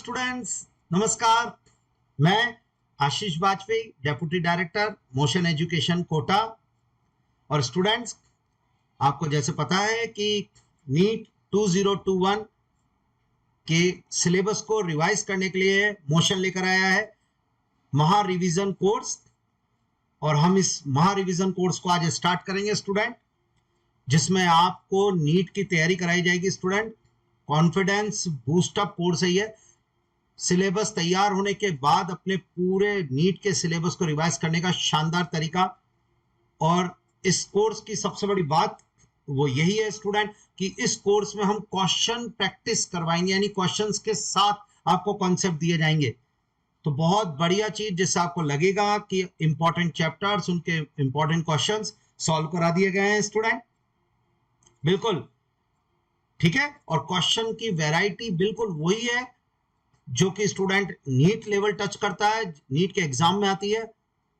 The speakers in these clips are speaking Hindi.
स्टूडेंट्स, नमस्कार। मैं Ashish Vajpayee, deputy director motion education Kota. और स्टूडेंट्स, आपको जैसे पता है कि नीट 2021 के सिलेबस को रिवाइज करने के लिए मोशन लेकर आया है महा रिवीजन कोर्स। और हम इस महा रिवीजन कोर्स को आज स्टार्ट करेंगे स्टूडेंट, जिसमें आपको नीट की तैयारी कराई जाएगी स्टूडेंट। कॉन्फिडेंस बूस्टअप कोर्स है ये। सिलेबस तैयार होने के बाद अपने पूरे नीट के सिलेबस को रिवाइज करने का शानदार तरीका। और इस कोर्स की सबसे बड़ी बात वो यही है स्टूडेंट कि इस कोर्स में हम क्वेश्चन प्रैक्टिस करवाएंगे, यानी क्वेश्चंस के साथ आपको कॉन्सेप्ट दिए जाएंगे। तो बहुत बढ़िया चीज, जिससे आपको लगेगा कि इंपॉर्टेंट चैप्टर्स, उनके इंपॉर्टेंट क्वेश्चंस सॉल्व करा दिए गए हैं स्टूडेंट। बिल्कुल ठीक है। और क्वेश्चन की वैरायटी बिल्कुल वही है जो कि स्टूडेंट नीट लेवल टच करता है, नीट के एग्जाम में आती है।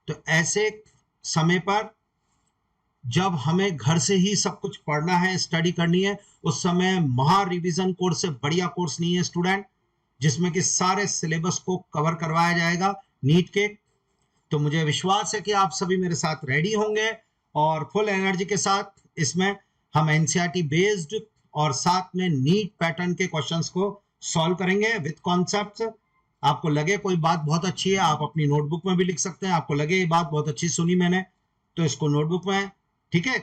तो ऐसे समय पर जब हमें घर से ही सब कुछ पढ़ना है, स्टडी करनी है, उस समय महा रिवीजन कोर्स से बढ़िया कोर्स नहीं है स्टूडेंट, जिसमें कि सारे सिलेबस को कवर करवाया जाएगा नीट के। तो मुझे विश्वास है कि आप सभी मेरे साथ रेडी होंगे और फुल एनर्जी के साथ इसमें हम एनसीईआरटी बेस्ड और साथ में नीट पैटर्न के क्वेश्चंस को सॉल्व करेंगे विद कॉन्सेप्ट्स। आपको लगे कोई बात बहुत अच्छी है, आप अपनी नोटबुक में भी लिख सकते हैं। आपको लगे ये बात बहुत अच्छी सुनी मैंने, तो इसको नोटबुक में, ठीक है।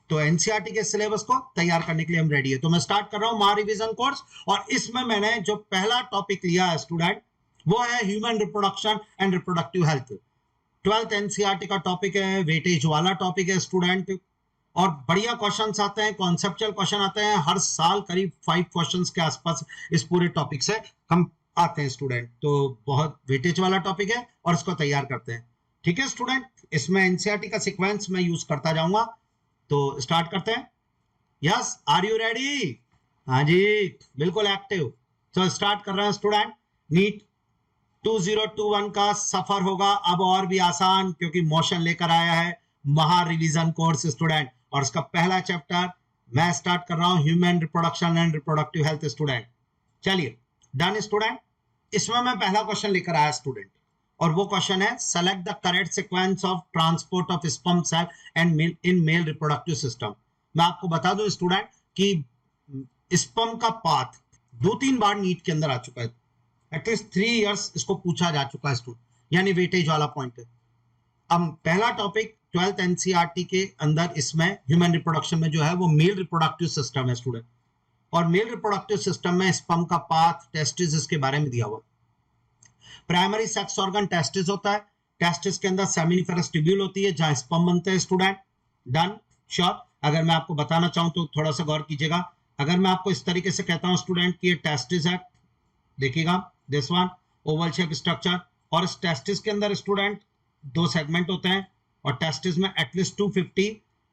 तो एनसीईआरटी के सिलेबस को तैयार करने के लिए हम रेडी है। तो मैं स्टार्ट कर रहा हूं महा रिवीजन कोर्स। और इसमें मैंने जो पहला टॉपिक लिया है स्टूडेंट, वो है human reproduction and reproductive health. 12th NCERT का टॉपिक है, वेटेज वाला टॉपिक है स्टूडेंट। और बढ़िया क्वेश्चंस आते हैं, कॉन्सेप्चुअल क्वेश्चन आते हैं हर साल, करीब 5 क्वेश्चंस के आसपास इस पूरे टॉपिक से हम आते हैं स्टूडेंट। तो बहुत वेटेज वाला टॉपिक है और इसको तैयार करते हैं, ठीक है स्टूडेंट। इसमें एनसीईआरटी का सीक्वेंस मैं यूज करता जाऊंगा। तो स्टार्ट करते हैं। Yes, are you ready? हाँ जी, बिल्कुल एक्टिव। तो स्टार्ट कर रहे हैं स्टूडेंट। नीट 2021 का सफर होगा अब और भी आसान, क्योंकि मोशन लेकर आया है महा रिवीजन कोर्स स्टूडेंट। और इसका पहला चैप्टर मैं स्टार्ट कर रहा हूं, human reproduction and reproductive health student. चलिए डन स्टूडेंट। इसमें मैं पहला क्वेश्चन लेकर आया स्टूडेंट, और वो क्वेश्चन है select the correct sequence of transport of sperm cell and in male reproductive system. मैं आपको बता दूं स्टूडेंट कि स्पर्म का पाथ 2-3 बार नीट के अंदर आ चुका है, एटलीस्ट 3 इयर्स इसको पूछा जा चुका है स्टूडेंट, यानी वेटेज वाला पॉइंट है। अब पहला टॉपिक 12th एनसीईआरटी के अंदर, इसमें ह्यूमन रिप्रोडक्शन में जो है वो मेल रिप्रोडक्टिव सिस्टम है स्टूडेंट। और मेल रिप्रोडक्टिव सिस्टम में स्पर्म का पाथ, टेस्टिस, इसके बारे में दिया हुआ। प्राइमरी सेक्स ऑर्गन टेस्टिस होता है। टेस्टिस के अंदर सेमिनिफेरस ट्यूब्यूल होती है जहां स्पर्म बनते हैं स्टूडेंट। Done, sure. अगर मैं आपको बताना चाहूं तो थोड़ा सा गौर कीजिएगा। अगर मैं आपको इस तरीके से कहता हूं स्टूडेंट कि ये टेस्टिस है, देखिएगा this one, Oval shape structure. और इस टेस्टिस के अंदर स्टूडेंट 2 सेगमेंट होते हैं, और टेस्टिस में एटलीस्ट 250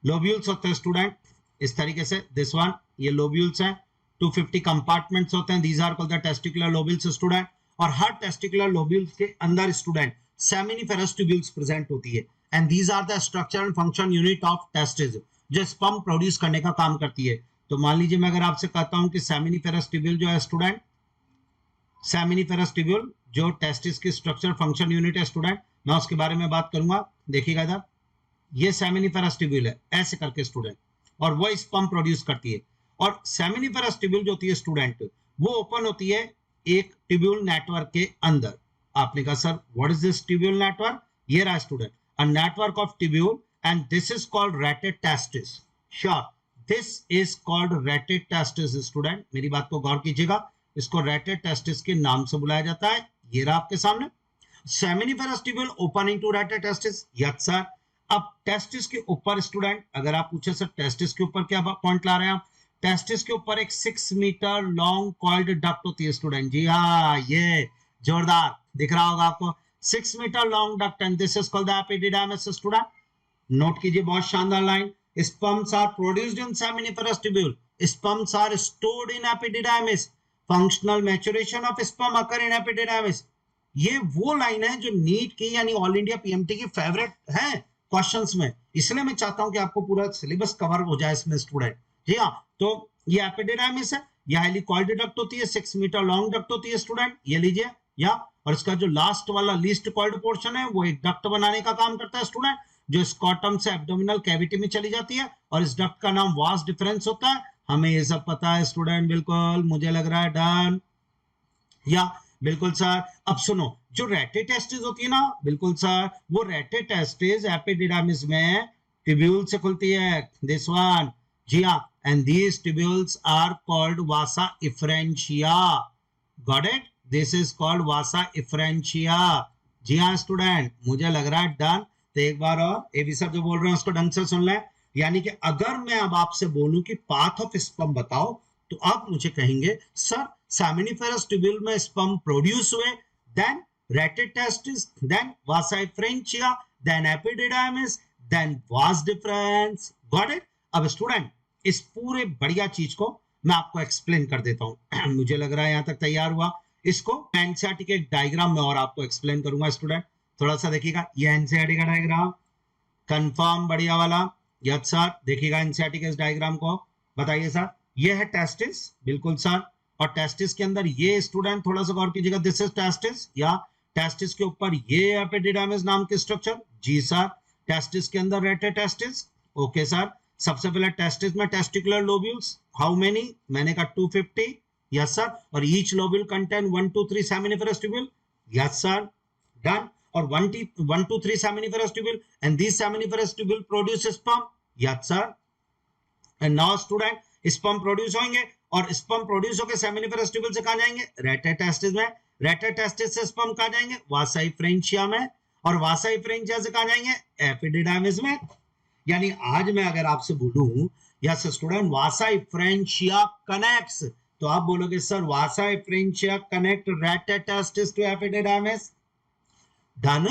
लोब्यूल्स होते हैं स्टूडेंट। इस तरीके से दिस वन, ये लोब्यूल्स हैं। 250 कंपार्टमेंट्स होते हैं, these are called the testicular lobules student. और हर टेस्टिकुलर लोब्यूल्स के अंदर स्टूडेंट सेमिनिफेरस ट्यूब्यूल्स प्रेजेंट होती है। And these are the structure and function unit of testis, जो स्पर्म प्रोड्यूस करने का काम करती है। तो मान लीजिए मैं अगर आपसे कहता हूं कि सेमिनिफेरस ट्यूब्यूल जो है स्टूडेंट, सेमिनिफेरस ट्यूब्यूल जो टेस्टिस की स्ट्रक्चर फंक्शन यूनिट है स्टूडेंट, मैं उसके बारे में बात करूंगा। देखिएगा इधर, ये सेमिनिफेरस ट्यूब्यूल है ऐसे करके स्टूडेंट, और वो स्पर्म प्रोड्यूस करती है। और सेमिनिफेरस ट्यूब्यूल जो होती है स्टूडेंट, वो ओपन होती है एक ट्यूब्यूल नेटवर्क के अंदर। आपने कहा sir what is this tubule network? ये रहा student, a network of tubule, and this is called rated testis. Sure, this is called rated testis student. मेरी बात को गौर कीजिएगा, इसको रेटेड टेस्टिस के नाम से बुलाया जाता है। ये रहा आपके सामने seminiferous tubule opening to rete testis. Yes sir. अब टेस्टिस के ऊपर स्टूडेंट, अगर आप पूछे सर टेस्टिस के ऊपर क्या पॉइंट ला रहे हैं आप, टेस्टिस के ऊपर एक 6 मीटर लॉन्ग कॉइल्ड डक्ट होती है स्टूडेंट। जी हाँ, ये जोरदार दिख रहा होगा आपको, 6 metre long duct, and this is called the epididymis student. Note कीजिए, बहुत शानदार लाइन। Sperms are produced in seminiferous tubule, sperms are stored in epididymis, functional maturation of sperm occur in epididymis. ये वो लाइन है जो नीट की यानी ऑल इंडिया पीएमटी की फेवरेट है क्वेश्चंस में, इसलिए मैं चाहता हूं कि आपको पूरा सिलेबस कवर हो जाए इसमें स्टूडेंट। जी हाँ, तो ये एपिडिडाइमिस है, ये हाईली कॉइल्ड डक्ट होती है, 6 मीटर लॉन्ग डक्ट होती है स्टूडेंट, ये लीजिए या, और इसका जो लास्ट वाला लीस्ट कॉइल्ड पोर्शन है वो एक डक्ट बनाने का काम करता है स्टूडेंट, जो स्कॉटम से एब्डोमिनल कैविटी में चली जाती है, और इस डक्ट का नाम वास डिफरेंस होता है। हमें ये सब पता है स्टूडेंट, बिल्कुल मुझे लग रहा है डन या बिल्कुल सर। अब सुनो, जो रेटेटेस्टिस होती है ना, बिल्कुल सर, वो रेटेटेस्टिस एपिडिडामिस में ट्यूब्यूल से खुलती है, दिस वन, जी हाँ, and these tubules are called vasa efferentia, got it, this is called vasa efferentia, जी हाँ स्टूडेंट, मुझे लग रहा है डन। तो एक बार और ए भी सर जो बोल रहे हैं उसको ढंग से सुन लें, यानी कि अगर मैं अब आपसे बोलूं कि पाथ ऑफ स्पर्म बताओ, तो आप मुझे कहेंगे सर सेमिनिफेरस ट्यूब्यूल में स्पर्म प्रोड्यूस हुए, then rete testis, then vasa efferentia, then epididymis, then vas deferens, got it. अब स्टूडेंट इस पूरे बढ़िया चीज को मैं आपको एक्सप्लेन कर देता हूं मुझे लग रहा है यहां तक तैयार हुआ। इसको एनसीईआरटी के एक डायग्राम में और आपको एक्सप्लेन करूंगा स्टूडेंट, थोड़ा सा देखिएगा, ये एनसीईआरटी का डायग्राम कंफर्म बढ़िया वाला, यस सर, देखिएगा एनसीईआरटी के इस डायग्राम को, बताइए सर, ये है टेस्टिस, बिल्कुल सर, और टेस्टिस के अंदर ये स्टूडेंट थोड़ा सा गौर कीजिएगा, दिस इज टेस्टिस, या टेस्टिस के ऊपर ये एपिडिडामिस नाम के स्ट्रक्चर, जी सर, टेस्टिस के अंदर रेटेटेस्टिस, ओके सर। सबसे पहले टेस्टिस में टेस्टिकुलर लोब्यूल्स, हाउ मेनी, मैंने कहा 250, यस सर, और each lobule contain 1 2 3 seminiferous tubule, yes sir, done, और 1 2 3 seminiferous tubule, and these seminiferous tubule produce sperm, yes sir, and now student sperm produce होंगे, और sperm produce होकर seminiferous tubule से कहाँ जाएंगे, रेटेटेस्टिस में, रेटेटेस्टिस से sperm कहाँ जाएंगे, वासा इफ्रेंशिया में, और वासा इफ्रेंशिया से कहाँ जाएंगे, एपिडिडामिस में। यानी आज मैं अगर आपसे बोलूं yes student vasa efferentia connects, तो आप बोलोगे sir vasa efferentia connect rete testis to epididymis, done,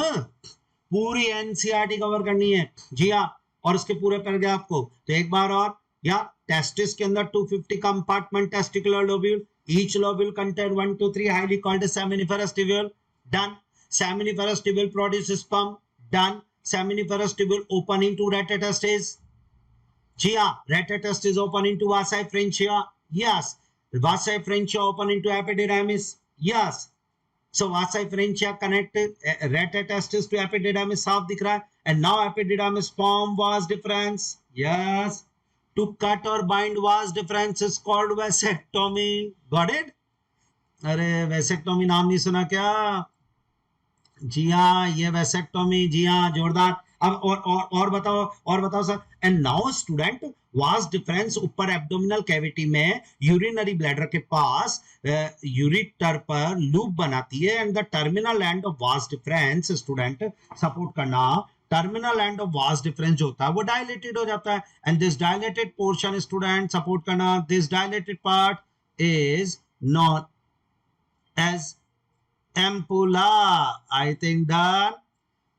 पूरी एनसीईआरटी कवर करनी है, जी हाँ, और उसके पूरे पैराग्राफ को। तो एक बार और, या टेस्टिस के अंदर 250 compartment testicular lobule, each lobule contain 1 2 3 highly called seminiferous tubule, done, seminiferous tubule produce sperm, done, seminiferous tubule open into rete testis, जी हाँ, rete testis open into vasa efferentia, yes, vasa efferentia open into epididymis, yes. So vasa differentia connected retetestis to epididymis, साफ दिख रहा है, and now epididymis form vas difference, yes, to cut or bind vas difference is called vasectomy, got it। अरे वेसेक्टोमी नाम नहीं सुना क्या, जी हाँ, ये वेसेक्टोमी, जी हाँ, जोरदार। अब और बताओ sir, and now student vas deferens ऊपर एब्डोमिनल कैविटी में यूरिनरी ब्लैडर के पास यूरिटर पर लूप बनाती है, and the terminal end of vas deferens student support करना, terminal end of vas deferens जो होता है वो डायलेटेड हो जाता है, and this dilated portion student support करना, this dilated part is known as ampulla, I think that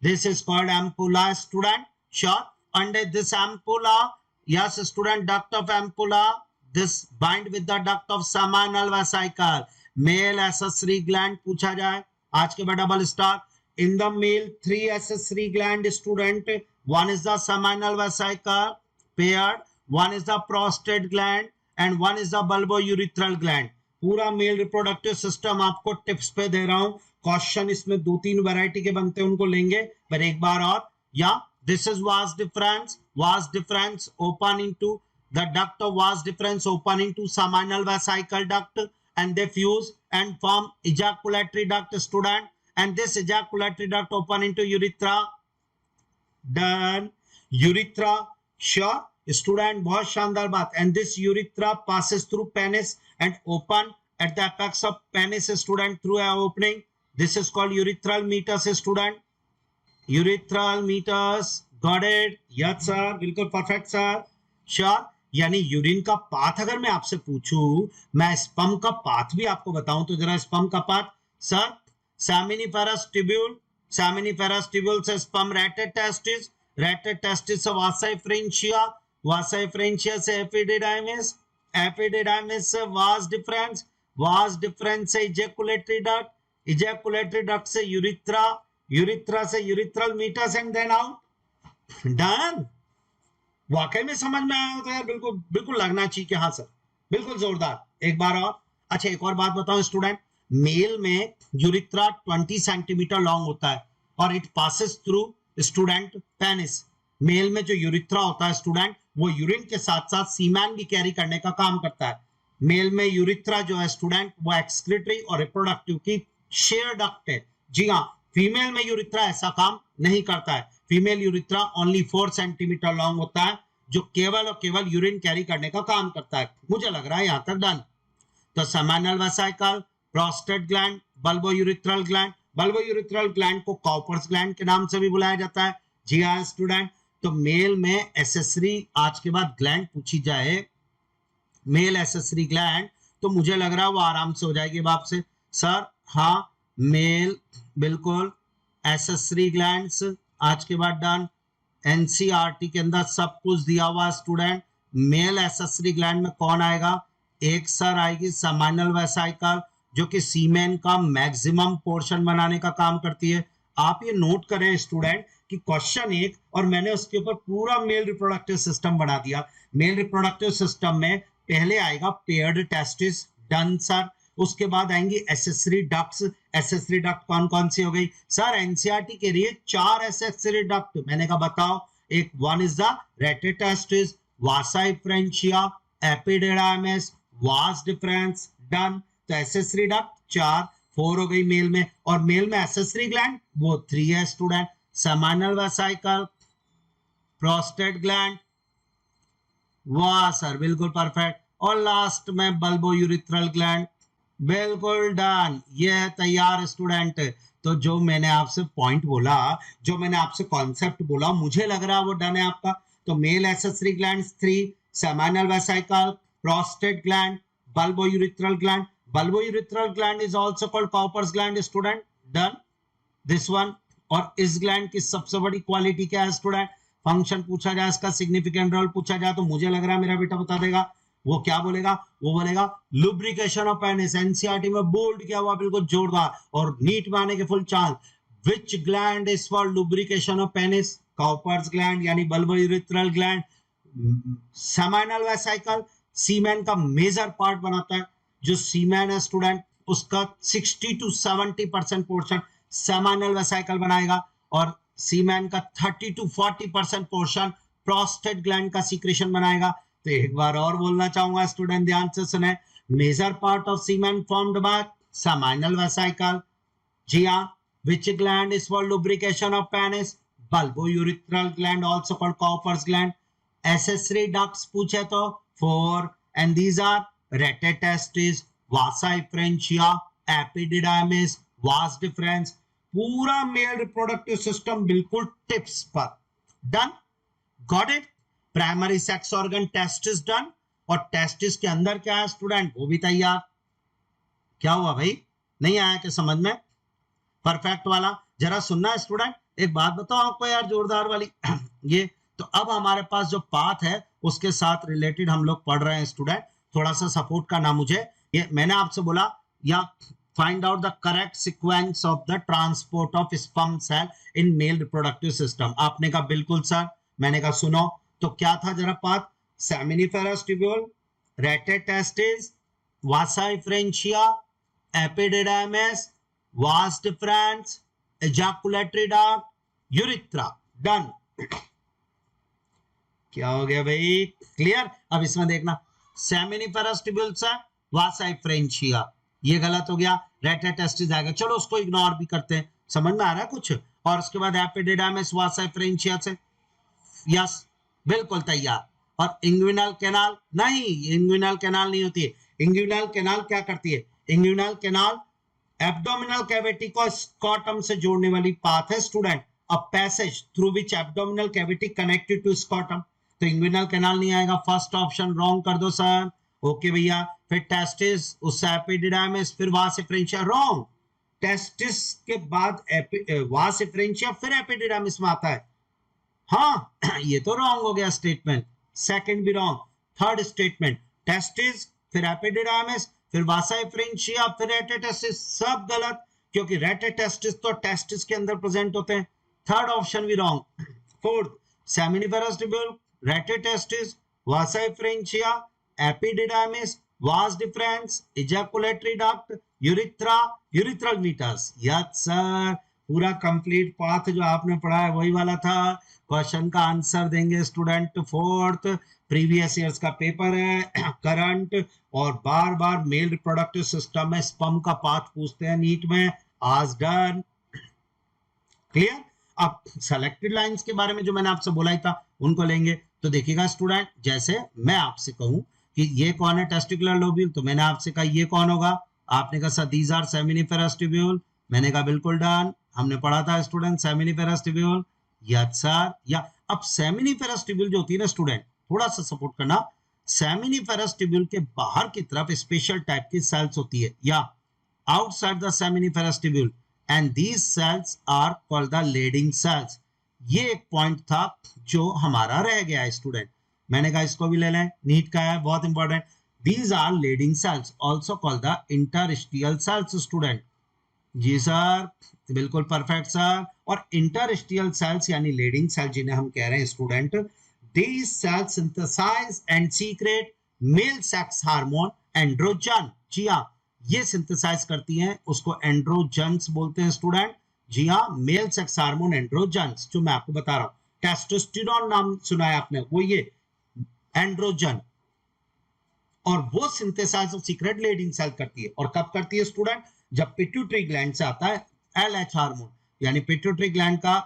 this is called ampulla student, sure, under this ampulla, yes student, duct of ampulla, this bind with the duct of seminal vesicle, male accessory gland पूछा जाए आज के बाद double star, in the male 3 accessory gland student, one is the seminal vesicle paired, one is the prostate gland and one is the bulbourethral gland। पूरा मेल रिप्रोडक्टिव सिस्टम आपको टिप्स पे दे रहा हूं, क्वेश्चन इसमें 2-3 वैरायटी के बनते हैं उनको लेंगे, पर एक बार और, या this is vas deferens open into the duct of vas difference open into seminal vesicle duct, and they fuse and form ejaculatory duct student, and this ejaculatory duct open into urethra, done, urethra, sure student, बहुत शानदार बात, and this urethra passes through penis and open at the apex of penis student through an opening, this is called urethral meatus student, urethral meatus, got it, yes sir, बिल्कुल परफेक्ट सर, श्योर। यानी यूरिन का पाथ अगर मैं आपसे पूछूं, मैं स्पर्म का पाथ भी आपको बताऊं, तो जरा स्पर्म का पाथ सर, सेमिनिफेरस ट्यूब्यूल से स्पर्म रेटेटेस्टिस से वासा इफ्रेंशिया, वासा इफ्रेंशिया से एपिडिडाइमिस, एपिडिडाइमिस से वास डिफरेंस से इजैकुलेटरी डक्ट से यूरिथ्रा से urethral meatus, and then out, done. वाकई में समझ में आया तो यार बिल्कुल लगना चाहिए कि हाँ सर, बिल्कुल जोरदार, एक बार और, अच्छा एक और बात बताऊं स्टूडेंट, मेल में यूरिथ्रा 20 सेंटीमीटर लॉन्ग होता है और it passes through student penis. Male में जो यूरिथ्रा होता है स्टूडेंट, वो यूरिन के साथ साथ सीमेन भी कैरी करने का काम करता है। मेल में यूरिथ्रा जो है स्टूडेंट, वो एक्सक्रीटरी और रिप्रोडक्टिव की शेयर डक्ट है। जी हाँ, फीमेल में यूरिथ्रा ऐसा काम नहीं करता है। Female urethra only 4 centimetre long होता है, जो केवल और केवल यूरिन कैरी करने का काम करता है। मुझे लग रहा है यहां तक डन। तो seminal vesicle, prostate gland, bulbourethral gland. Bulbourethral gland को कॉपर्स ग्लैंड के नाम से भी बुलाया जाता है। जी हाँ स्टूडेंट, तो मेल में एसेसरी, आज के बाद ग्लैंड पूछी जाए मेल एसेसरी ग्लैंड, तो मुझे लग रहा है वो आराम से हो जाएगी बाप से सर। हाँ, मेल बिल्कुल एसेसरी ग्लैंड्स, आज के बाद डन। एनसीईआरटी के अंदर सब कुछ दिया हुआ स्टूडेंट। मेल एसेसरी ग्लैंड में कौन आएगा? एक सर आएगी सेमिनल वेसिकल, जो कि सीमेन का मैक्सिमम पोर्शन बनाने का काम करती है। आप ये नोट करें स्टूडेंट कि क्वेश्चन एक और मैंने उसके ऊपर पूरा मेल रिप्रोडक्टिव सिस्टम बना दिया। मेल रिप्रोडक्टिव सिस्टम में पहले आएगा पेयर्ड टेस्टिस, डन सर। उसके बाद आएंगी एसेसरी डक्ट्स। एसेसरी डक्ट कौन कौन सी हो गई सर? एनसीईआरटी के लिए 4 एसेसरी डक्ट मैंने कहा बताओ। एक one is the rete testis, vasa efferentia, epididymis, vas deferens, done. तो एसेसरी डक्ट 4, 4 हो गई मेल में। और मेल में एसेसरी ग्लैंड वो 3 है student. Seminal vesicle, prostate gland, वाह सर बिल्कुल परफेक्ट। और लास्ट में बल्बोयूरिथ्रल ग्लैंड, बिल्कुल डन। ये है तैयार स्टूडेंट। तो जो मैंने आपसे पॉइंट बोला, जो मैंने आपसे कॉन्सेप्ट बोला, मुझे लग रहा है वो डन है आपका। तो male accessory gland 3, seminal vesicle, prostate gland, bulbourethral gland. Bulbourethral gland is also called Cowper's gland student, done this one. और इस ग्लैंड की सबसे बड़ी क्वालिटी क्या है स्टूडेंट? फंक्शन पूछा जाए, इसका सिग्निफिकेंट रोल पूछा जाए, तो मुझे लग रहा है मेरा बेटा बता देगा। वो क्या बोलेगा? वो बोलेगा लुब्रिकेशन ऑफ पेनिस। एनसीईआरटी में बोल्ड किया हुआ, बिल्कुल जोरदार, और नीट में आने के full chance. Which gland is for lubrication of penis? Cowper's gland यानी bulbourethral gland. Seminal vesicle semen का मेजर पार्ट बनाता है। जो सीमेन है स्टूडेंट, उसका 60 to 70% पोर्शन सेमिनल वेसिकल बनाएगा, और सीमेन का 30 to 40% पोर्शन प्रोस्टेट ग्लैंड का सीक्रेशन बनाएगा। तो एक बार और बोलना चाहूंगा स्टूडेंट, ध्यान से सुने। Major part of semen formed by seminal vesicle. जी हाँ, which gland is for lubrication of penis? Bulbourethral gland, also called Cowper's gland. Accessory ducts पूछे तो 4, and these are rete testis, vasa efferentia, epididymis, vas deferens. पूरा मेल रिप्रोडक्टिव सिस्टम बिल्कुल टिप्स पर। Done, got it. Primary sex organ testis done. और टेस्टिस के अंदर क्या है स्टूडेंट, वो भी तैयार। क्या हुआ भाई, नहीं आया क्या समझ में? परफेक्ट वाला जरा सुनना स्टूडेंट। एक बात बताओ आपको यार, जोरदार वाली ये तो अब हमारे पास जो पाथ है उसके साथ रिलेटेड हम लोग पढ़ रहे हैं स्टूडेंट। थोड़ा सा सपोर्ट करना मुझे। ये मैंने आपसे बोला, या find out the correct sequence of the transport of sperm cell in male reproductive system। आपने कहा बिल्कुल सर। मैंने कहा सुनो, तो क्या था जरा path? Seminiferous tubule, rete testis, vasa efferentia, epididymis, vas deferens, ejaculatory duct, urethra. Done. क्या हो गया भाई? क्लियर। अब इसमें देखना, सेमिनिफेरस ट्यूब्यूल से वासा इफ्रेंशिया, ये गलत हो गया। रेटिटेस्टिस आएगा, चलो उसको इग्नोर भी करते हैं। समझ में आ रहा है कुछ? और उसके बाद एपिडिडाइमिस, वासा इफ्रेंशिया से, यस बिल्कुल तैयार। और इंग्विनल कैनाल, नहीं इंग्विनल कैनाल नहीं होती है। इंग्विनल कैनाल क्या करती है? इंग्विनल कैनाल एब्डोमिनल कैविटी को स्कॉटम से जोड़ने वाली पाथ है student. A passage through which abdominal cavity connected to scrotum. तो इंग्विनल कैनाल नहीं आएगा, फर्स्ट ऑप्शन रॉन्ग कर दो सर। ओके भैया। फिर टेस्टिस, उससे एपिडिडाइमिस, फिर वास इफ्रेंशिया, रॉन्ग। टेस्टिस के बाद वास इफ्रेंशिया, फिर एपिडिडाइमिस में आता है। हाँ ये तो रॉन्ग हो गया स्टेटमेंट। सेकंड भी रॉन्ग। थर्ड स्टेटमेंट, टेस्टिस, फिर एपिडिडाइमिस, फिर वासा इफ्रेंशिया, फिर रेटिटेस्टिस, सब गलत, क्योंकि रेटिटेस्टिस तो टेस्टिस के अंदर प्रेजेंट होते हैं। थर्ड ऑप्शन भी wrong. Fourth, seminiferous tubule, rete testis, vasa efferentia, epididymis, vas deferens, ejaculatory duct, urethra, urethral meatus. Yes sir, पूरा कंप्लीट पाथ जो आपने पढ़ा है वही वाला था। क्वेश्चन का आंसर देंगे स्टूडेंट फोर्थ, प्रीवियस ईयर्स का पेपर है करंट, और बार बार मेल रिप्रोडक्टिव सिस्टम में स्पर्म का पाथ पूछते हैं नीट में। आज डन, क्लियर। अब सेलेक्टेड लाइंस के बारे में जो मैंने आपसे बोला ही था उनको लेंगे। तो देखिएगा स्टूडेंट, जैसे मैं आपसे कहूं कि ये कौन है टेस्टिकुलर लोब्यूल, तो मैंने आपसे कहा ये कौन होगा, आपने कहा sir these are seminiferous tubule, मैंने कहा बिल्कुल डन, हमने पढ़ा था student seminiferous tubule. Yes sir. या अब सेमिनिफेरस ट्यूब्यूल जो होती है ना स्टूडेंट, थोड़ा सा सपोर्ट करना, सेमिनिफेरस ट्यूब्यूल के बाहर की तरफ स्पेशल टाइप की सेल्स होती है, या outside the seminiferous tubule, and these cells are called the Leydig cells। ये एक पॉइंट था जो हमारा रह गया है स्टूडेंट, मैंने कहा इसको भी ले लें, नीट का है बहुत important. these are Leydig cells also called the interstitial cells student. जी सर, बिल्कुल परफेक्ट सर। और इंटरस्टियल सेल्स यानी लीडिंग सेल जिन्हें हम कह रहे हैं student, these cells synthesize and secrete male sex hormone androgen. जी हाँ, ये सिंथेसाइज करती हैं, उसको एंड्रोजन्स बोलते हैं स्टूडेंट। जी हाँ, मेल सेक्स हार्मोन एंड्रोजन्स, जो मैं आपको बता रहा हूँ। टेस्टोस्टेरोन नाम सुना है आपने, वो ये एंड्रोजन, और वो सिंथेसाइज और सीक्रेट लीडिंग सेल करती है। और कब करती है स्टूडेंट, जब पिट्यूटरी ग्लैंड से आता है एलएच हार्मोन, यानी पिट्यूटरी ग्लैंड का,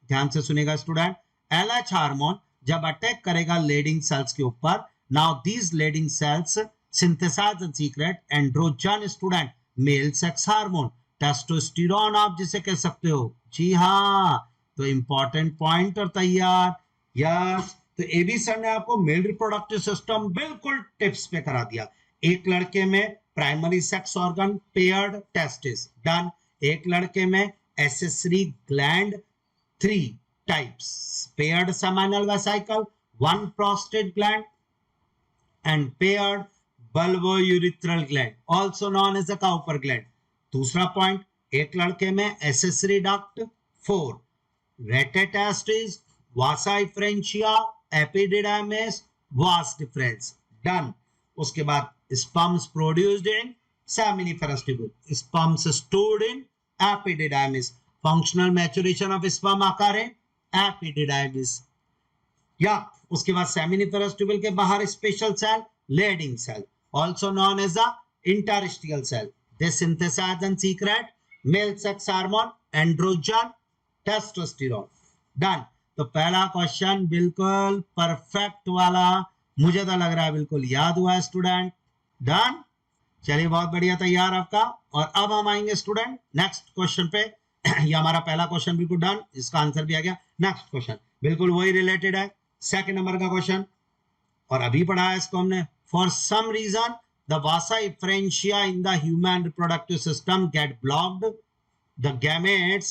ध्यान से सुनेगा स्टूडेंट, एलएच हार्मोन जब अटैक करेगा लीडिंग सेल्स के ऊपर, now these Leydig cells synthesize and secret androgen student, male sex hormone, testosterone आप जिसे कह सकते हो। जी हाँ, तो इंपॉर्टेंट पॉइंट और तैयार। यस, तो एबी सर ने आपको मेल रिप्रोडक्टिव सिस्टम बिल्कुल टिप्स पे करा दिया। एक लड़के में primary sex organ paired testis, done. एक लड़के में accessory gland 3 types, paired seminal vesicle, 1 prostate gland and paired bulbourethral gland also known as a Cowper gland. दूसरा पॉइंट, एक लड़के में accessory duct 4, rete testis, vasa efferentia, epididymis, vas deferens, done. उसके बाद sperms produced in seminiferous tubule, sperms stored in epididymis, functional maturation of sperm आकार इन एपिडिडाइमिस। या उसके बाद सेमिनिफेरस ट्यूब्यूल के बाहर special cell Leydig cell, also known as the interstitial cell, they synthesize and secrete male sex hormone androgen testosterone, done। तो पहला क्वेश्चन बिल्कुल परफेक्ट वाला, मुझे तो लग रहा है बिल्कुल याद हुआ है स्टूडेंट, डन। चलिए बहुत बढ़िया, तैयार आपका। और अब हम आएंगे स्टूडेंट नेक्स्ट क्वेश्चन पे। ये हमारा पहला क्वेश्चन बिल्कुल डन, इसका आंसर भी आ गया। नेक्स्ट क्वेश्चन बिल्कुल वही रिलेटेड है, सेकंड नंबर का क्वेश्चन, और अभी पढ़ा है इसको हमने। For some reason, the vasa efferentia in the human reproductive system get blocked. The gametes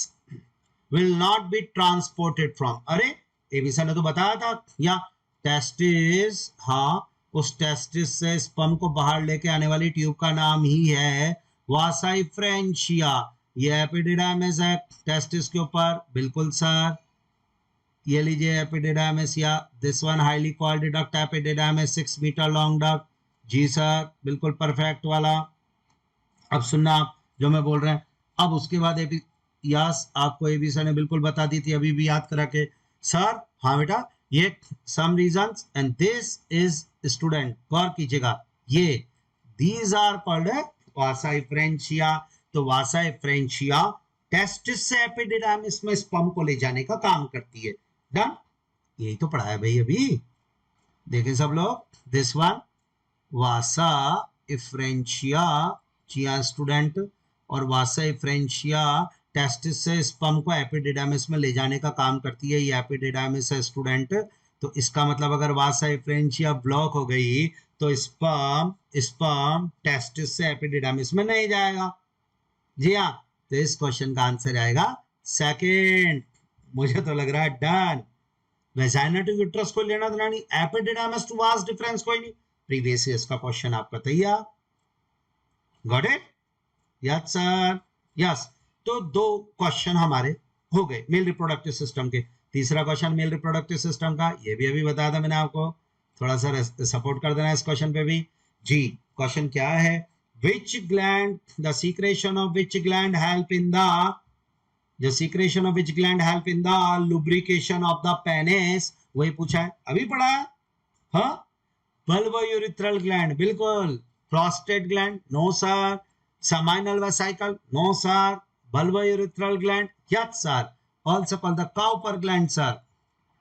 will not be transported from. अरे एबीसा ने तो बताया था, या टेस्टिस, हाँ, उस टेस्टिस से स्पर्म को बाहर लेके आने वाली ट्यूब का नाम ही है वासा efferentia। ये एपिडिडाइमिस है टेस्टिस के ऊपर, बिल्कुल सर। ये लीजिए एपिडिडाइमिस, या this one highly coiled duct epididymis, 6 metre long duct. जी सर, बिल्कुल परफेक्ट वाला। अब सुनना आप जो मैं बोल रहे हैं। अब उसके बाद यस, आपको एबी सर ने बिल्कुल बता दी थी, अभी भी याद करा के सर। हाँ बेटा, ये some reasons and this is student, गौर कीजिएगा, ये these are called vasa efferentia। तो वासा efferentia टेस्टिस से एपिडिडाइमिस में स्पर्म को ले जाने का काम करती है, डन। यही तो पढ़ा है भाई अभी, देखें सब लोग, दिस वन वासा efferentia, जी हाँ स्टूडेंट, और वासा efferentia टेस्टिस से स्पर्म को एपिडिडाइमिस में ले जाने का काम करती है। ये एपिडिडाइमिस है स्टूडेंट, तो इसका मतलब अगर वासा efferentia ब्लॉक हो गई तो स्पर्म टेस्टिस से एपिडिडाइमिस में नहीं जाएगा। जी हाँ, तो इस क्वेश्चन का आंसर आएगा सेकंड, मुझे तो लग रहा है डन। वेजाइना टू यूट्रस को लेना देना नहीं, एपिडिडाइमिस टू वास डिफरेंस कोई नहीं, प्रीवियस ईयर्स का क्वेश्चन आपका तैयार। Got it? Yes sir, yes. तो 2 क्वेश्चन हमारे हो गए मेल रिप्रोडक्टिव सिस्टम के। तीसरा क्वेश्चन मेल रिप्रोडक्टिव सिस्टम का, ये भी अभी बताया था मैंने आपको, थोड़ा सा सपोर्ट कर देना इस क्वेश्चन पे भी। जी, क्वेश्चन क्या है, which gland, the secretion of which gland help in the secretion of which gland help in the lubrication of the penis, वही पूछा है, अभी पढ़ा है। हाँ, बल्बोयूरिथ्रल ग्लैंड, बिल्कुल। Prostate gland, no sir. seminal vesicle, no sir। Bulbourethral gland, yes sir। Also called the Cowper gland sir,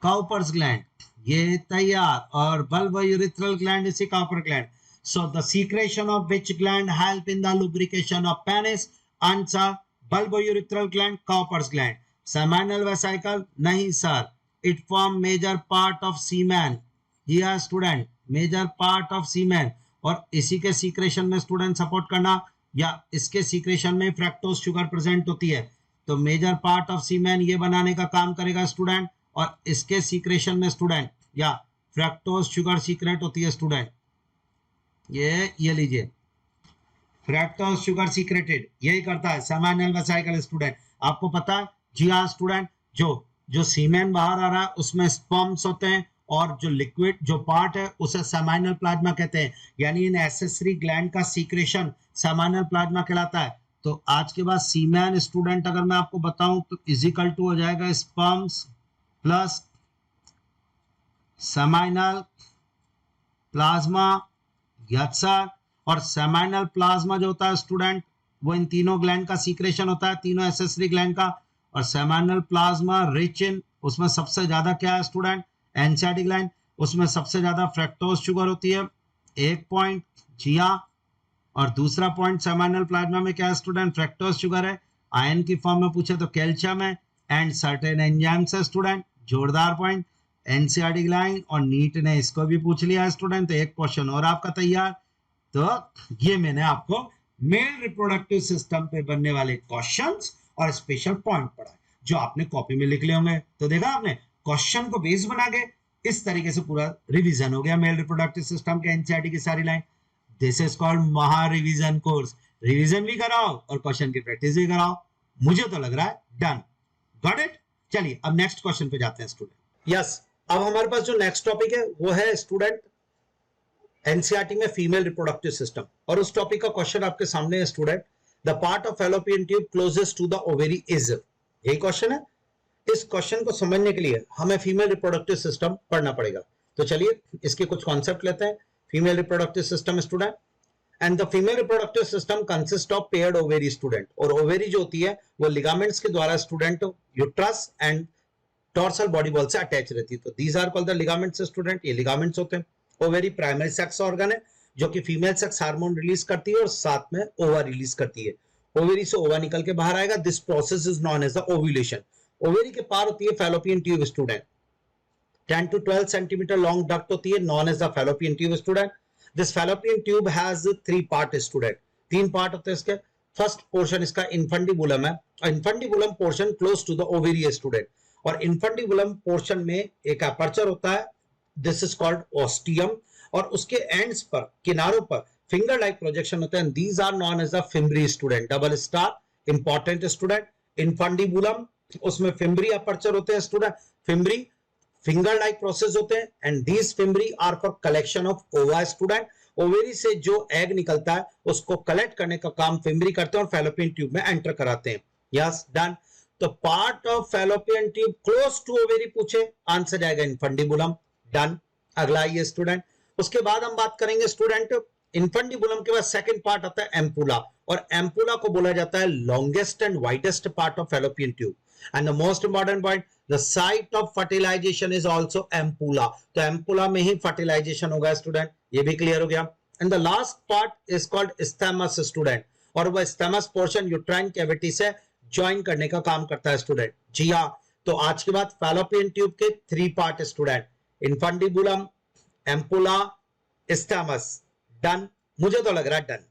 Cowper's gland, ये तैयार। और bulbourethral gland is a Cowper gland। So the secretion of which gland help in the lubrication of penis? Answer, bulbourethral gland, Cowper's gland। seminal vesicle, नहीं sir, it form major part of semen। जी हाँ स्टूडेंट, मेजर पार्ट ऑफ सीमेन। और इसी के सीक्रेशन में स्टूडेंट सपोर्ट करना, या इसके सीक्रेशन में फ्रैक्टोज शुगर प्रेजेंट होती है, तो मेजर पार्ट ऑफ सीमेन ये बनाने का काम करेगा स्टूडेंट। और इसके सीक्रेशन में स्टूडेंट या फ्रैक्टोज शुगर सीक्रेट होती है स्टूडेंट, ये लीजिए, फ्रैक्टोज शुगर सीक्रेटेड यही करता है सेमिनल वेसिकल स्टूडेंट। आपको पता है? जी हाँ स्टूडेंट, जो सीमेन बाहर आ रहा है उसमें स्पर्म्स होते हैं, और जो लिक्विड जो पार्ट है उसे सेमिनल प्लाज्मा कहते हैं। यानी इन एसेसरी ग्लैंड का सीक्रेशन सेमिनल प्लाज्मा कहलाता है। तो आज के बाद सीमेन स्टूडेंट अगर मैं आपको बताऊं तो इजिकल टू हो जाएगा sperms plus seminal plasma, yes sir. और सेमिनल प्लाज्मा जो होता है स्टूडेंट, वो इन तीनों ग्लैंड का सीक्रेशन होता है, तीनों एसेसरी ग्लैंड का। और सेमिनल प्लाज्मा रिच इन, उसमें सबसे ज्यादा क्या है स्टूडेंट? एनसीआरटी ग्लैंड, उसमें सबसे ज्यादा फ्रैक्टोज शुगर होती है, एक पॉइंट। जी हाँ। और दूसरा पॉइंट सेमिनल प्लाज्मा में क्या है स्टूडेंट? फ्रैक्टोज शुगर है। आयन की फॉर्म में पूछे तो कैल्शियम है, एंड सर्टेन एंजाइम्स है स्टूडेंट। जोरदार पॉइंट। एनसीआरटी ग्लैंड और नीट ने इसको भी पूछ लिया है स्टूडेंट, तो एक क्वेश्चन और आपका तैयार। तो ये मैंने आपको मेल रिप्रोडक्टिव सिस्टम पे बनने वाले क्वेश्चंस और स्पेशल पॉइंट पढ़ा है, जो आपने कॉपी में लिख लिए होंगे। तो देखा आपने, क्वेश्चन को बेस बना के इस तरीके से पूरा रिवीजन हो गया मेल रिप्रोडक्टिव सिस्टम के एनसीईआरटी की सारी लाइन। दिस इज कॉल्ड महा रिवीजन कोर्स। रिवीजन भी कराओ और क्वेश्चन की प्रैक्टिस भी कराओ। मुझे तो लग रहा है डन। Got it? चलिए अब नेक्स्ट क्वेश्चन पे जाते हैं स्टूडेंट। यस, अब हमारे पास जो नेक्स्ट टॉपिक है वो है स्टूडेंट एनसीईआरटी में फीमेल रिप्रोडक्टिव सिस्टम, और उस टॉपिक का क्वेश्चन आपके सामने है student. The part of fallopian tube closest to the ovary is, यही क्वेश्चन है। इस क्वेश्चन को समझने के लिए हमें फीमेल रिप्रोडक्टिव सिस्टम पढ़ना पड़ेगा। तो चलिए इसके कुछ कॉन्सेप्ट लेते हैं। Female reproductive system student, and the female reproductive system consist of paired ovary student. और ओवेरी जो होती है वो लिगामेंट्स के द्वारा student uterus and dorsal body wall से अटैच रहती है। तो these are called the ligaments student, ये लिगामेंट्स होते हैं। ओवेरी प्राइमरी सेक्स ऑर्गन है जो कि फीमेल सेक्स हार्मोन रिलीज करती है और साथ में ओवा रिलीज करती है। ओवेरी से ओवा निकल के बाहर आएगा। This process is known as the ovulation. Ovary के पार होती है fallopian tube student, 10 to 12 centimetre long duct होती है, known as the fallopian tube student. This fallopian tube has 3 part student, 3 part होते हैं इसके। फर्स्ट पोर्शन इसका इन्फंडिबुलम है, और infundibulum portion close to the ovary है स्टूडेंट। और इन्फंडिबुलम पोर्शन में एक अपर्चर होता है, दिस इज कॉल्ड ओस्टियम, और उसके एंड्स पर, किनारों पर फिंगर लाइक प्रोजेक्शन होते हैं। These are known as the fimbriae student, double star, important student. Infundibulum, उसमें फिम्बरी अपर्चर होते हैं student, fimbriae finger like process होते हैं, and these fimbriae are for collection of ova student. Ovary से जो एग निकलता है उसको कलेक्ट करने का काम फिम्बरी करते हैं और फैलोपियन ट्यूब में एंटर कराते हैं। Yes, done. तो part of fallopian tube close to ovary पूछे, आंसर जाएगा इन्फंडिबुलम, डन। अगला ये स्टूडेंट, उसके बाद हम बात करेंगे स्टूडेंट इन्फंडिबुलम के बाद सेकंड पार्ट आता है एम्पुला, और एम्पुला को बोला जाता है longest and widest part of fallopian tube. And the most important point, the site of fertilisation is also ampulla. तो एम्पुला में ही फर्टिलाइजेशन होगा स्टूडेंट, ये भी क्लियर हो गया। And the last part is called stems student, और वह स्टेमस पोर्शन यूट्राइन कैविटी से ज्वाइन करने का काम करता है स्टूडेंट। जी हाँ, तो आज के बाद फैलोपियन ट्यूब के 3 part student, infundibulum, ampulla, stems, done. मुझे तो लग रहा है डन।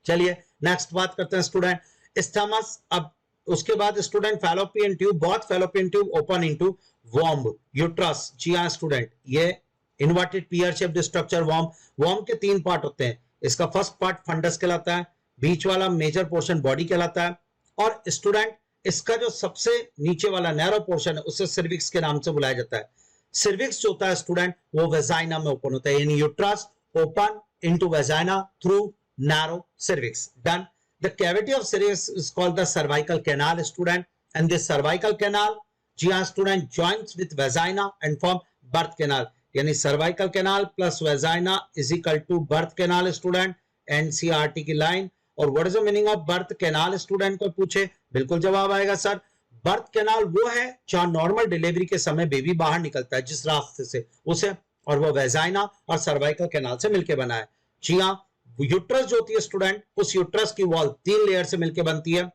चलिए नेक्स्ट बात करते हैं स्टूडेंट स्टेमस। अब उसके बाद स्टूडेंट फैलोपियन ट्यूब, बहुत fallopian tube open into warm, uterus. जी हाँ स्टूडेंट, ये inverted peer shaped structure warm. Warm के 3 पार्ट होते हैं। इसका फर्स्ट पार्ट फंडस कहलाता है, बीच वाला मेजर पोर्शन बॉडी कहलाता है, और स्टूडेंट इसका जो सबसे नीचे वाला नैरो पोर्शन है उसे सर्विक्स के नाम से बुलाया जाता है। सर्विक्स जो होता है स्टूडेंट वो वेजाइना में ओपन होता है, यानी uterus open into vagina through narrow cervix. Done. The cavity of cervix is called the cervical canal, student, and this cervical canal, जी हाँ student, joins with vagina and form birth canal. यानी cervical canal plus vagina is equal to birth canal, student. NCERT की लाइन. और what is the meaning of birth canal, student को पूछे, बिल्कुल जवाब आएगा सर, बर्थ कैनाल वो है जहां नॉर्मल डिलीवरी के समय बेबी बाहर निकलता है जिस रास्ते से उसे, और वो वेजाइना और सर्वाइकल कैनाल से मिलकर बना है. जी हाँ, यूट्रस जो होती है स्टूडेंट, उस यूट्रस की वॉल 3 लेयर से मिलकर बनती है,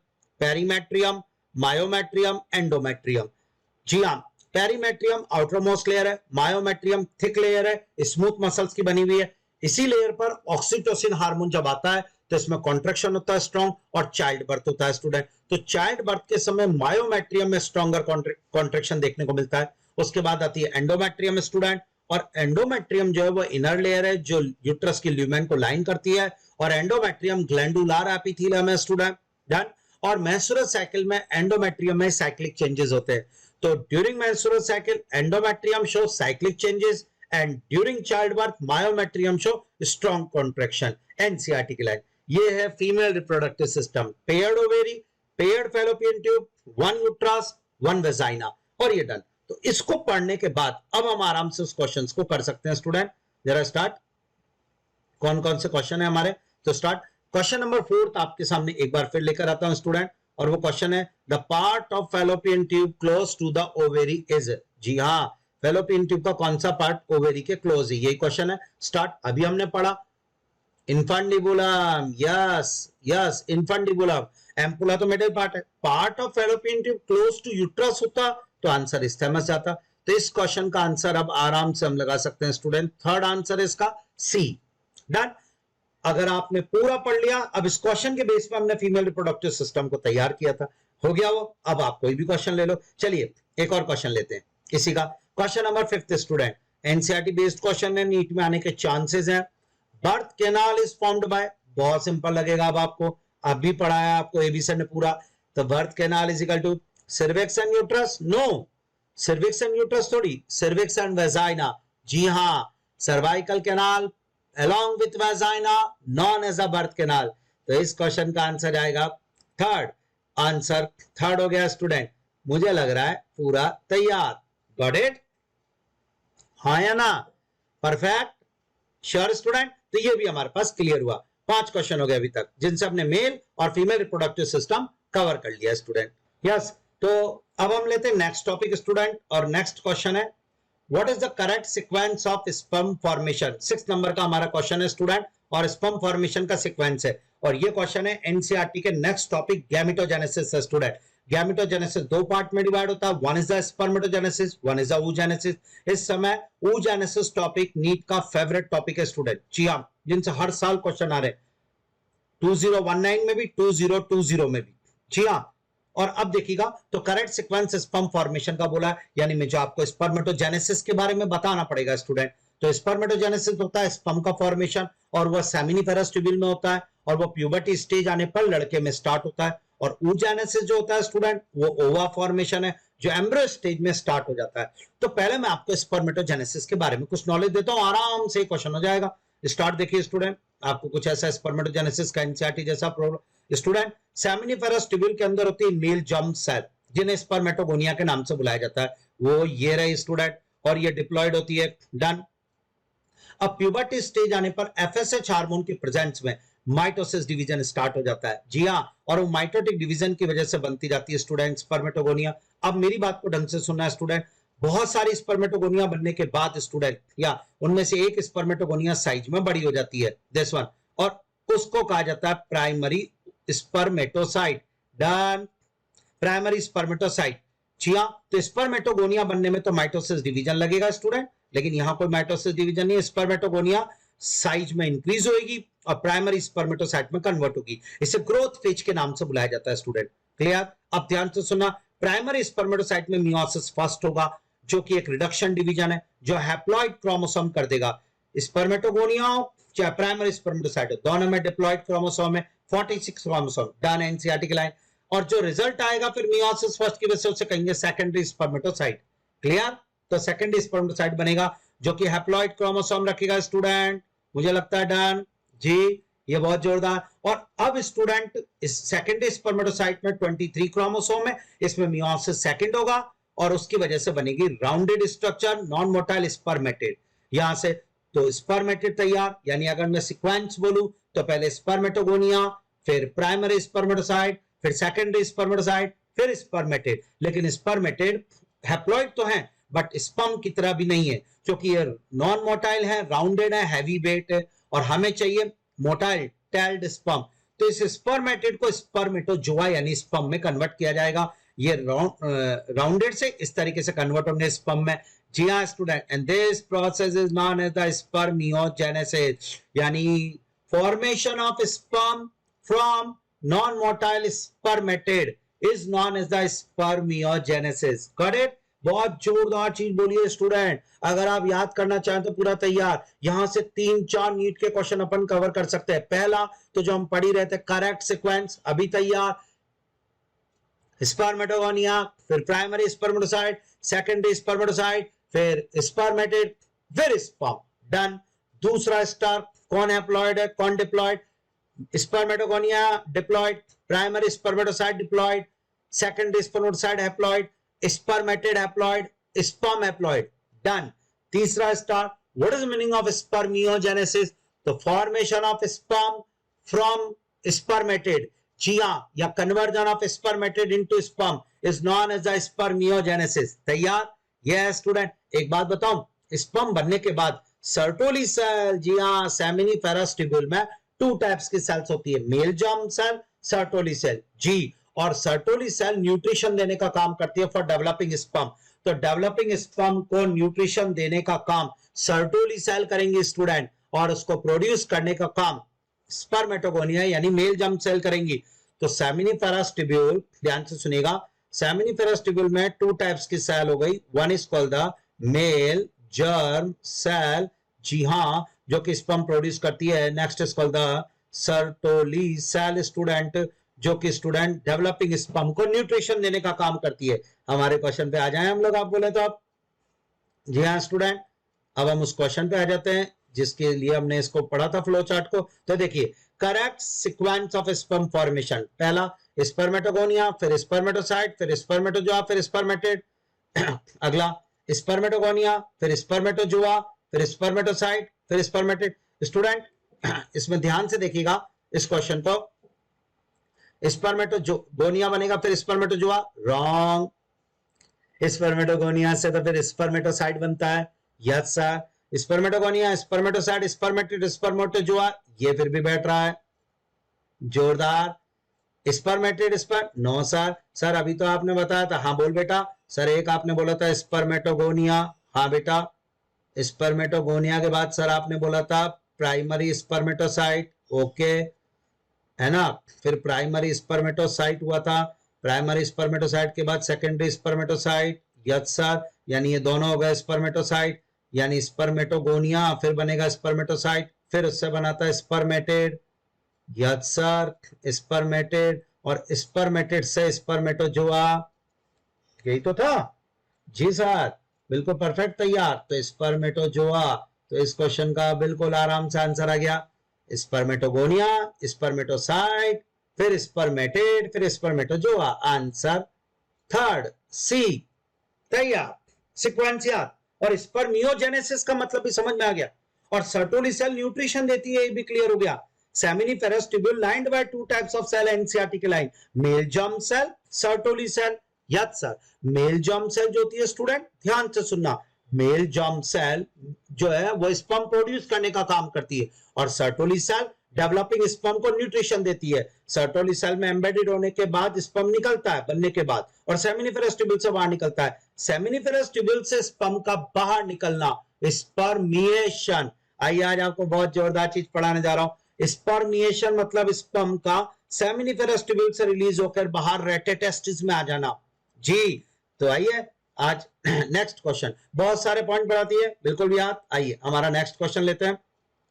पेरीमेट्रियम, मायोमेट्रियम, एंडोमेट्रियम. जी हाँ, पेरीमेट्रियम आउटर मोस्ट लेयर है, मायोमेट्रियम थिक लेयर है, स्मूथ मसल्स की बनी हुई है. इसी लेयर पर ऑक्सीटोसिन हार्मोन जब आता है तो इसमें कॉन्ट्रैक्शन होता है स्ट्रॉन्ग, और चाइल्ड बर्थ होता है स्टूडेंट. तो चाइल्ड बर्थ के समय मायोमेट्रियम में स्ट्रॉन्गर कॉन्ट्रैक्शन देखने को मिलता है. उसके बाद आती है एंडोमेट्रियम स्टूडेंट, और एंडोमेट्रियम जो है वो इनर लेयर है जो यूट्रस की ल्यूमेन को लाइन करती है, और एंडोमेट्रियम ग्लैंडुलर एपिथेलियम है स्टूडेंट. डन. और मेंस्ट्रुअल साइकिल में एंडोमेट्रियम में साइक्लिक चेंजेस होते हैं. तो during menstrual cycle endometrium show cyclic changes, and during child birth myometrium show strong contraction. NCERT की लाइन. ये है female reproductive system, paired ovary, paired fallopian tube, one uterus, one vagina, और ये डन. तो इसको पढ़ने के बाद अब हम आराम से उस क्वेश्चंस को कर सकते हैं स्टूडेंट. जरा स्टार्ट. कौन कौन से क्वेश्चन है हमारे, तो स्टार्ट. क्वेश्चन नंबर 4 आपके सामने एक बार फिर लेकर आता हूं स्टूडेंट, और वो क्वेश्चन है the part of fallopian tube close to the ovary is. जी हाँ, फैलोपियन ट्यूब का कौन सा पार्ट ओवेरी के क्लोज है, यही क्वेश्चन है. स्टार्ट. अभी हमने पढ़ा infundibulum, yes yes, infundibulum. Ampulla तो मिडिल पार्ट है. Part of fallopian tube close to uterus होता तो आंसर इस्थेमस जाता. तो इस क्वेश्चन का आंसर अब आराम से हम लगा सकते हैं स्टूडेंट. थर्ड आंसर है इसका सी. डन. अगर आपने पूरा पढ़ लिया, अब इस क्वेश्चन के बेस पर हमने फीमेल रिप्रोडक्टिव सिस्टम को तैयार किया था, हो गया वो. अब आप कोई भी क्वेश्चन ले लो. चलिए एक और क्वेश्चन लेते हैं इसी का. Question number 5 student, NCERT based question है, नीट में आने के चांसेस हैं. Birth canal is formed by, बहुत सिंपल लगेगा अब आपको, अब भी पढ़ाया आपको एबीसी ने पूरा. तो birth canal is equal to cervix and uterus. No, cervix and uterus थोड़ी, सर्विक्स एंड वेजाइना. जी हाँ, cervical canal along with vagina known as a birth canal. तो इस क्वेश्चन का आंसर आएगा थर्ड. आंसर थर्ड हो गया स्टूडेंट. मुझे लग रहा है पूरा तैयार. Got it? हाँ या ना? Perfect, sure student. तो ये भी हमारे पास क्लियर हुआ. 5 क्वेश्चन हो गए अभी तक जिनसे हमने मेल और फीमेल रिप्रोडक्टिव सिस्टम कवर कर लिया स्टूडेंट. यस. तो अब हम लेते हैं नेक्स्ट टॉपिक स्टूडेंट, और नेक्स्ट क्वेश्चन है What is the correct sequence of sperm formation? 6 number का हमारा क्वेश्चन है स्टूडेंट, और स्पर्म फॉर्मेशन का सीक्वेंस है. और ये क्वेश्चन है एनसीईआरटी के नेक्स्ट टॉपिक गैमेटोजेनेसिस है स्टूडेंट. गैमेटोजेनेसिस 2 पार्ट में डिवाइड होता है. One is the spermatogenesis, one is the oogenesis. इस समय oogenesis टॉपिक नीट का फेवरेट टॉपिक है स्टूडेंट. जी हाँ, जिनसे हर साल क्वेश्चन आ रहे हैं, 2019 में भी, 2020 में भी. जी हाँ. और अब देखिएगा, तो करेक्ट सीक्वेंस स्पर्म फॉर्मेशन का बोला है, यानी मैं जो आपको स्पर्मेटोजेनेसिस के बारे में बताना पड़ेगा स्टूडेंट. तो स्पर्मेटोजेनेसिस होता है स्पर्म का फॉर्मेशन, और वह सेमिनिफेरस ट्यूब्यूल में होता है, और वो प्यूबर्टी स्टेज आने पर लड़के में स्टार्ट होता है. और oogenesis जो होता है स्टूडेंट, वो ओवा फॉर्मेशन है जो एम्ब्रियो स्टेज में स्टार्ट हो जाता है. तो पहले मैं आपको स्पर्मेटोजेनेसिस के बारे में कुछ नॉलेज देता हूं, आराम से क्वेश्चन हो जाएगा. स्टार्ट. देखिए स्टूडेंट, आपको कुछ ऐसा स्पर्मेटोजेनेसिस का एनसीईआरटी जैसा प्रॉब्लम. स्टूडेंट, सेमिनिफेरस ट्यूब्यूल के अंदर होती है मेल जर्म सेल, जिन्हें स्पर्मेटोगोनिया के नाम से बुलाया जाता है. वो ये रहे स्टूडेंट, और ये डिप्लॉयड होती है. डन. अब प्यूबर्टी स्टेज आने पर एफएसएच हार्मोन के प्रेजेंस में माइटोसिस डिवीजन स्टार्ट हो जाता है. जी हाँ, और वो माइटोटिक डिवीजन की वजह से बनती जाती है स्टूडेंट स्पर्मेटोगोनिया. अब मेरी बात को ढंग से सुनना है स्टूडेंट. बहुत सारी स्पर्मेटोगोनिया बनने के बाद स्टूडेंट, या उनमें से एक स्पर्मेटोगोनिया साइज में बड़ी हो जाती है, दिस वन, और उसको कहा जाता है primary spermatocyte. Done. Primary spermatocyte. जी हाँ. तो स्पर्मेटोगोनिया बनने में तो माइटोसिस डिवीजन लगेगा स्टूडेंट, लेकिन यहां कोई माइटोसिस डिवीजन नहीं है. स्पर्मेटोगोनिया साइज में इंक्रीज होगी और प्राइमरी स्पर्मेटोसाइट में कन्वर्ट होगी. इसे ग्रोथ फेज के नाम से बुलाया जाता है स्टूडेंट. क्लियर? अब ध्यान से सुनना. प्राइमरी स्पर्मेटोसाइट में मियोसिस फर्स्ट होगा, जो कि एक रिडक्शन डिवीजन है जो हैप्लॉइड क्रोमोसोम कर देगा. स्पर्मेटोगोनिया हो चाहे प्राइमरी स्पर्मेटोसाइट हो, दोनों में डिप्लॉइड क्रोमोसोम है 46 क्रोमोसोम. डन. एनसीईआरटी की लाइन. और जो रिजल्ट आएगा फिर मियोसिस फर्स्ट की वजह से उसे कहेंगे सेकेंडरी स्पर्मेटोसाइट. क्लियर? तो सेकेंडरी स्पर्मेटोसाइट बनेगा जो कि हैप्लॉइड क्रोमोसोम रखेगा स्टूडेंट. मुझे लगता है डन जी, ये बहुत जोरदार। और अब स्टूडेंट इस सेकेंडरी स्पर्मेटोसाइट में 23 क्रोमोसोम है, इसमें मियोसिस सेकंड होगा और उसकी वजह से बनेगी rounded structure non motile spermatid. यहां से तो स्पर्मेटेड तैयार, यानी अगर मैं सीक्वेंस बोलूं तो पहले स्पर्मेटोगोनिया, फिर प्राइमरी स्पर्मेटोसाइट, फिर सेकेंडरी स्पर्मेटोसाइट, फिर स्पर्मेटेड। लेकिन स्पर्मेटेड हैप्लॉइड तो है बट स्पर्म की तरह भी नहीं है, क्योंकि ये नॉन मोटाइल है, राउंडेड है, हैवी वेट है, और हमें चाहिए मोटाइल टेल्ड स्पर्म। तो इस स्पर्मेटेड को स्पर्मेटोजोआ यानी स्पर्म में कन्वर्ट किया जाएगा। ये राउंडेड से इस तरीके से कन्वर्ट होंगे स्पर्म में। जी हाँ student, and this process is known as the spermiogenesis, यानी formation of sperm from non motile spermatid is known as the spermiogenesis. Correct, बहुत जोरदार चीज बोलिए स्टूडेंट। अगर आप याद करना चाहें तो पूरा तैयार। यहां से 3-4 नीट के क्वेश्चन अपन कवर कर सकते हैं। पहला तो जो हम पढ़ ही रहे थे करेक्ट सीक्वेंस, अभी तैयार, स्पर्मेटोगोनिया, फिर प्राइमरी स्पर्मेटोसाइट, सेकेंडरी स्पर्मेटोसाइट, फिर स्पर्मेटेड, फिर स्पर्म, डन। दूसरा स्टार, कौन हैप्लॉइड है कौन diploid? Spermatogonia diploid, primary spermatocyte diploid, secondary spermatocyte haploid, spermatid haploid, sperm haploid, done. तीसरा star, what is meaning of spermiogenesis? तो formation of sperm from spermatid, जी हां, या conversion of spermatid into sperm is known as the spermiogenesis. तैयार? यस स्टूडेंट, एक बात बताऊं, स्पर्म बनने के बाद सर्टोली सेल, जी हां, सेमिनिफेरस ट्यूब्यूल में 2 टाइप्स की सेल्स होती है, male germ cell, Sertoli cell, जी। और सर्टोली सेल न्यूट्रिशन देने का काम करती है फॉर डेवलपिंग स्पर्म। तो डेवलपिंग स्पर्म को न्यूट्रिशन देने का काम सर्टोली सेल करेंगे स्टूडेंट, और उसको प्रोड्यूस करने का काम स्पर्मेटोगोनिया यानी मेल जर्म सेल करेंगी। तो सेमिनिफेरस ट्यूब्यूल, ध्यान से सुनिएगा, सेमिनिफेरस ट्यूब्यूल में 2 टाइप्स की सेल हो गई, one is called the male germ cell, जी हां, जो कि स्पर्म प्रोड्यूस करती है। Next is called the Sertoli cell student, जो कि स्टूडेंट डेवलपिंग स्पर्म को न्यूट्रिशन देने का काम करती है। हमारे क्वेश्चन पे आ जाए हम लोग, आप बोले तो आप। जी हाँ स्टूडेंट, अब हम उस क्वेश्चन पे आ जाते हैं जिसके लिए हमने इसको पढ़ा था फ्लो चार्ट को। तो देखिए, correct sequence of sperm formation, पहला स्पर्मेटोगोनिया, फिर स्पर्मेटोसाइट, फिर स्पर्मेटोजोआ, फिर स्पर्मेटेड। अगला स्पर्मेटोगोनिया, फिर स्पर्मेटोजोआ, फिर स्पर्मेटोसाइट, फिर स्पर्मेटेड। स्टूडेंट इसमें ध्यान से देखिएगा इस क्वेश्चन को, स्पर्मेटोगोनिया बनेगा फिर स्पर्मेटोजोआ, रॉन्ग। स्पर्मेटोगोनिया से तो फिर स्पर्मेटोसाइट बनता है, yes sir. Spermatogonia, spermatocyte, spermatid, spermatozoa, ये फिर भी बैठ रहा है, जोरदार। स्पर्मेटेड नो सर, सर अभी तो आपने बताया था, हाँ बोल बेटा। सर एक आपने बोला था स्पर्मेटोगोनिया, हाँ बेटा। स्पर्मेटोगोनिया के बाद सर आपने बोला था प्राइमरी स्पर्मेटोसाइट, ओके, है ना। फिर प्राइमरी स्पर्मेटोसाइट हुआ था, प्राइमरी स्पर्मेटोसाइट के बाद सेकेंडरी स्पर्मेटोसाइट, यस सर, यानी ये दोनों हो गए स्पर्मेटोसाइट, यानी स्पर्मेटोगोनिया, फिर बनेगा स्पर्मेटोसाइट, फिर उससे बनाता है स्पर्मेटेड, यस सर, स्पर्मेटेड, और स्पर्मेटेड से स्पर्मेटोजोआ, यही तो था। जी सर, बिल्कुल परफेक्ट, तैयार। तो स्पर्मेटोजोआ, तो इस क्वेश्चन का बिल्कुल आराम से आंसर आ गया, स्पर्मेटोगोनिया, स्पर्मेटोसाइट, फिर स्पर्मेटेड, फिर स्पर्मेटोजोआ, आंसर थर्ड सी। तैयार, सीक्वेंस याद। और स्पर्मियोजेनेसिस का मतलब भी समझ में आ गया। और सर्टोली सेल न्यूट्रिशन देती है, ये भी क्लियर हो गया। Seminiferous tubule lined by 2 types of cell, NCERT के line, male germ cell, Sertoli cell, yes sir. Male germ cell जो होती है स्टूडेंट, ध्यान से सुनना, मेल जर्म सेल जो है वो स्पर्म प्रोड्यूस करने का काम करती है, और सर्टोली सेल डेवलपिंग स्पर्म को न्यूट्रिशन देती है। सर्टोली सेल में एम्बेडेड होने के बाद स्पर्म निकलता है बनने के बाद, और सेमिनिफेरस ट्यूब्यूल से बाहर निकलता है। सेमिनिफेरस ट्यूब्यूल से स्पर्म का बाहर निकलना, स्पर्मिएशन। आइए आज आपको बहुत जोरदार चीज पढ़ाने जा रहा हूं। स्पर्मिएशन मतलब स्पर्म का सेमिनिफेरस ट्यूब्यूल से रिलीज होकर बाहर रेटे टेस्टिस में आ जाना, जी। तो आइए आज नेक्स्ट क्वेश्चन, बहुत सारे पॉइंट बढ़ाती है, बिल्कुल भी याद। आइए हमारा नेक्स्ट क्वेश्चन लेते हैं,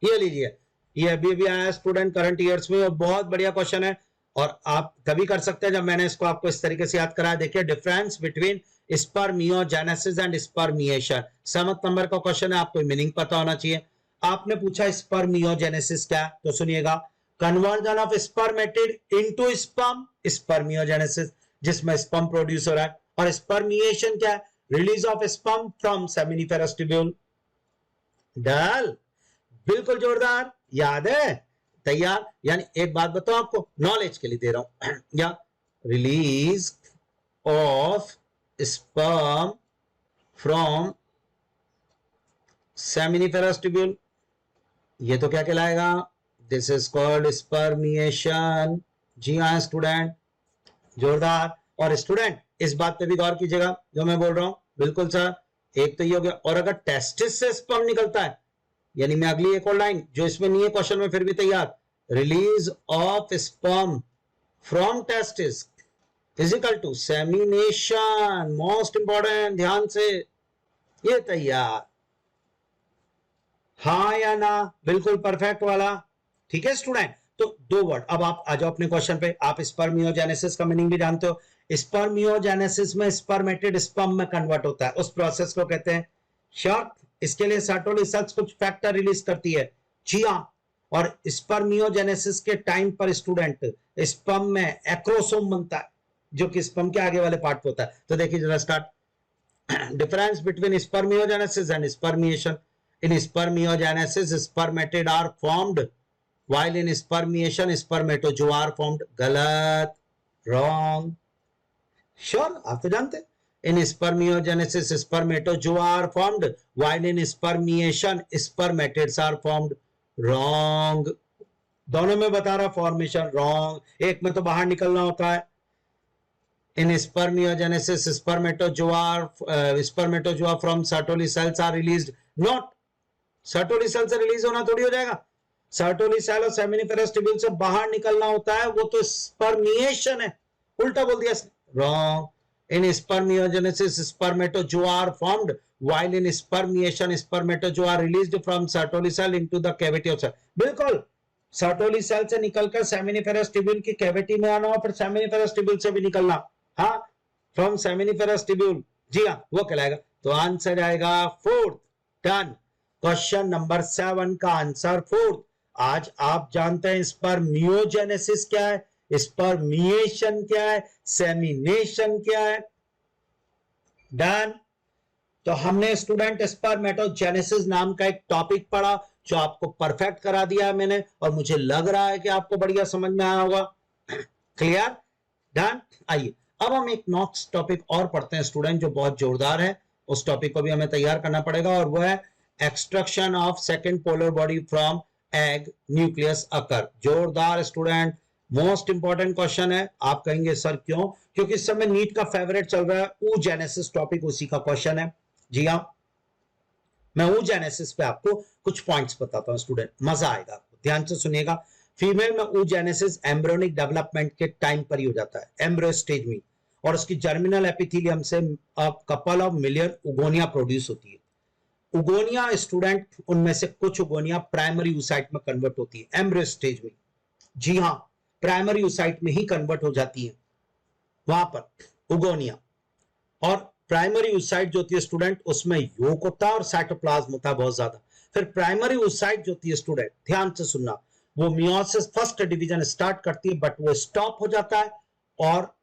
ये लीजिए, ये अभी आया स्टूडेंट करंट ईयर्स में, और बहुत बढ़िया क्वेश्चन है, और आप तभी कर सकते हैं जब मैंने इसको आपको इस तरीके से याद कराया। देखिए, difference between spermiogenesis and spermiation, 7th number का क्वेश्चन है, आपको मीनिंग पता होना चाहिए। आपने पूछा स्पर्मियोजेनेसिस क्या है, तो सुनिएगा, conversion of spermatid into sperm, spermiogenesis, जिसमें स्पर्म प्रोड्यूस हो रहा है। और स्पर्मिएशन क्या है, release of sperm from seminiferous tubule. डल, बिल्कुल जोरदार, याद है, तैयार। यानी एक बात बताओ, आपको नॉलेज के लिए दे रहा हूं या release of sperm from seminiferous tubule, ये तो क्या कहलाएगा, दिस इज कॉल्ड स्पर्मिएशन। जी हाँ स्टूडेंट, जोरदार। और स्टूडेंट इस बात पे भी गौर कीजिएगा जो मैं बोल रहा हूं, बिल्कुल सर, एक तो ये हो गया। और अगर टेस्टिस से स्पर्म निकलता है, यानी मैं अगली एक और लाइन जो इसमें नहीं है क्वेश्चन में फिर भी तैयार, release of sperm from testis is equal to semination, most important, ध्यान से, ये तैयार, हाँ या ना, बिल्कुल परफेक्ट वाला। ठीक है स्टूडेंट, तो दो वर्ड। अब आप आ जाओ अपने क्वेश्चन पे। आप स्पर्मियोजेनेसिस का मीनिंग भी जानते हो। स्पर्मियोजेनेसिस में स्पर्मेटेड स्पर्म में कन्वर्ट होता है, उस प्रोसेस को कहते हैं शॉर्ट। इसके लिए सर्टोली सेल्स कुछ फैक्टर रिलीज करती है, जी हाँ। और स्पर्मियोजेनेसिस के टाइम पर स्टूडेंट स्पर्म में एक्रोसोम बनता है, जो कि स्पर्म के आगे वाले पार्ट पे होता है। तो देखिए जरा start, difference between spermiogenesis and spermiation. In spermiogenesis, spermatid are formed, while in spermiation, spermatozoa are formed. गलत, wrong, sure, आप तो जानते हैं। In spermiogenesis, spermatozoa are formed, while in spermiation, spermatids are formed. Wrong, दोनों में बता रहा फॉर्मेशन, wrong, एक में तो बाहर निकलना होता है। In spermiogenesis, spermatozoa from Sertoli cells are released, not Sertoli cell से रिलीज होना थोड़ी हो जाएगा, सर्टोली सेल और सेमिनिफेरस ट्यूब्यूल से बाहर निकलना होता है, वो तो स्पर्मिएशन है। उल्टा बोल दिया, wrong. In spermiogenesis spermatozoa are formed, while in spermiation spermatozoa are released from Sertoli cell into the cavity of cell. बिल्कुल, सर्टोली सेल से निकलकर सेमिनिफेरस ट्यूब्यूल की कैविटी में आना और फिर सेमिनिफेरस ट्यूब्यूल से भी निकलना, हाँ, फ्रॉम सेमिनिफेरस ट्यूब्यूल, जी हाँ, वो कहलाएगा। तो आंसर आएगा फोर्थ, डन। क्वेश्चन नंबर 7 का आंसर फोर्थ। आज आप जानते हैं स्पर्मियोजेनेसिस क्या है, स्पर्मिएशन क्या है, सेमिनेशन क्या है, डन। तो हमने स्टूडेंट स्पर्मेटोजेनेसिस नाम का एक टॉपिक पढ़ा जो आपको परफेक्ट करा दिया है मैंने, और मुझे लग रहा है कि आपको बढ़िया समझ में आया होगा। Clear, done. आइए अब हम एक नेक्स्ट टॉपिक और पढ़ते हैं स्टूडेंट, जो बहुत जोरदार है। उस टॉपिक को भी हमें तैयार करना पड़ेगा, और वो है extraction of second polar body from egg nucleus occur. जोरदार स्टूडेंट, मोस्ट इंपॉर्टेंट क्वेश्चन है। आप कहेंगे सर क्यों, क्योंकि इस समय नीट का फेवरेट चल रहा है oogenesis टॉपिक, उसी का क्वेश्चन है। जी हाँ, मैं oogenesis पे आपको कुछ पॉइंट्स बताता हूं स्टूडेंट, मजा आएगा आपको, ध्यान से सुनिएगा। फीमेल में oogenesis एम्ब्रियोनिक डेवलपमेंट के टाइम पर ही हो जाता है, एम्ब्रियो स्टेज में, और उसकी जर्मिनल एपिथेलियम से कपल ऑफ मिलियन उगोनिया प्रोड्यूस होती है। उगोनिया स्टूडेंट, उनमें से कुछ उगोनिया प्राइमरी यूसाइट में कन्वर्ट होती है एम्ब्रियो स्टेज में, जी हाँ, प्राइमरी यूसाइट में ही कन्वर्ट हो जाती है वहां पर उगोनिया। और प्राइमरी यूसाइट जो होती है स्टूडेंट, उसमें योग होता है और साइटोप्लाज्म होता है बहुत ज्यादा। फिर प्राइमरी यूसाइट जो होती है स्टूडेंट, ध्यान से सुनना, वो मियोसिस फर्स्ट डिवीजन स्टार्ट करती है, बट वो स्टॉप हो जाता है और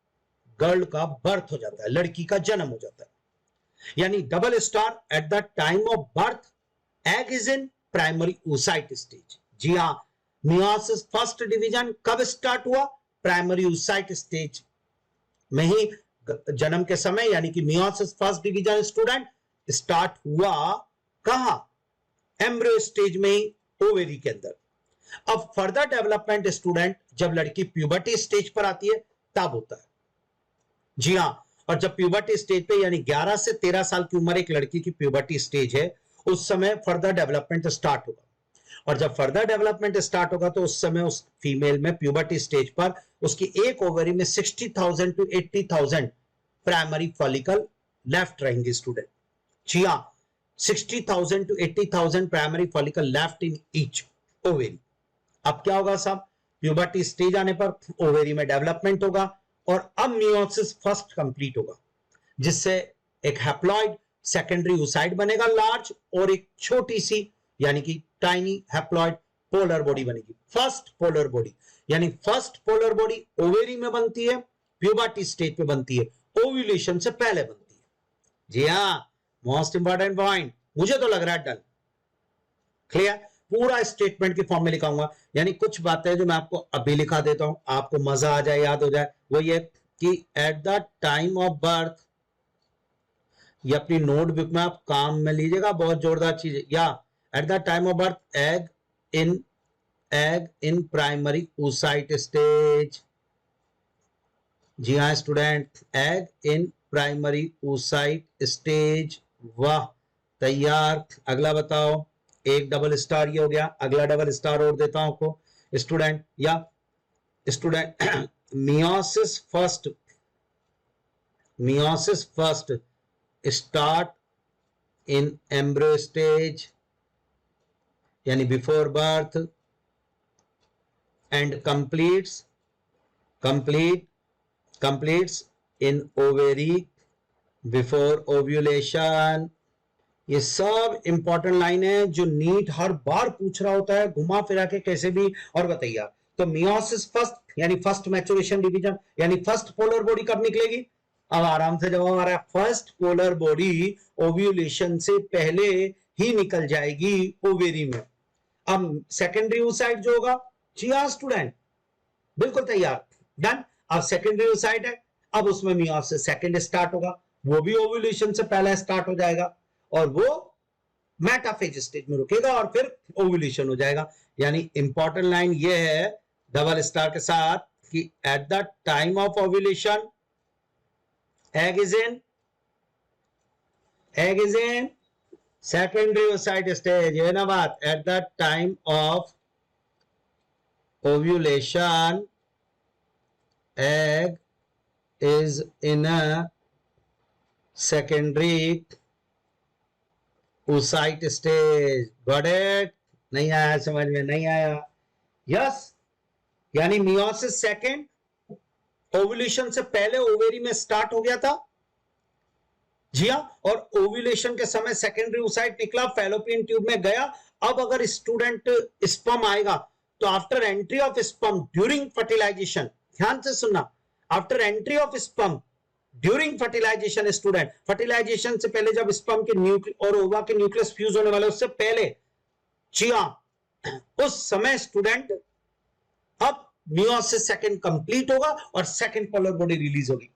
गर्ल का बर्थ हो जाता है, लड़की का जन्म हो जाता है। यानी double star, at the time of birth egg is in primary oocyte stage. जी हाँ, मियोसिस फर्स्ट डिवीजन कब स्टार्ट हुआ, प्राइमरी oocyte स्टेज में ही जन्म के समय, यानी कि meiosis first division student start हुआ कहां, एम्ब्रियो स्टेज में ही, ओवेरी के अंदर। अब फर्दर डेवलपमेंट स्टूडेंट जब लड़की प्यूबर्टी स्टेज पर आती है तब होता है, जी हां। और जब प्यूबर्टी स्टेज पे, यानी 11 से 13 साल की उम्र एक लड़की की प्यूबर्टी स्टेज है, उस समय फर्दर डेवलपमेंट स्टार्ट होगा। और जब फर्दर डेवलपमेंट स्टार्ट होगा तो उस समय उस फीमेल में प्यूबर्टी स्टेज पर उसकी एक ओवरी में 60,000 टू 80,000 प्राइमरी फॉलिकल लेफ्ट रहेंगे स्टूडेंट, जी हां, 60,000 to 80,000 primary follicle left in each ovary. अब क्या होगा साहब, प्यूबर्टी स्टेज आने पर ओवेरी में डेवलपमेंट होगा और अब मियोसिस फर्स्ट कंप्लीट होगा, जिससे एक हैप्लॉइड सेकेंडरी oocyte बनेगा लार्ज, और एक छोटी सी यानी कि टाइनी हैप्लॉइड पोलर बॉडी बनेगी, फर्स्ट पोलर बॉडी। यानी फर्स्ट पोलर बॉडी ओवेरी में बनती है, प्यूबर्टी स्टेज पे बनती है, ओव्यूलेशन से पहले बनती है। जी हाँ, मोस्ट इंपॉर्टेंट पॉइंट, मुझे तो लग रहा है डन, क्लियर। पूरा स्टेटमेंट की फॉर्म में लिखाऊंगा, यानी कुछ बातें जो मैं आपको अभी लिखा देता हूं, आपको मजा आ जाए, याद हो जाए, वो ये कि eight the time of birth, ये अपनी नोटबुक में आप काम में लीजिएगा, बहुत जोरदार चीज है। या at the time of birth egg in primary oocyte stage. जी हाँ student, egg in primary oocyte stage. वाह, तैयार। अगला बताओ, एक डबल स्टार ये हो गया, अगला डबल स्टार और देता हूं आपको स्टूडेंट। या student meiosis first start in embryo stage, यानी before birth, and completes in ovary before ovulation। ये सब इंपॉर्टेंट लाइन है जो नीट हर बार पूछ रहा होता है, घुमा फिरा के कैसे भी। और बताइए, तो मियोसिस फर्स्ट यानी फर्स्ट मैचुरेशन डिवीजन, यानी फर्स्ट पोलर बॉडी कब निकलेगी? अब आराम से जवाब आ रहा है, फर्स्ट पोलर बॉडी ओव्यूलेशन से पहले ही निकल जाएगी ओवेरी में। अब सेकेंडरी oocyte जो होगा, जी हाँ स्टूडेंट, बिल्कुल तैयार, डन। अब सेकेंडरी oocyte है, अब उसमें मियोसिस सेकेंड स्टार्ट होगा, वो भी ओव्यूलेशन से पहले स्टार्ट हो जाएगा, और वो मेटाफेज स्टेज में रुकेगा और फिर ओव्यूलेशन हो जाएगा। यानी इंपॉर्टेंट लाइन ये है डबल स्टार के साथ कि eight the time of ovulation egg is in secondary oocyte stage, है ना बात। Eight the time of ovulation egg is in a secondary oocyte stage. Got it? नहीं आया समझ में? नहीं आया? यस, यानी मियोसिस सेकेंड ओव्यूलेशन से पहले ओवेरी में स्टार्ट हो गया था, जी हाँ, और ओव्यूलेशन के समय सेकेंडरी oocyte निकला, फैलोपियन ट्यूब में गया। अब अगर स्टूडेंट स्पर्म आएगा तो after entry of sperm during fertilization, ध्यान से सुनना, after entry of sperm during fertilization, student fertilization से पहले जब स्पर्म के और ओवा के न्यूक्लियस फ्यूज होने वाले उससे पहले, जी हाँ, उस समय स्टूडेंट अब मियोसिस सेकंड कंप्लीट होगा और सेकंड पोलर बॉडी रिलीज होगी।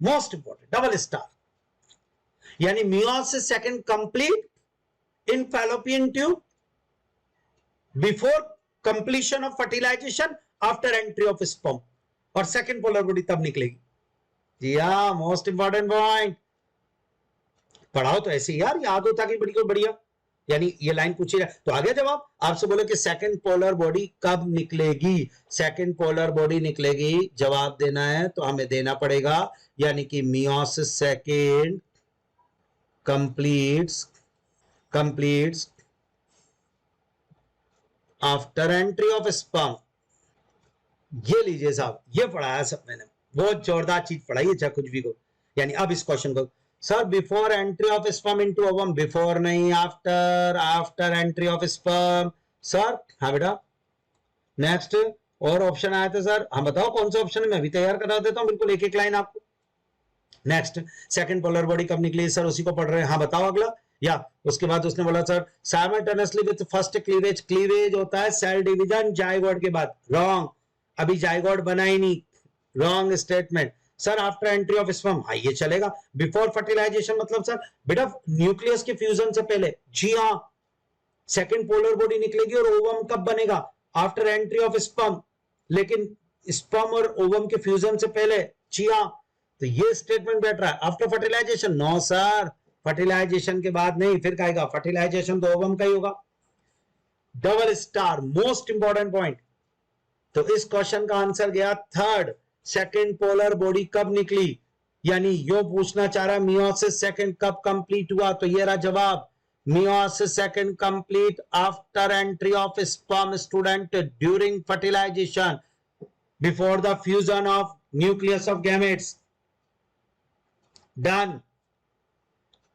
मोस्ट इंपॉर्टेंट, डबल स्टार, यानी meiosis second complete in Fallopian tube before completion of fertilization after entry of sperm, और सेकंड पोलर बॉडी तब निकलेगी। जी हाँ, मोस्ट इंपॉर्टेंट पॉइंट। पढ़ाओ तो ऐसे यार, याद होता कि बड़ी बढ़िया। यानी ये लाइन पूछी है तो आ गया जवाब। आपसे बोले कि सेकंड पोलर बॉडी कब निकलेगी, सेकंड पोलर बॉडी निकलेगी, जवाब देना है तो हमें देना पड़ेगा, यानी कि meiosis second completes after entry of sperm. ये लीजिए साहब, ये पढ़ाया सब मैंने, बहुत जोरदार चीज पढ़ाई है, चाहे कुछ भी को। यानी अब इस क्वेश्चन को, sir before entry of sperm into ovum, before नहीं after, after entry of sperm. Sir हाँ बेटा, नेक्स्ट और ऑप्शन आया था सर, हाँ बताओ कौन सा ऑप्शन है, मैं भी तैयार करा देता हूं बिल्कुल एक एक लाइन आपको। नेक्स्ट, सेकंड पोलर बॉडी कब निकली सर, उसी को पढ़ रहे हैं, हाँ बताओ अगला। या उसके बाद उसने बोला sir simultaneously with first cleavage, cleavage होता है सेल डिवीजन जाइगोट के बाद। रॉन्ग, अभी जाइगोट बना ही नहीं, wrong statement. Sir after entry of sperm, हाँ ये चलेगा। बिफोर फर्टिलाइजेशन मतलब सर बेटा न्यूक्लियस के फ्यूजन से पहले, जी हाँ। सेकंड पोलर बॉडी निकलेगी और ओवम कब बनेगा, आफ्टर एंट्री ऑफ स्पर्म, लेकिन स्पर्म और ओवम के फ्यूजन से पहले, जी हाँ। तो ये स्टेटमेंट बैठ रहा है। After fertilization, no sir, fertilization के बाद नहीं, फिर कहेगा फर्टिलाइजेशन तो ओवम का ही होगा। Double star, most important point. तो इस क्वेश्चन का आंसर गया थर्ड, सेकंड पोलर बॉडी कब निकली, यानी यो पूछना चाह रहा है मियोसिस सेकंड कब कंप्लीट हुआ, तो ये रहा जवाब, meiosis second complete after entry of sperm student during fertilization before the fusion of nucleus of gametes. Done,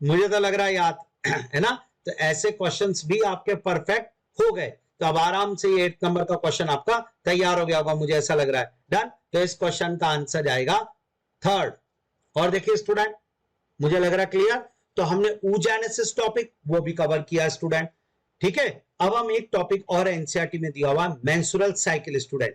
मुझे तो लग रहा है याद है ना। तो ऐसे क्वेश्चंस भी आपके परफेक्ट हो गए। तो अब आराम से 8 नंबर का क्वेश्चन आपका तैयार हो गया होगा, मुझे ऐसा लग रहा है। डन। तो इस क्वेश्चन का आंसर जाएगा थर्ड। और देखिए स्टूडेंट, मुझे लग रहा है क्लियर। तो हमने oogenesis टॉपिक वो भी कवर किया स्टूडेंट, ठीक है। अब हम एक टॉपिक और एनसीईआरटी में दिया हुआ menstrual cycle student,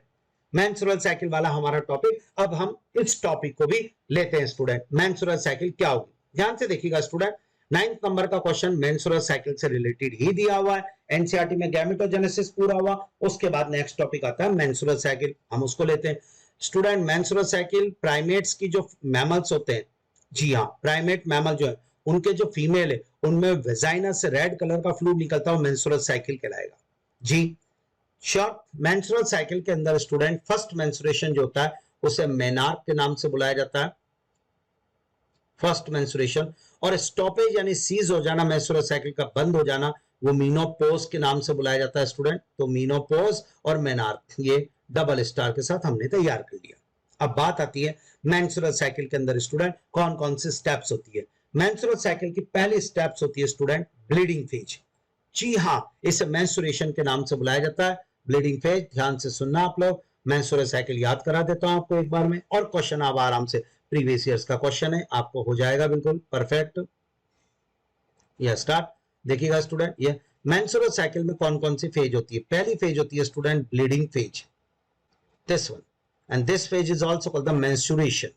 menstrual cycle वाला हमारा टॉपिक। अब हम इस टॉपिक को भी लेते हैं स्टूडेंट, मेंस्ट्रुअल साइकिल क्या होगी। ध्यान से देखिएगा स्टूडेंट, 9th नंबर का क्वेश्चन मेंस्ट्रुअल साइकिल से रिलेटेड ही दिया हुआ है। एनसीईआरटी में गैमेटोजेनेसिस पूरा हुआ, उसके बाद नेक्स्ट टॉपिक आता है मेंस्ट्रुअल साइकिल, हम उसको लेते हैं स्टूडेंट। मेंस्ट्रुअल साइकिल प्राइमेट्स की जो मैमल्स होते हैं, जी हाँ, प्राइमेट मैमल जो है उनके जो फीमेल है उनमें वेजाइना से रेड कलर का फ्लूइड निकलता है, मेंस्ट्रुअल साइकिल कहलाएगा जी। शॉर्ट मेंस्ट्रुअल साइकिल के अंदर स्टूडेंट फर्स्ट मेंस्ट्रुएशन जो होता है उसे मेनार्क के नाम से बुलाया जाता है, फर्स्ट मेंस्ट्रुएशन। और स्टॉपेज यानी सीज हो जाना, मेंस्ट्रुअल साइकिल का बंद हो जाना, वो मीनोपोज के नाम से बुलाया जाता है स्टूडेंट। तो मीनोपोज और मेनार्क ये डबल स्टार के साथ हमने तैयार कर लिया। अब बात आती है मेंस्ट्रुअल साइकिल के अंदर स्टूडेंट कौन कौन से स्टेप्स होती है। मेंस्ट्रुअल साइकिल की पहली स्टेप्स होती है स्टूडेंट ब्लीडिंग फेज। जी हाँ, इसे मेंस्ट्रुएशन के नाम से बुलाया जाता है, ब्लीडिंग फेज। ध्यान से सुनना आप लोग, मेंस्ट्रुअल साइकिल याद करा देता हूं आपको एक बार में, और क्वेश्चन आप आराम से प्रीवियस ईयर्स का क्वेश्चन है, आपको हो जाएगा बिल्कुल परफेक्ट। यह स्टार्ट देखिएगा स्टूडेंट, ये मेंस्ट्रुअल साइकिल में कौन कौन सी फेज होती है। पहली फेज होती है student bleeding phase, this one, and this phase is also called the menstruation.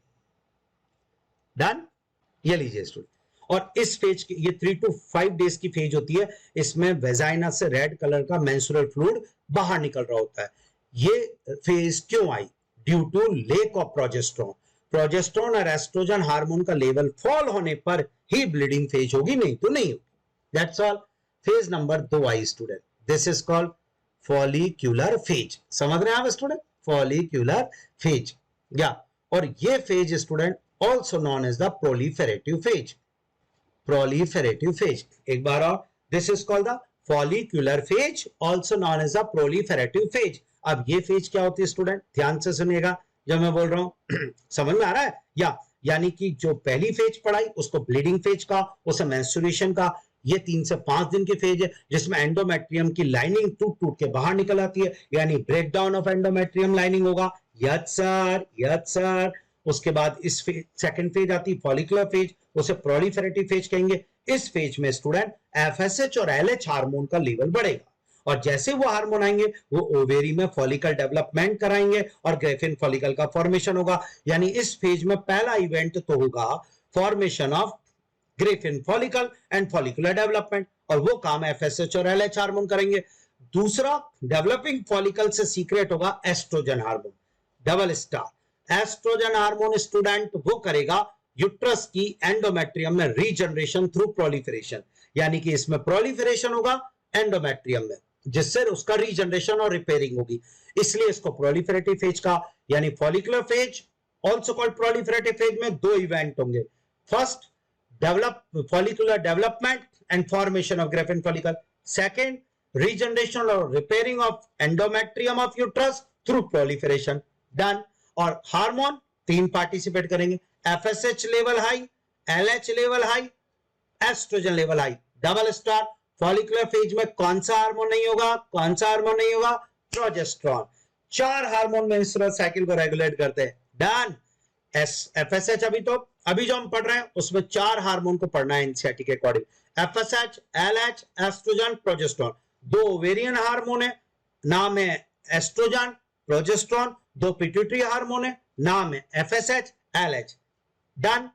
Done. ये लीजिए स्टूडेंट, और इस फेज की ये 3 to 5 डेज की फेज होती है। इसमें वेजाइना से रेड कलर का मेंस्ट्रुअल फ्लूइड बाहर निकल रहा होता है। ये फेज क्यों आई? Due to lack of progesterone. Progesterone और एस्ट्रोजन हार्मोन का लेवल फॉल होने पर ही ब्लीडिंग फेज होगी, नहीं तो नहीं होगी। That's all. Phase number 2 I student, this is called follicular phase. समझ रहे हैं आप स्टूडेंट, फॉलिक्यूलर फेज या, और ये phase student also known as the proliferative phase, proliferative phase। एक बार और, this is called the follicular phase, also known as the proliferative phase। अब ये फेज क्या होती है स्टूडेंट, ध्यान से सुनिएगा जब मैं बोल रहा हूं समझ में आ रहा है या? यानी कि जो पहली फेज पढ़ाई उसको ब्लीडिंग फेज का, उसे मेंस्ट्रुएशन का। ये 3 से 5 दिन की फेज है जिसमें एंडोमेट्रियम की लाइनिंग टूट टूट के बाहर निकल आती है, यानी break down of endometrium lining होगा। Yes sir, yes sir. उसके बाद इस सेकंड फेज आती है फॉलिकुलर फेज, उसे प्रोलिफेरेटिव फेज कहेंगे। इस फेज में स्टूडेंट एफएसएच और एलएच हार्मोन का लेवल बढ़ेगा, और जैसे वो हार्मोन आएंगे वो ओवेरी में फॉलिकल डेवलपमेंट कराएंगे और ग्रेफिन फॉलिकल का फॉर्मेशन होगा। यानी इस फेज में पहला इवेंट तो होगा formation of Graafian follicle and follicular development, और वो काम एफएसएच और एलएच हार्मोन करेंगे। दूसरा, डेवलपिंग फॉलिकल से सीक्रेट होगा estrogen hormone, double star. Estrogen hormone student वो करेगा यूट्रस की एंडोमेट्रियम में रीजनरेशन थ्रू प्रोलिफरेशन, यानी कि इसमें प्रोलिफरेशन होगा एंडोमेट्रियम में, जिससे उसका रीजनरेशन और रिपेयरिंग होगी। इसलिए इसको प्रोलिफरेटिव फेज का, यानी follicular phase also called proliferative phase में 2 इवेंट होंगे। First, follicular development and formation of Graafian follicle. Second, regeneration और repairing of endometrium of uterus through proliferation. Done. और हार्मोन 3 पार्टिसिपेट करेंगे, FSH level high, LH level high, estrogen level high, double star. Follicular phase में कौन सा हार्मोन नहीं होगा, कौन सा हार्मोन नहीं होगा? प्रोजेस्टेरोन। 4 हार्मोन मेंस्ट्रुअल साइकिल को रेगुलेट करते हैं। डन। एफएसएच अभी जो हम पढ़ रहे हैं उसमें 4 हार्मोन को पढ़ना है एनसीईआरटी के according, FSH, LH, estrogen, progesterone. 2 ovarian hormone है, नाम है एस्ट्रोजन, प्रोजेस्टेरोन। 2 पिट्यूटरी हार्मोन है, नाम है एफएसएच, एलएच। डन।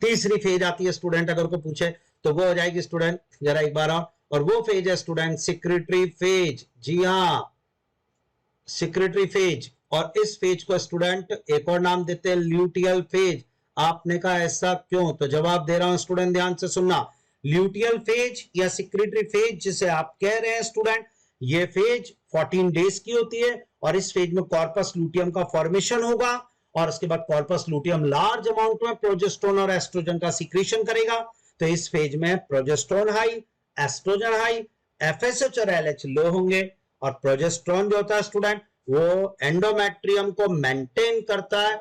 तीसरी फेज आती है स्टूडेंट, अगर को पूछे तो वो हो जाएगी स्टूडेंट, जरा एक बार और वो फेज है स्टूडेंट सिक्रेटरी फेज। जी हाँ, सिक्रेटरी फेज। और इस फेज को स्टूडेंट एक और नाम देते हैं ल्यूटियल फेज। आपने कहा ऐसा क्यों, तो जवाब दे रहा हूं स्टूडेंट, ध्यान से सुनना। ल्यूटियल फेज या सिक्रेटरी फेज जिसे आप कह रहे हैं स्टूडेंट, ये फेज 14 डेज की होती है, और इस फेज में कॉर्पस लूटियम का फॉर्मेशन होगा, और उसके बाद कॉर्पस लूटियम लार्ज अमाउंट में प्रोजेस्टेरोन और एस्ट्रोजन का सीक्रेशन करेगा। तो इस फेज में progesterone high, estrogen high, FSH और एलएच लो होंगे, और प्रोजेस्टेरोन जो होता है स्टूडेंट वो एंडोमेट्रियम को मेंटेन करता है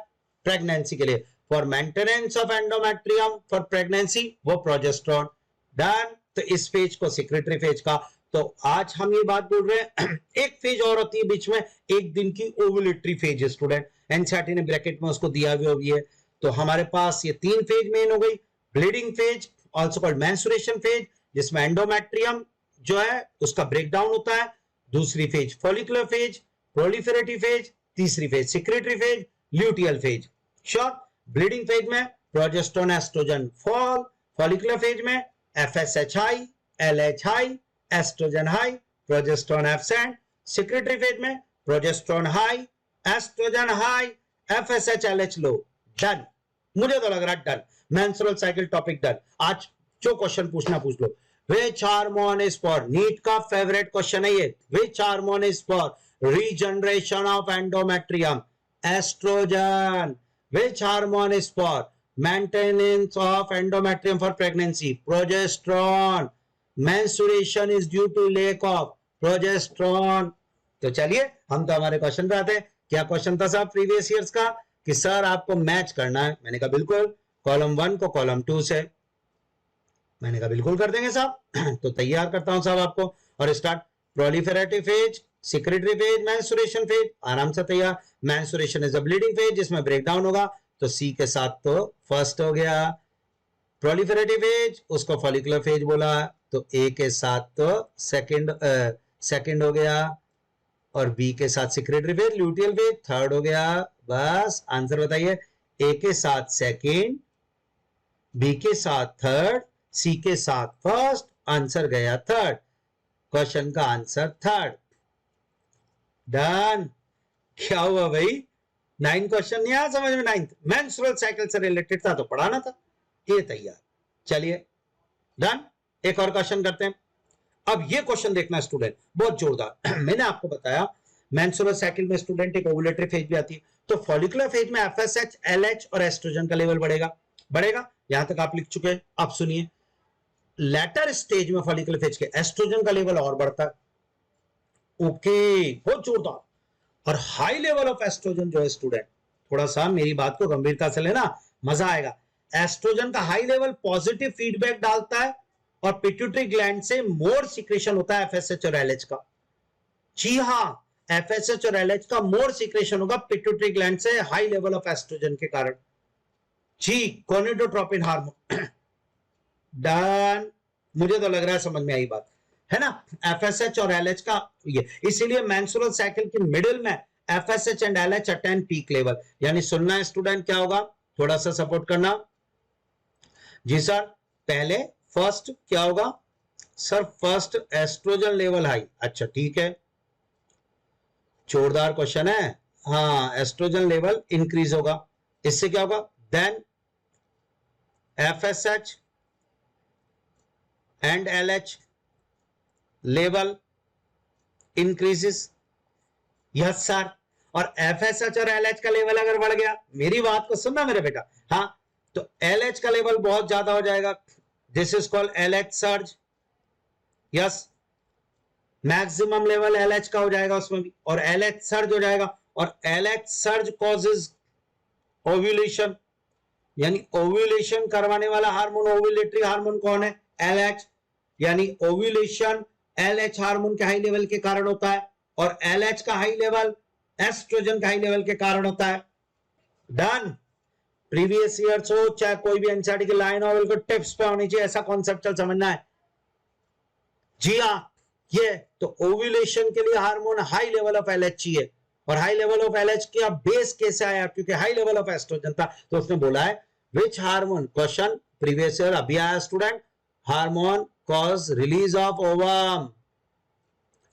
प्रेगनेंसी के लिए, for maintenance of endometrium for pregnancy वो प्रोजेस्टेरोन। डन। तो इस फेज को सेक्रेटरी फेज का। तो आज हम ये बात बोल रहे हैं एक फेज और होती है बीच में, एक दिन की ओवुलेटरी फेज है स्टूडेंट, एनसीईआरटी ने ब्रैकेट में उसको दिया हुआ भी है। तो हमारे पास ये 3 फेज मेन हो गई, bleeding phase also called menstruation phase, जिसमें एंडोमेट्रियम जो है उसका ब्रेकडाउन होता है, दूसरी phase follicular phase, proliferative phase, तीसरी phase secretory phase, luteal phase. Sure, bleeding phase में progesterone estrogen fall, follicular phase में FSH high, LH high, estrogen high, progesterone absent, secretory phase में progesterone high, estrogen high, FSH LH low. Done, मुझे तो लग रहा है done, menstrual cycle topic done. आज जो क्वेश्चन पूछना पूछ लो। Which hormone is for, NEET का फेवरेट क्वेश्चन है ये, which hormone is for regeneration of endometrium? Estrogen. Which hormone is for maintenance of endometrium for pregnancy? Progesterone. Menstruation is due to lack of progesterone. तो चलिए हम तो हमारे क्वेश्चन पे आते हैं। क्या क्वेश्चन था साहब प्रीवियस ईयर्स का कि सर आपको मैच करना है? मैंने कहा बिल्कुल, कॉलम 1 को कॉलम 2 से। मैंने कहा बिल्कुल कर देंगे साहब। तो तैयार करता हूं साहब आपको, और start. Proliferative phase, secretory phase, menstruation phase, आराम से तैयार। Menstruation is a bleeding phase जिसमें ब्रेकडाउन होगा, तो सी के साथ तो फर्स्ट हो गया। प्रोलिफेरेटिव फेज उसको फॉलिकुलर फेज बोला, तो ए के साथ तो सेकंड हो गया, और बी के साथ secretary phase, luteal phase third हो गया। बस आंसर बताइए। ए के साथ सेकंड, बी के साथ थर्ड, सी के साथ फर्स्ट, आंसर गया थर्ड। क्वेश्चन का आंसर थर्ड। डन। क्या हुआ भाई? 9 क्वेश्चन नहीं आया समझ में? 9th मेंस्ट्रुअल साइकिल से रिलेटेड था तो पढ़ाना था, ये तैयार। चलिए डन। एक और क्वेश्चन करते हैं। अब ये क्वेश्चन देखना स्टूडेंट, बहुत जोरदार। मैंने आपको बताया मेंस्ट्रुअल साइकिल में स्टूडेंट एक ओवुलेटरी फेज भी आती है, तो फॉलिकुलर फेज में एफएसएच, एलएच और एस्ट्रोजन का लेवल बढ़ेगा। यहां तक आप लिख चुके हैं। आप सुनिए, लेटर स्टेज में फॉलिकुलर फेज के एस्ट्रोजन का लेवल और बढ़ता है। ओके, बहुत जोरदार। और हाई लेवल ऑफ एस्ट्रोजन जो है स्टूडेंट, थोड़ा सा मेरी बात को गंभीरता से लेना, मजा आएगा। एस्ट्रोजन का हाई लेवल पॉजिटिव फीडबैक डालता है, और पिट्यूटरी ग्लैंड से मोर सिक्रेशन होता है एफएसएच और एलएच का। जी हां, एफएसएच और एलएच का मोर सिक्रेशन होगा पिट्यूटरी ग्लैंड से हाई लेवल ऑफ एस्ट्रोजन के कारण। जी, गोनेडोट्रोपिन हार्मोन। डन। मुझे तो लग रहा है समझ में आई बात, है ना? एफएसएच और एलएच का ये, इसीलिए मेंस्ट्रुअल साइकिल के मिडिल में FSH and LH attain peak level. यानी सुनना है स्टूडेंट, क्या होगा? थोड़ा सा सपोर्ट करना। जी सर, पहले फर्स्ट क्या होगा? Sir first estrogen level high. अच्छा ठीक है, जोरदार क्वेश्चन है। हाँ, एस्ट्रोजन लेवल इंक्रीज होगा, इससे क्या होगा? Then FSH and LH level increases. Yes sir. और एफएसएच और एलएच का लेवल अगर बढ़ गया, मेरी बात को सुनना मेरे बेटा, हाँ, तो एलएच का लेवल बहुत ज्यादा हो जाएगा। This is called LH surge. Yes, maximum level LH का हो जाएगा उसमें भी, और एलएच सर्ज हो जाएगा। और एलएच सर्ज कॉजेज ओव्यूलेशन, यानी ओव्यूलेशन करवाने वाला हार्मोन, ओव्यूलेटरी हार्मोन कौन है? एलएच। यानी ओव्यूलेशन एलएच हार्मोन के हाई लेवल के कारण होता है, और एलएच का हाई लेवल एस्ट्रोजन का हाई लेवल के कारण होता है। डन। प्रीवियस ईयर हो चाहे कोई भी एनसीईआरटी की लाइन और बिल्कुल टिप्स पे होनी चाहिए, ऐसा कॉन्सेप्चुअल समझना है। जी हाँ, ये तो ओव्यूलेशन के लिए hormone high level of LH चाहिए, और हाई लेवल ऑफ एलएच का बेस कैसे आया? क्योंकि हाई लेवल ऑफ एस्ट्रोजन था, तो उसने बोला है which hormone, question previous year अभी आया student, hormone cause release of ovum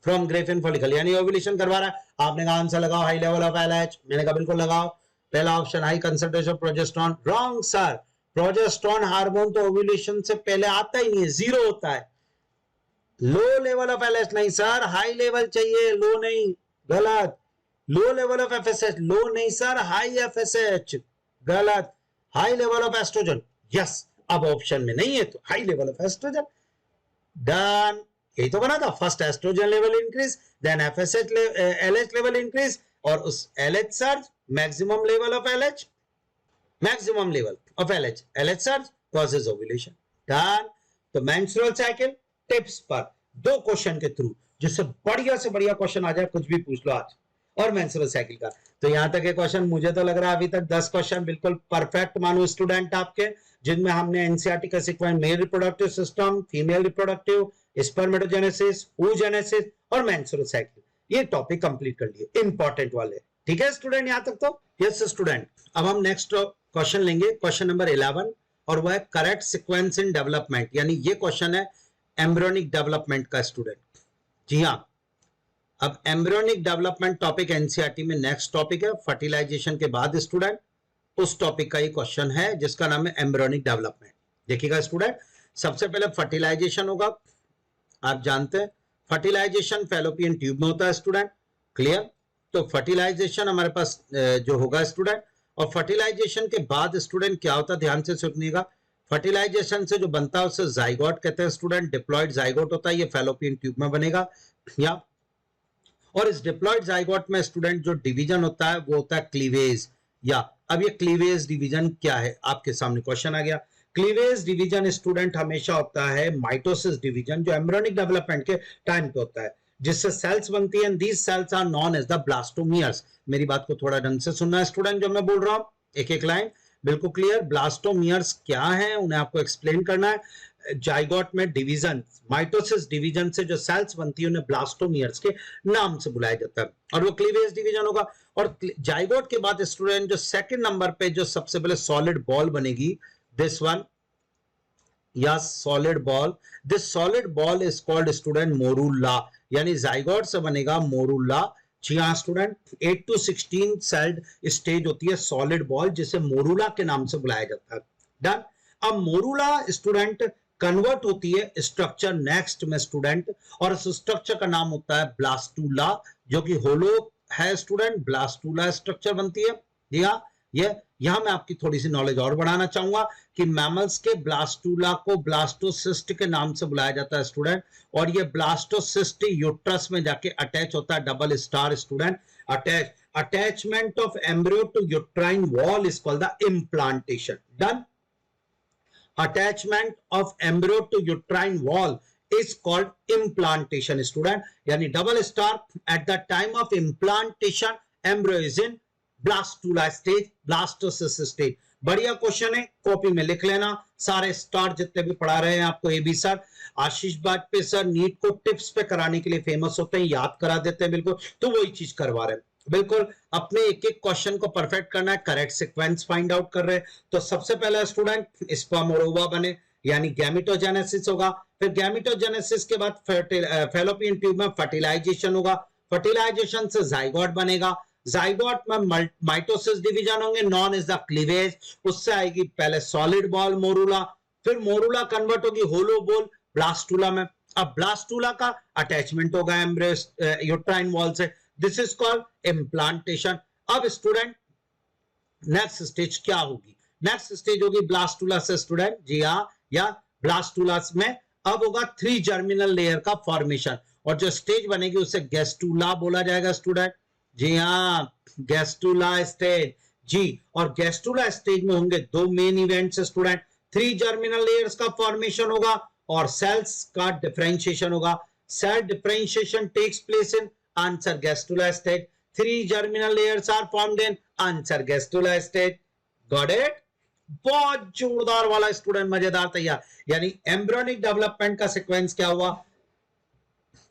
from Graafian follicle, यानी ओव्यूलेशन करवा रहा है। आपने कहा आंसर लगाओ हाई लेवल ऑफ एलएच, मैंने कहा बिल्कुल लगाओ। पहला option high concentration progesterone, wrong sir. Progesterone hormone तो ओव्यूलेशन से पहले आता ही नहीं है, जीरो होता है। लो लेवल ऑफ एलएच नहीं सर, हाई लेवल चाहिए, लो नहीं, गलत। Low level of FSH, low नहीं सर, हाई एफएसएच, गलत। High level of estrogen, yes. अब ऑप्शन में नहीं है तो high level of estrogen. Done. यही तो बना था, first estrogen level increase, then FSH LH level increase, और उस LH surge, maximum level of LH, maximum level of LH, LH surge causes ovulation. Done. तो मेंस्ट्रुअल साइकिल टिप्स पर 2 क्वेश्चन के थ्रू, जिससे बढ़िया से बढ़िया क्वेश्चन आ जाए, कुछ भी पूछ लो आज, और मेंस्ट्रुअल साइकिल का। तो यहां तक के क्वेश्चन, मुझे तो लग रहा है अभी तक 10 क्वेश्चन बिल्कुल परफेक्ट मानो स्टूडेंट आपके, जिनमें हमने एनसीईआरटी का sequence mail reproductive system, female reproductive, spermatogenesis, oogenesis और मेंस्ट्रुअल साइकिल, ये टॉपिक कंप्लीट कर लिए, इंपॉर्टेंट वाले। ठीक है स्टूडेंट, यहां तक तो? यस स्टूडेंट, अब हम नेक्स्ट क्वेश्चन लेंगे, क्वेश्चन नंबर 11, और वह है करेक्ट सीक्वेंस इन डेवलपमेंट, यानी ये क्वेश्चन है एम्ब्रियोनिक डेवलपमेंट का स्टूडेंट। जी हाँ, अब एम्ब्रियोनिक डेवलपमेंट टॉपिक एनसीईआरटी में नेक्स्ट टॉपिक है, फर्टिलाइजेशन के बाद स्टूडेंट उस टॉपिक का ही क्वेश्चन है जिसका नाम है एम्ब्रियोनिक डेवलपमेंट। देखिएगा स्टूडेंट, सबसे पहले फर्टिलाइजेशन होगा, आप जानते हैं फर्टिलाइजेशन फैलोपियन ट्यूब में होता है स्टूडेंट, क्लियर? तो फर्टिलाइजेशन हमारे पास जो होगा स्टूडेंट, और फर्टिलाइजेशन के बाद स्टूडेंट क्या होता है, ध्यान से सुनिएगा, फर्टिलाइजेशन से जो बनता है उसे जाइगोट कहते हैं स्टूडेंट, डिप्लॉयड जाइगोट होता है, ये फैलोपियन ट्यूब में बनेगा, या और इस डिप्लॉयड जाइगोट में स्टूडेंट जो डिवीजन होता है वो होता है क्लीवेज, या अब ये क्लीवेज डिवीजन क्या है, आपके सामने क्वेश्चन आ गया। क्लीवेज डिवीजन स्टूडेंट हमेशा होता है माइटोसिस डिवीजन, जो एम्ब्रियोनिक डेवलपमेंट के टाइम पे होता है, जिससे सेल्स बनती है, these cells are known as the blastomeres. मेरी बात को थोड़ा ढंग से सुनना है स्टूडेंट, जो मैं बोल रहा हूं, एक एक लाइन बिल्कुल क्लियर। ब्लास्टोमियर्स क्या है, उन्हें आपको एक्सप्लेन करना है। जाइगोट में डिवीजन, माइटोसिस डिवीजन से जो सेल्स बनती है उन्हें ब्लास्टोमियर्स के नाम से बुलाया जाता है, और वो क्लीवेज डिवीजन होगा। और जाइगोट के बाद स्टूडेंट जो सेकंड नंबर पे जो सबसे पहले सॉलिड बॉल बनेगी, दिस वन, या solid ball, this solid ball is called student morula, यानी जाइगोट से बनेगा मोरूला। जी हाँ स्टूडेंट, 8 to 16 सेल्ड स्टेज होती है सॉलिड बॉल, जिसे मोरूला के नाम से बुलाया जाता है। डन। अब मोरूला स्टूडेंट कन्वर्ट होती है स्ट्रक्चर नेक्स्ट में स्टूडेंट, और इस स्ट्रक्चर का नाम होता है ब्लास्टूला, जो कि होलो है स्टूडेंट, ब्लास्टूला स्ट्रक्चर बनती है। जी हाँ, ये यहां मैं आपकी थोड़ी सी नॉलेज और बढ़ाना चाहूंगा कि मैमल्स के ब्लास्टूला को ब्लास्टोसिस्ट के नाम से बुलाया जाता है स्टूडेंट, और ये ब्लास्टोसिस्ट यूट्रस में जाके अटैच होता है, double star student, attachment of embryo to uterine wall is called the implantation. Done. Attachment of embryo to uterine wall is called implantation student, यानी double star, at the time of implantation embryo is in blastula stage, blastocyst stage। बढ़िया क्वेश्चन है, कॉपी में लिख लेना, सारे स्टार जितने भी पढ़ा रहे हैं आपको, A B sir, Ashish Vajpayee sir NEET को टिप्स पे कराने के लिए फेमस होते हैं, याद करा देते हैं बिल्कुल, तो वही चीज करवा रहे हैं बिल्कुल। अपने एक एक क्वेश्चन को परफेक्ट करना है, करेक्ट सीक्वेंस फाइंड आउट कर रहे हैं। तो सबसे पहला स्टूडेंट स्पर्म और ओवा बने, यानी गैमेटोजेनेसिस होगा, फिर गैमेटोजेनेसिस के बाद फैलोपियन ट्यूब में फर्टिलाइजेशन होगा, फर्टिलाइजेशन से जाइगोट बनेगा, जाइगोट में माइटोसिस डिवीजन होंगे, नॉन इज द क्लीवेज, उससे आएगी पहले सॉलिड बॉल मोरूला, फिर मोरूला कन्वर्ट होगी होलो बॉल ब्लास्टूला में। अब ब्लास्टूला का अटैचमेंट होगा एम्ब्रियो यूट्राइन वॉल से, दिस इज कॉल्ड इम्प्लांटेशन। अब स्टूडेंट नेक्स्ट स्टेज क्या होगी, नेक्स्ट स्टेज होगी ब्लास्टूला से स्टूडेंट, जी हाँ, या ब्लास्टूला में अब होगा 3 जर्मिनल लेयर का फॉर्मेशन, और जो स्टेज बनेगी उसे गेस्टूला बोला जाएगा स्टूडेंट। जी हाँ, गेस्टूला स्टेज, जी, और गेस्टूला स्टेज में होंगे 2 main events student, 3 germinal layers का फॉर्मेशन होगा और सेल्स का डिफरेंशिएशन होगा। Cell differentiation takes place in answer gastrula stage, 3 germinal layers are formed in answer gastrula stage. Got it? बहुत जोरदार वाला स्टूडेंट, मजेदार तैयार। यानी एम्ब्रियोनिक डेवलपमेंट का सीक्वेंस क्या हुआ,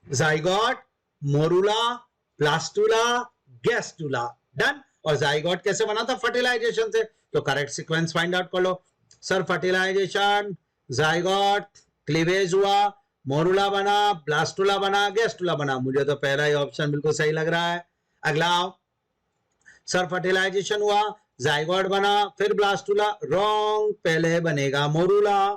जाइगोट, मोरूला, ब्लास्टूला, गेस्टूला। डन। और जाइगोट कैसे बना था, फर्टिलाइजेशन से, तो करेक्ट सीक्वेंस फाइंड आउट कर लो। सर फर्टिलाइजेशन, जाइगोट, क्लीवेज हुआ, मोरूला बना, ब्लास्टूला बना, गेस्टूला बना, मुझे तो पहला ही ऑप्शन बिल्कुल सही लग रहा है। अगला, सर फर्टिलाइजेशन हुआ, जाइगोट बना, फिर ब्लास्टूला, रॉन्ग, पहले बनेगा मोरूला।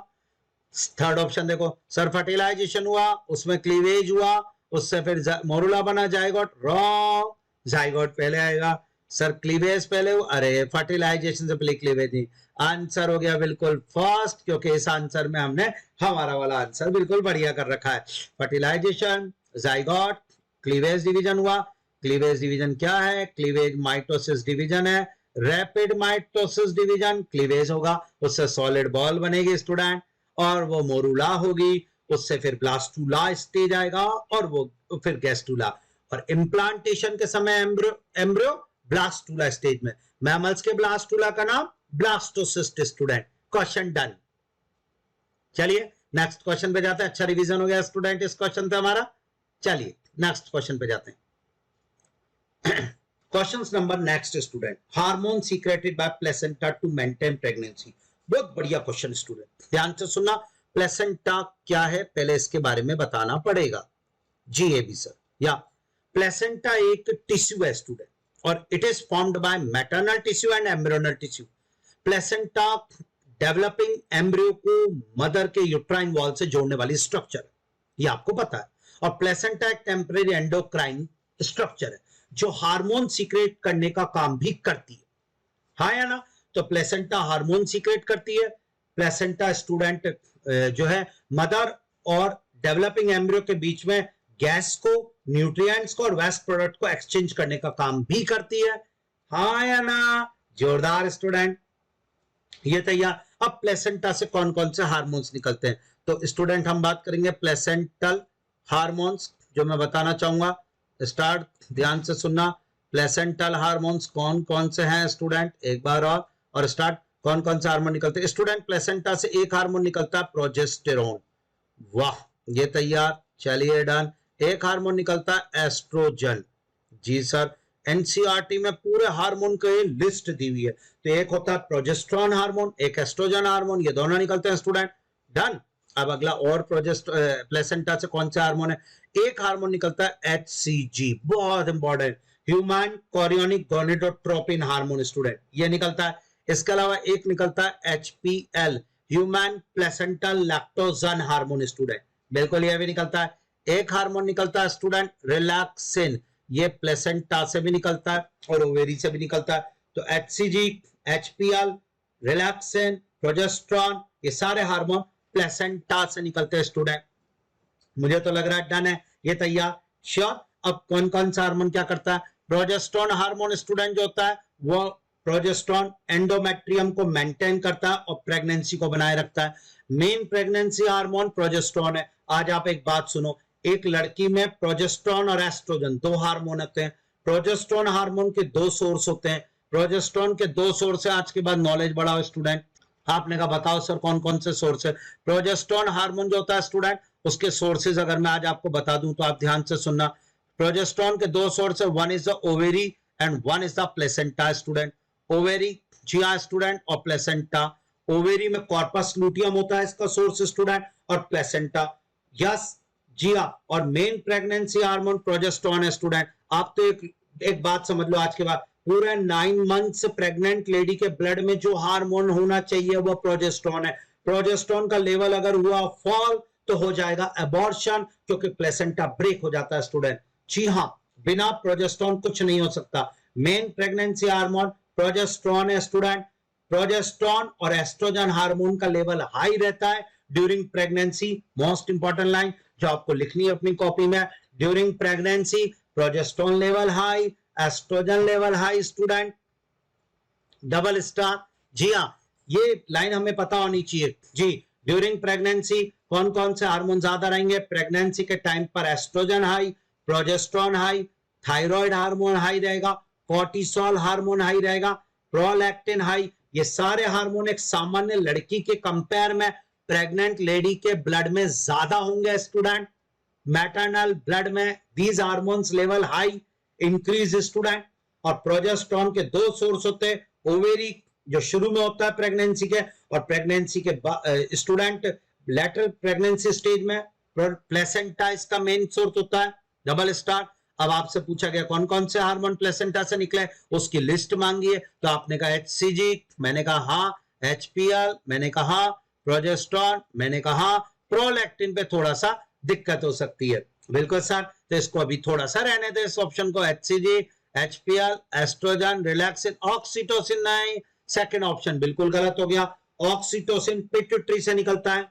थर्ड ऑप्शन देखो, सर फर्टिलाइजेशन हुआ, उसमें क्लीवेज हुआ, उससे फिर मोरूला बना, जाइगोट, रॉन्ग, जाइगोट पहले आएगा। सर क्लीवेज पहले हुआ, अरे फर्टिलाइजेशन से पहले क्लीवेज नहीं, आंसर हो गया बिल्कुल फर्स्ट, क्योंकि इस आंसर में हमने हमारा वाला आंसर बिल्कुल बढ़िया कर रखा है। फर्टिलाइजेशन, जाइगोट, क्लीवेज डिवीजन हुआ। क्लीवेज डिवीजन क्या है, क्लीवेज माइटोसिस डिवीजन है, रैपिड माइटोसिस डिवीजन, क्लीवेज होगा, उससे सॉलिड बॉल बनेगी स्टूडेंट। और वो मोरूला होगी, उससे फिर ब्लास्टूला स्टेज आएगा और वो फिर गैस्टूला, और इम्प्लांटेशन के समय एम्ब्रियो ब्लास्टूला स्टेज में। मैमल्स के ब्लास्टूला का नाम ब्लास्टोसिस्ट। Student question done. चलिए नेक्स्ट क्वेश्चन पे जाते हैं। अच्छा रिवीजन हो गया स्टूडेंट इस क्वेश्चन पे हमारा। चलिए नेक्स्ट क्वेश्चन पे जाते हैं। Question number next student, hormone secreted by placenta to maintain pregnancy. बहुत बढ़िया क्वेश्चन स्टूडेंट, ध्यान से सुनना। प्लेसेंटा क्या है पहले इसके बारे में बताना पड़ेगा। जी ए बी सर। या प्लेसेंटा एक टिश्यू है स्टूडेंट, और it is formed by maternal tissue and embryonal tissue. Placenta developing embryo को मदर के यूट्राइन वॉल से जोड़ने वाली स्ट्रक्चर है, ये आपको पता है। और प्लेसेंटा एक टेम्परेरी एंडोक्राइन स्ट्रक्चर है जो हार्मोन सीक्रेट करने का काम भी करती है, हाँ या ना। तो प्लेसेंटा हार्मोन सीक्रेट करती है। प्लेसेंटा स्टूडेंट जो है मदर और डेवलपिंग एम्ब्रियो के बीच में गैस को, न्यूट्रिएंट्स को और वेस्ट प्रोडक्ट को एक्सचेंज करने का काम भी करती है, हाँ या ना। जोरदार स्टूडेंट, ये तैयार। अब प्लेसेंटा से कौन कौन से हार्मोन्स निकलते हैं, तो स्टूडेंट हम बात करेंगे प्लेसेंटल हार्मोन्स, जो मैं बताना चाहूंगा। स्टार्ट, ध्यान से सुनना। प्लेसेंटल हार्मोन्स कौन कौन से हैं स्टूडेंट, एक बार और स्टार्ट। कौन कौन से हार्मोन निकलते हैं स्टूडेंट? प्लेसेंटा से एक हार्मोन निकलता है प्रोजेस्टेरोन, वाह ये तैयार। चलिए डन। एक हार्मोन निकलता है एस्ट्रोजन, जी सर। एनसीईआरटी में पूरे हार्मोन की लिस्ट दी हुई है, तो एक होता है प्रोजेस्टेरोन हार्मोन, एक एस्ट्रोजन हार्मोन, ये दोनों निकलते हैं स्टूडेंट। डन। अब अगला और प्लेसेंटा से कौन सा हार्मोन है? एक हार्मोन निकलता है एचसीजी, बहुत important, human chorionic gonadotropin hormone student, ये निकलता है। इसके अलावा एक निकलता है HPL, human placental lactogen hormone student, बिल्कुल ये भी निकलता है। एक हार्मोन निकलता है स्टूडेंट रिलैक्सिन, ये प्लेसेंटा से भी निकलता है और ओवेरी से भी निकलता है। तो एचसीजी, एचपीएल, रिलैक्सिन, प्रोजेस्टेरोन, ये सारे हार्मोन प्लेसेंटा से निकलते हैं स्टूडेंट। मुझे तो लग रहा है डन है, ये तैयार, श्योर। अब कौन कौन सा हार्मोन क्या करता है? प्रोजेस्टेरोन हार्मोन स्टूडेंट जो होता है वो प्रोजेस्टेरोन एंडोमेट्रियम को मेंटेन करता है और प्रेगनेंसी को बनाए रखता है। मेन प्रेगनेंसी हार्मोन प्रोजेस्टेरोन है। आज आप एक बात सुनो, एक लड़की में प्रोजेस्टेरोन और एस्ट्रोजन दो हार्मोन होते हैं। प्रोजेस्टेरोन हार्मोन के दो सोर्स होते हैं। प्रोजेस्टेरोन के दो सोर्स है, आज के बाद नॉलेज बढ़ाओ स्टूडेंट। आपने कहा बताओ सर कौन कौन से सोर्स है? प्रोजेस्टेरोन हार्मोन जो होता है स्टूडेंट, उसके सोर्सेज अगर मैं आज आपको बता दूं तो आप ध्यान से सुनना। प्रोजेस्टेरोन के दो सोर्स है, one is the ovary and one is the placenta student. Ovary, जी हाँ स्टूडेंट, और प्लेसेंटा। ओवेरी में कॉर्पस लूटियम होता है इसका सोर्स स्टूडेंट, और प्लेसेंटा, यस जी हाँ। और मेन प्रेगनेंसी हार्मोन प्रोजेस्टेरोन है स्टूडेंट। आप तो एक बात समझ लो, आज के बाद पूरे 9 मंथ्स प्रेग्नेंट लेडी के ब्लड में जो हार्मोन होना चाहिए वो प्रोजेस्टेरोन है। प्रोजेस्टेरोन का लेवल अगर हुआ फॉल तो हो जाएगा अबॉर्शन, क्योंकि प्लेसेंटा ब्रेक हो जाता है स्टूडेंट। जी हाँ, बिना प्रोजेस्टेरोन कुछ नहीं हो सकता। मेन प्रेगनेंसी हार्मोन प्रोजेस्टेरोन है स्टूडेंट। प्रोजेस्टेरोन और एस्ट्रोजन हार्मोन का लेवल हाई रहता है during pregnancy. Most important line जो आपको लिखनी है अपनी कॉपी में, during pregnancy progesterone level high, estrogen level high student, double star. जी हाँ, ये लाइन हमें पता होनी चाहिए जी। ड्यूरिंग प्रेगनेंसी कौन कौन से हार्मोन ज्यादा रहेंगे? प्रेगनेंसी के टाइम पर estrogen high, progesterone high, thyroid hormone high रहेगा, कोर्टिसोल हार्मोन हाई रहेगा, प्रोलैक्टिन हाई। ये सारे हार्मोन एक सामान्य लड़की के कंपेयर में प्रेग्नेंट लेडी के ब्लड में ज्यादा होंगे स्टूडेंट। मैटरनल ब्लड में these hormones level high increase student. और प्रोजेस्टेरोन के दो सोर्स होते हैं, ओवेरी जो शुरू में होता है प्रेगनेंसी के, और प्रेगनेंसी के स्टूडेंट लेटर प्रेगनेंसी स्टेज में प्लेसेंटा इसका मेन सोर्स होता है, डबल स्टार। अब आपसे पूछा गया कौन कौन से हार्मोन प्लेसेंटा से निकले, उसकी लिस्ट मांगी है, तो आपने कहा एचसीजी, मैंने कहा हाँ, एचपीएल, मैंने कहा प्रोजेस्टेरोन, मैंने कहा प्रोलैक्टिन पे थोड़ा सा दिक्कत हो सकती है। बिल्कुल सर, तो इसको अभी थोड़ा सा रहने दे इस ऑप्शन को, HCG, HPL, estrogen, relaxin, oxytocin नहीं, सेकंड ऑप्शन बिल्कुल गलत हो गया। ऑक्सीटोसिन पिट्यूटरी से निकलता है,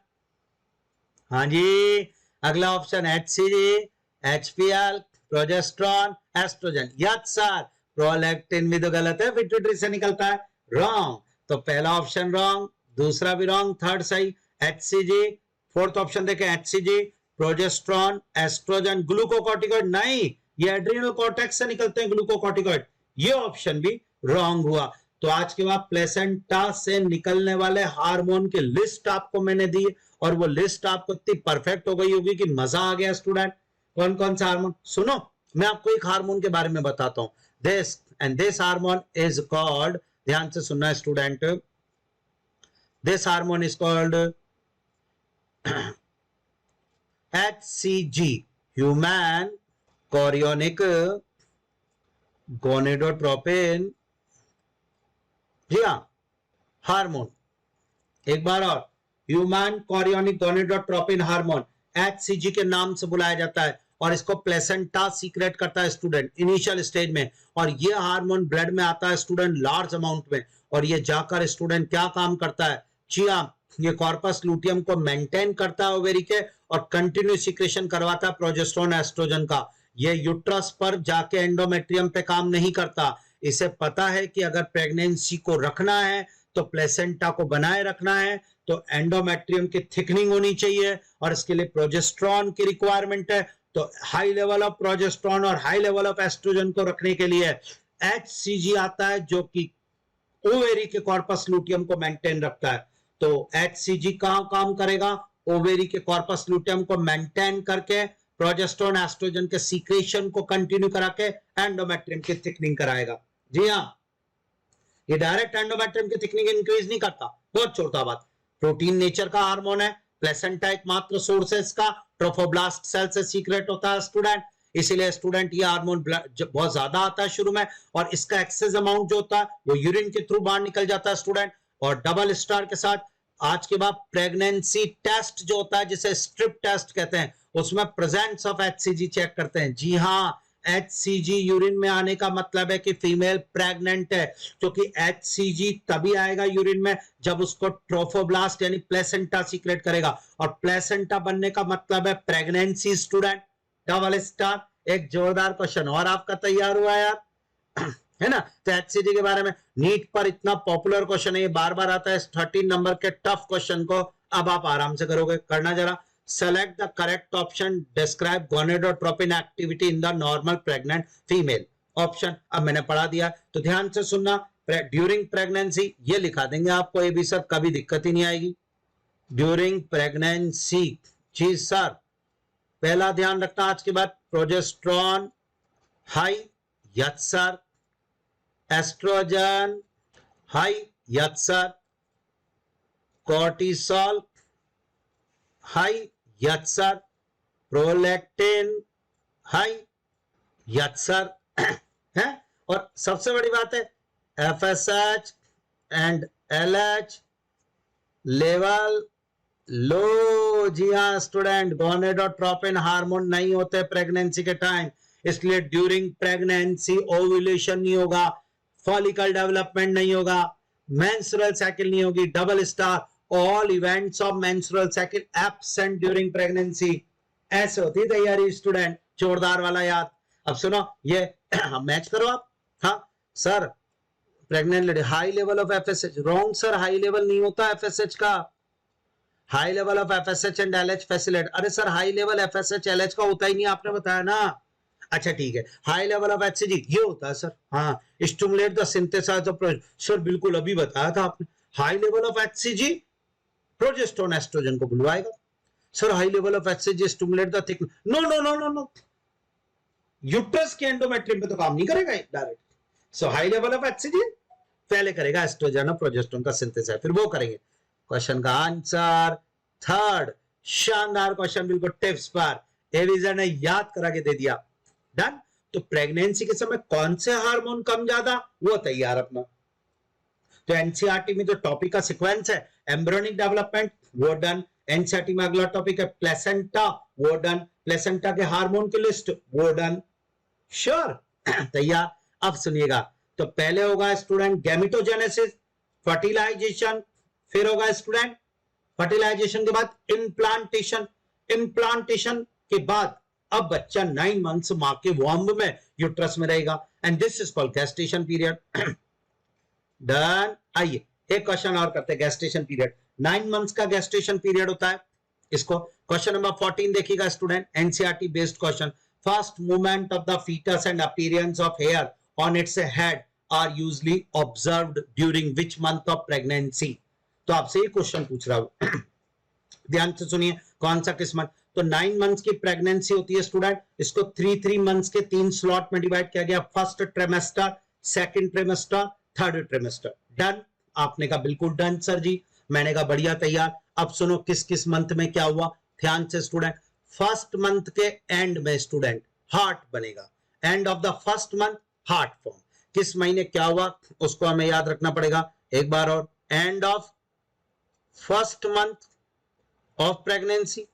हाँ जी। अगला option HCG, HPL, progesterone, estrogen, yes sir. Prolactin भी तो गलत है, पिट्यूटरी से निकलता है, रॉन्ग। तो पहला ऑप्शन रॉन्ग, दूसरा भी रॉन्ग, थर्ड सही, एचसीजी, फोर्थ ऑप्शन देखें एचसीजी, प्रोजेस्टेरॉन, एस्ट्रोजन, ग्लूकोकॉर्टिकॉइड नहीं, ये एड्रिनल कॉर्टेक्स से निकलते हैं ग्लूकोकॉर्टिकॉइड, ये ऑप्शन भी रॉन्ग हुआ। तो आज के बाद प्लेसेंटा से निकलने वाले हार्मोन की लिस्ट आपको मैंने दी और वो लिस्ट आपको इतनी परफेक्ट हो गई होगी कि मजा आ गया स्टूडेंट। कौन कौन सा हार्मोन, सुनो मैं आपको एक हार्मोन के बारे में बताता हूं, this and this hormone is called, ध्यान से सुनना student, this hormone is called HCG, human chorionic gonadotropin, जी हाँ हार्मोन, एक बार और, human chorionic gonadotropin hormone HCG के नाम से बुलाया जाता है और इसको प्लेसेंटा सीक्रेट करता है स्टूडेंट इनिशियल स्टेज में, और ये हार्मोन ब्लड में आता है स्टूडेंट लार्ज अमाउंट में, और ये जाकर स्टूडेंट क्या काम करता है, जी हाँ ये कॉर्पस लूटियम को मेंटेन करता है ओवेरी के और कंटिन्यू सिक्रेशन करवाता है प्रोजेस्टेरॉन एस्ट्रोजन का। ये यूट्रस पर जाके एंडोमेट्रियम पे काम नहीं करता। इसे पता है कि अगर प्रेगनेंसी को रखना है तो प्लेसेंटा को बनाए रखना है तो एंडोमेट्रियम की थिकनिंग होनी चाहिए और इसके लिए प्रोजेस्टेरॉन की रिक्वायरमेंट है। तो हाई लेवल ऑफ प्रोजेस्टेरॉन और हाई लेवल ऑफ एस्ट्रोजन को रखने के लिए HCG आता है जो कि ओवेरी के कॉर्पस लूटियम को मेंटेन रखता है। तो HCG कहां काम करेगा, ओवेरी के कॉर्पस लूटियम को मेंटेन करके प्रोजेस्टेरॉन एस्ट्रोजन के सीक्रेशन को कंटिन्यू करा के एंडोमेट्रियम की थिकनिंग कराएगा। जी हाँ, ये डायरेक्ट एंडोमेट्रियम की थिकनिंग इंक्रीज नहीं करता, बहुत छोटा बात, प्रोटीन नेचर का हार्मोन है, प्लेसेंटा एकमात्र सोर्स है इसका, ट्रोफोब्लास्ट सेल से सीक्रेट होता है स्टूडेंट, इसीलिए स्टूडेंट ये हार्मोन बहुत ज्यादा आता है शुरू में और इसका एक्सेस अमाउंट जो होता है वो यूरिन के थ्रू बाहर निकल जाता है स्टूडेंट। और डबल स्टार के साथ आज के बाद प्रेगनेंसी टेस्ट जो होता है जिसे स्ट्रिप टेस्ट कहते हैं उसमें प्रेजेंस ऑफ HCG चेक करते हैं। जी हाँ, HCG यूरिन में आने का मतलब है कि फीमेल प्रेग्नेंट है, क्योंकि HCG तभी आएगा यूरिन में जब उसको ट्रोफोब्लास्ट यानी प्लेसेंटा सीक्रेट करेगा और प्लेसेंटा बनने का मतलब है प्रेगनेंसी स्टूडेंट। डबल स्टार, एक जोरदार क्वेश्चन और आपका तैयार हुआ यार है ना। तो HCG के बारे में नीट पर इतना पॉपुलर क्वेश्चन है, ये बार बार आता है, 13 नंबर के टफ क्वेश्चन को अब आप आराम से करोगे। करना जरा, select the correct option, describe gonadotropin activity in the normal pregnant female। Option अब मैंने पढ़ा दिया तो ध्यान से सुनना। ड्यूरिंग प्रेगनेंसी ये लिखा देंगे आपको, ये भी सर कभी दिक्कत ही नहीं आएगी। ड्यूरिंग प्रेगनेंसी, जी सर, पहला ध्यान रखना आज के बाद, progesterone high, yes sir, estrogen high, yes sir, cortisol high, yes sir, prolactin high, yes sir है। और सबसे बड़ी बात है FSH and LH level low. जी हाँ स्टूडेंट, गोनेडोट्रोपिन हार्मोन नहीं होते प्रेगनेंसी के टाइम, इसलिए ड्यूरिंग प्रेगनेंसी ओव्यूलेशन नहीं होगा, फॉलिकल डेवलपमेंट नहीं होगा, मेंस्ट्रुअल साइकिल नहीं होगी। Double star, all events of menstrual cycle absent during pregnancy। ऐसे होती तैयारी स्टूडेंट, जोरदार वाला याद। अब सुनो ये मैच करो आप। हाँ sir, pregnant lady high level of FSH, wrong sir, high level नहीं होता FSH का, high level of FSH and LH facilitate. अरे sir high level FSH LH का होता ही नहीं, आपने बताया ना। अच्छा ठीक है, हाई लेवल ऑफ HCG ये होता है सर, हाँ, stimulate the synthesise of, sir बिल्कुल अभी बताया था आपने। High level of HCG progesterone estrogen को बुलवाएगा। Sir high level of HCG stimulate the thick, no no no no no, uterus के एंडोमेट्रियम पे तो काम नहीं करेगा direct. So high level of HCG पहले करेगा एस्ट्रोजन और प्रोजेस्टेरॉन का सिंथेसाइज, फिर वो करेंगे। क्वेश्चन का आंसर थर्ड, शानदार क्वेश्चन, बिल्कुल टिप्स पर एविजन ने याद करा के दे दिया। डन। तो प्रेगनेंसी के समय कौन से हार्मोन कम ज्यादा, वो तैयार अपना। तो एनसीईआरटी में जो टॉपिक का सीक्वेंस है, एम्ब्रियोनिक डेवलपमेंट वो डन, एनसीईआरटी में अगला टॉपिक है प्लेसेंटा, वो डन, प्लेसेंटा के हार्मोन की लिस्ट वो डन। श्योर तैयार। अब सुनिएगा, तो पहले होगा स्टूडेंट गैमेटोजेनेसिस, फर्टिलाइजेशन, फिर होगा स्टूडेंट फर्टिलाइजेशन के बाद इम्प्लांटेशन, इम्प्लांटेशन के बाद अब बच्चा 9 मंथ्स मां के वॉम्ब में यूट्रस में रहेगा and this is called gestation period. Done. आइए एक क्वेश्चन और करते हैं, गेस्टेशन पीरियड। 9 मंथ्स का गेस्टेशन पीरियड होता है इसको। क्वेश्चन नंबर 14 देखिएगा student, NCERT based question. First movement of the foetus and appearance of hair on its head are usually observed during which month of pregnancy. तो आपसे ये क्वेश्चन पूछ रहा हूं, ध्यान से सुनिए, कौन सा किस मंथ। तो 9 मंथ्स की प्रेगनेंसी होती है स्टूडेंट, इसको 3 मंथ्स के 3 स्लॉट में डिवाइड किया गया, first trimester, second trimester, third trimester. Done? आपने कहा बिल्कुल डन सर जी, मैंने कहा बढ़िया तैयार। अब सुनो किस किस मंथ में क्या हुआ, ध्यान से स्टूडेंट। फर्स्ट मंथ के एंड में स्टूडेंट हार्ट बनेगा, end of the first month heart form. किस महीने क्या हुआ उसको हमें याद रखना पड़ेगा एक बार और, end of first month of pregnancy.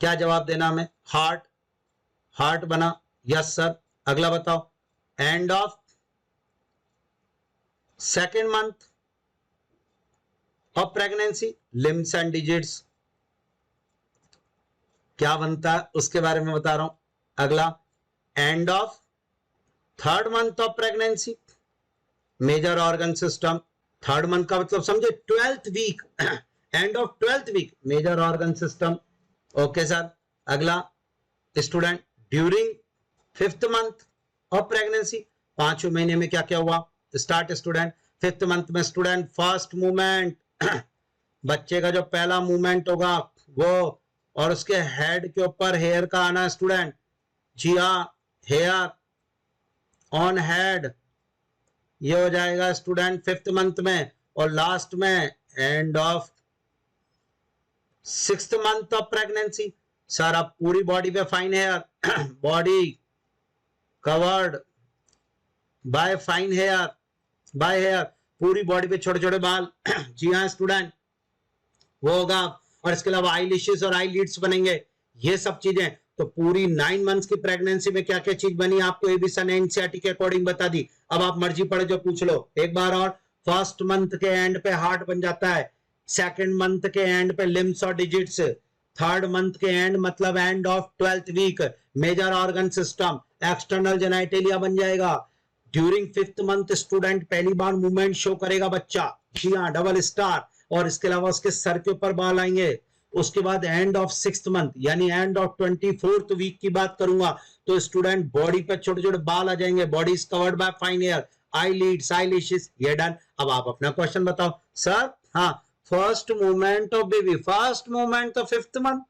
क्या जवाब देना हमें, हार्ट, हार्ट बना, यस सर। अगला बताओ, end of second month of pregnancy, limbs and digits. क्या बनता है उसके बारे में बता रहा हूं। अगला, end of third month of pregnancy, major organ system. Third month का मतलब समझे 12th week, end of 12th week, major organ system. Okay sir. अगला student, during 5th month of pregnancy, 5वें महीने में क्या क्या हुआ। Start student. 5th मंथ में स्टूडेंट फर्स्ट मूवमेंट, बच्चे का जो पहला मूवमेंट होगा वो, और उसके हेड के ऊपर हेयर का आना स्टूडेंट। जी हाँ, हेयर ऑन हेड, ये हो जाएगा स्टूडेंट 5th मंथ में। और लास्ट में end of 6th month of pregnancy. Sir अब पूरी बॉडी पे fine hair, body covered by fine hair, by hair, पूरी बॉडी पे छोटे छोटे बाल। जी हाँ स्टूडेंट, वो होगा। और इसके अलावा आई लिशेस और आई लीड्स बनेंगे, ये सब चीजें। तो पूरी 9 मंथ्स की प्रेगनेंसी में क्या क्या चीज बनी आपको एबीसी ने एनसीईआरटी के अकॉर्डिंग बता दी। अब आप मर्जी पड़े जो पूछ लो एक बार और। फर्स्ट मंथ के एंड पे हार्ट बन जाता है, सेकंड मंथ के एंड पे लिम्स और डिजिट्स, थर्ड मंथ के एंड मतलब end of 12th week major organ system, external genitalia बन जाएगा। ड्यूरिंग 5th मंथ स्टूडेंट पहली बार मूवमेंट शो करेगा बच्चा, जी हाँ डबल स्टार, और इसके अलावा उसके सर के ऊपर बाल आएंगे। उसके बाद एंड ऑफ 6th मंथ यानी एंड ऑफ 24th वीक की बात करूंगा तो स्टूडेंट बॉडी पे छोटे छोटे बाल आ जाएंगे, body is covered by fine hair, eyelids, eyelashes, ये डन। अब आप अपना क्वेश्चन बताओ सर। हाँ, first movement of baby, first movement of 5th month.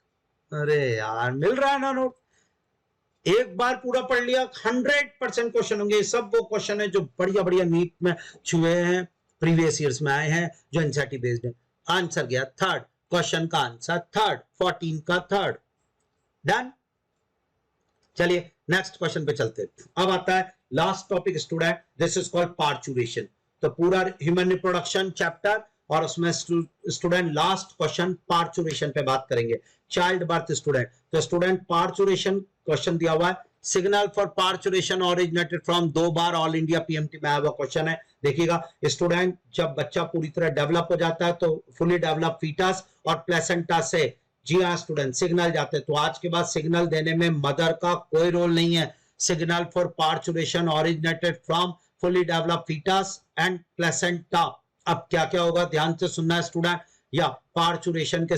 अरे यार मिल रहा है ना नोट, एक बार पूरा पढ़ लिया 100% क्वेश्चन होंगे। ये सब वो क्वेश्चन है जो बढ़िया बढ़िया नीट में छुए हैं, प्रीवियस ईयर्स में आए हैं, जो एनसीईआरटी बेस्ड है। आंसर गया थर्ड, क्वेश्चन का आंसर थर्ड, 14 का थर्ड। डन। चलिए नेक्स्ट क्वेश्चन पे चलते हैं। अब आता है last topic student, this is called parturition. तो पूरा ह्यूमन रिप्रोडक्शन चैप्टर और उसमें स्टूडेंट लास्ट क्वेश्चन पार्चुरेशन पे बात करेंगे, चाइल्ड बर्थ स्टूडेंट। तो स्टूडेंट पार्चुरेशन क्वेश्चन दिया हुआ है, signal for parturition originated from, 2 bar all India PMT में आया हुआ क्वेश्चन है। देखिएगा स्टूडेंट, जब बच्चा पूरी तरह डेवलप हो जाता है तो फुली डेवलप फीटस और प्लेसेंटा से, जी हाँ स्टूडेंट, सिग्नल जाते हैं। तो आज के बाद सिग्नल देने में मदर का कोई रोल नहीं है। Signal for parturition originated from fully develop foetus and placenta. अब क्या क्या होगा ध्यान से सुनना है स्टूडेंट। या पार्चुरेशन के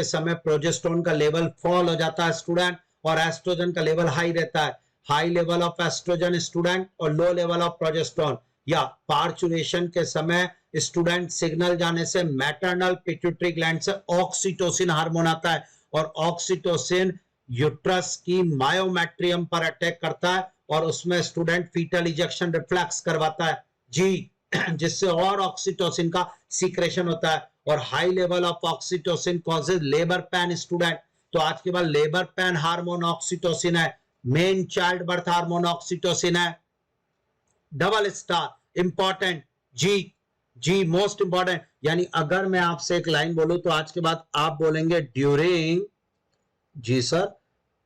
समय प्रोजेस्टेरोन का लेवल फॉल हो जाता है स्टूडेंट, और एस्ट्रोजन का लेवल हाई रहता है। High level of oestrogen student और लो लेवल ऑफ प्रोजेस्टेरोन। या पार्चुरेशन के समय स्टूडेंट सिग्नल जाने से मैटरनल पिट्यूटरी ग्लैंड से ऑक्सीटोसिन हार्मोन आता है, और ऑक्सीटोसिन यूट्रस की मायोमेट्रियम पर अटैक करता है और उसमें स्टूडेंट फीटल इजेक्शन रिफ्लेक्स करवाता है जी, जिससे और ऑक्सीटोसिन का सीक्रेशन होता है। और high level of oxytocin causes labour pain student. तो आज के बाद लेबर पेन हार्मोन ऑक्सीटोसिन है, main child birth hormone oxytocin है, डबल स्टार इंपॉर्टेंट, जी मोस्ट इंपॉर्टेंट। यानी अगर मैं आपसे एक लाइन बोलूं तो आज के बाद आप बोलेंगे ड्यूरिंग, जी सर,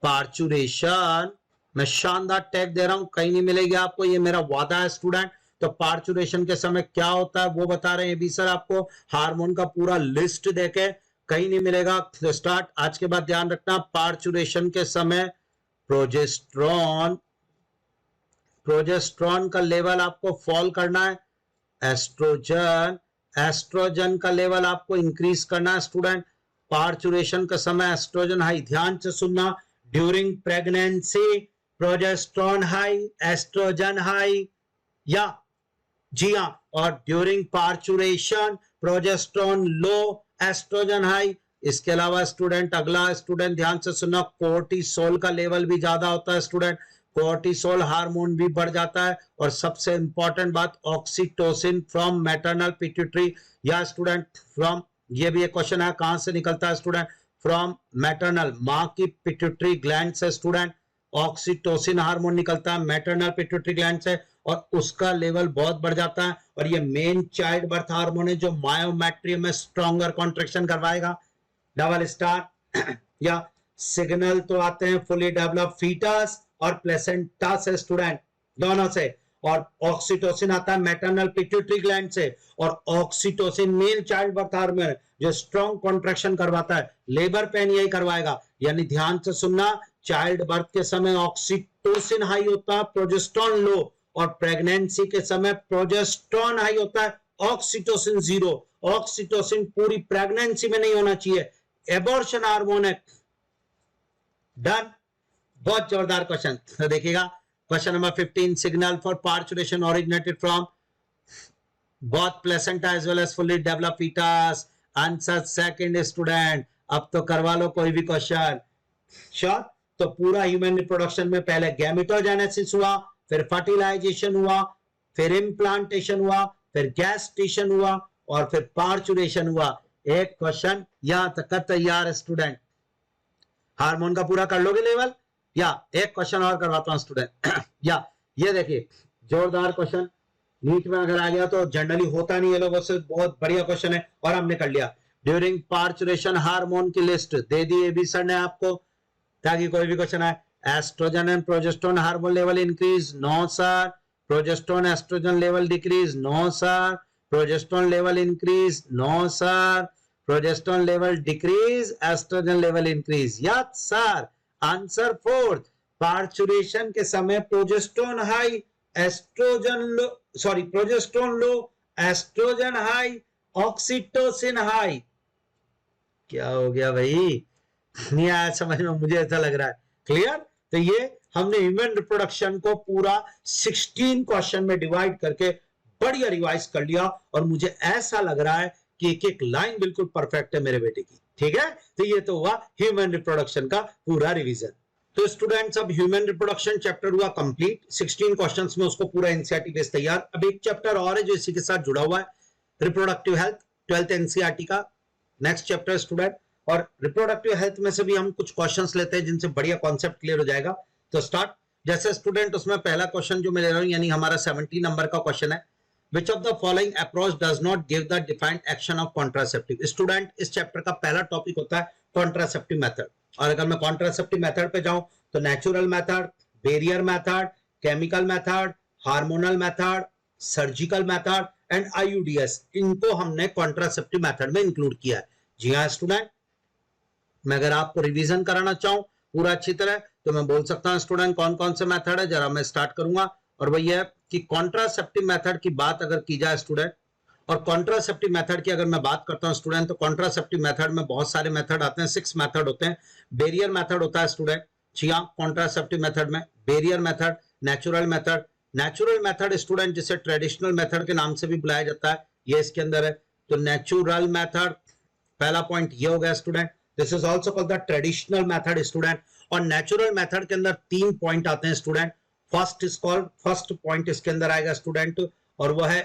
पार्चुरेशन। मैं शानदार टैग दे रहा हूं, कहीं नहीं मिलेगी आपको, ये मेरा वादा है स्टूडेंट। तो पार्चुरेशन के समय क्या होता है वो बता रहे हैं भी सर आपको, हार्मोन का पूरा लिस्ट देके, कहीं नहीं मिलेगा। तो स्टार्ट, आज के बाद ध्यान रखना, पार्चुरेशन के समय प्रोजेस्टेरोन का लेवल आपको फॉल करना है, एस्ट्रोजन एस्ट्रोजन का लेवल आपको इंक्रीज करना है स्टूडेंट। पार्चुरेशन के समय एस्ट्रोजन हाई, ध्यान से सुनना, during pregnancy progesterone high, estrogen high, या जी हाँ, और during parturition progesterone low, estrogen high. इसके अलावा स्टूडेंट अगला स्टूडेंट ध्यान से सुनना, कोर्टिसोल का लेवल भी ज्यादा होता है स्टूडेंट, कोर्टिसोल हार्मोन भी बढ़ जाता है। और सबसे इंपॉर्टेंट बात, ऑक्सीटोसिन फ्रॉम मैटरनल पिट्यूटरी, या स्टूडेंट फ्रॉम, ये भी एक क्वेश्चन है, कहां से निकलता है स्टूडेंट, फ्रॉम मैटरनल, मां की पिट्यूटरी ग्लैंड से स्टूडेंट ऑक्सीटोसिन हार्मोन निकलता है मैटरनल पिट्यूटरी ग्लैंड से, और उसका लेवल बहुत बढ़ जाता है। और ये मेन चाइल्ड बर्थ हार्मोन है जो मायोमेट्रियम में स्ट्रॉन्गर कॉन्ट्रैक्शन करवाएगा। डबल स्टार या सिग्नल तो आते हैं फुली डेवलप फीटस और प्लेसेंटा से स्टूडेंट, दोनों से। और ऑक्सीटोसिन आता है मैटरनल पिट्यूटरी ग्लैंड से, और oxytocin main child birth hormone जो स्ट्रॉन्ग कॉन्ट्रैक्शन करवाता है, लेबर पेन यही करवाएगा। यानी ध्यान से सुनना, चाइल्ड बर्थ के समय ऑक्सीटोसिन हाई होता है, प्रोजेस्टेरोन लो, और प्रेगनेंसी के समय प्रोजेस्टेरोन हाई होता है, ऑक्सीटोसिन जीरो। ऑक्सीटोसिन पूरी प्रेगनेंसी में नहीं होना चाहिए, एबॉर्शन हार्मोन है। डन, बहुत जोरदार क्वेश्चन। तो देखिएगा question number 15, signal for parturition originated from both placenta as well as fully developed fetus. Answer second student. अब तो करवा लो कोई भी क्वेश्चन, श्योर। तो पूरा ह्यूमन रिप्रोडक्शन में पहले गैमेटोजेनेसिस हुआ, फिर फर्टिलाइजेशन हुआ, फिर इम्प्लांटेशन हुआ, फिर गैस्टेशन हुआ, और फिर पार्चुरेशन हुआ। एक क्वेश्चन यहां तक का तैयार स्टूडेंट। हार्मोन का पूरा कर लोगे लेवल, या एक क्वेश्चन और करवाता हूं स्टूडेंट। या ये देखिए जोरदार क्वेश्चन, नीट में अगर आ गया तो जनरली होता नहीं है लोगों से, बहुत बढ़िया क्वेश्चन है और हमने कर लिया। ड्यूरिंग पार्चुरेशन हार्मोन की लिस्ट दे दी एबी सर ने आपको, ताकि कोई भी क्वेश्चन आए। Estrogen and progesterone hormone level increase, no sir. Progesterone estrogen level decrease, no sir. Progesterone level increase, no sir. Progesterone level decrease, estrogen level increase, yes sir. Answer fourth, parturition के समय progesterone high, estrogen low, sorry progesterone low, estrogen high, oxytocin high. क्या हो गया भाई, नहीं आया समझ में, मुझे ऐसा लग रहा है। क्लियर? तो ये हमने ह्यूमन रिप्रोडक्शन को पूरा 16 क्वेश्चन में डिवाइड करके बढ़िया रिवाइज कर लिया, और मुझे ऐसा लग रहा है कि एक एक लाइन बिल्कुल परफेक्ट है मेरे बेटे की। ठीक है, तो ये तो हुआ ह्यूमन रिप्रोडक्शन का पूरा रिवीजन। तो स्टूडेंट्स अब ह्यूमन रिप्रोडक्शन चैप्टर हुआ कंप्लीट, 16 क्वेश्चंस में उसको पूरा एनसीईआरटी बेस तैयार। अब एक चैप्टर और है जो इसी के साथ जुड़ा हुआ है, रिप्रोडक्टिव हेल्थ, 12th एनसीईआरटी का नेक्स्ट चैप्टर स्टूडेंट। और रिप्रोडक्टिव हेल्थ में से भी हम कुछ क्वेश्चंस लेते हैं जिनसे बढ़िया कॉन्सेप्ट क्लियर हो जाएगा। तो स्टार्ट। जैसे स्टूडेंट उसमें पहला क्वेश्चन जो मैं ले रहा हूं, यानी हमारा 70 नंबर का क्वेश्चन है, Which of the following approach does not give the defined action of contraceptive? Student इस चैप्टर का पहला टॉपिक होता है कॉन्ट्रासेप्टिव मेथड। और अगर मैं कॉन्ट्रासेप्टिव मेथड पे जाऊं तो natural method, barrier method, chemical method, hormonal method, surgical method and आईयूडीएस, इनको हमने कॉन्ट्रासेप्टिव मेथड में इंक्लूड किया है। जी हाँ स्टूडेंट, मैं अगर आपको रिवीजन कराना चाहूं पूरा अच्छी तरह तो मैं बोल सकता हूं स्टूडेंट कौन कौन से मेथड है। जरा मैं स्टार्ट करूंगा, और वही है कि कॉन्ट्रासेप्टिव मेथड की बात अगर की जाए स्टूडेंट, और कॉन्ट्रासेप्टिव मेथड की अगर मैं बात करता हूं स्टूडेंट, तो कॉन्ट्रासेप्टिव मेथड में बहुत सारे मेथड आते हैं, 6 मेथड होते हैं। बेरियर मेथड होता है स्टूडेंट, जी हाँ, कॉन्ट्रासेप्टिव मेथड में barrier method, natural method. Natural method student जिसे ट्रेडिशनल मेथड के नाम से भी बुलाया जाता है, ये इसके अंदर है। तो नेचुरल मेथड, पहला पॉइंट ये हो गया student, this is also called the traditional method student. और नेचुरल मेथड के अंदर 3 पॉइंट आते हैं student. First is called, first point इसके अंदर आएगा स्टूडेंट, और वो है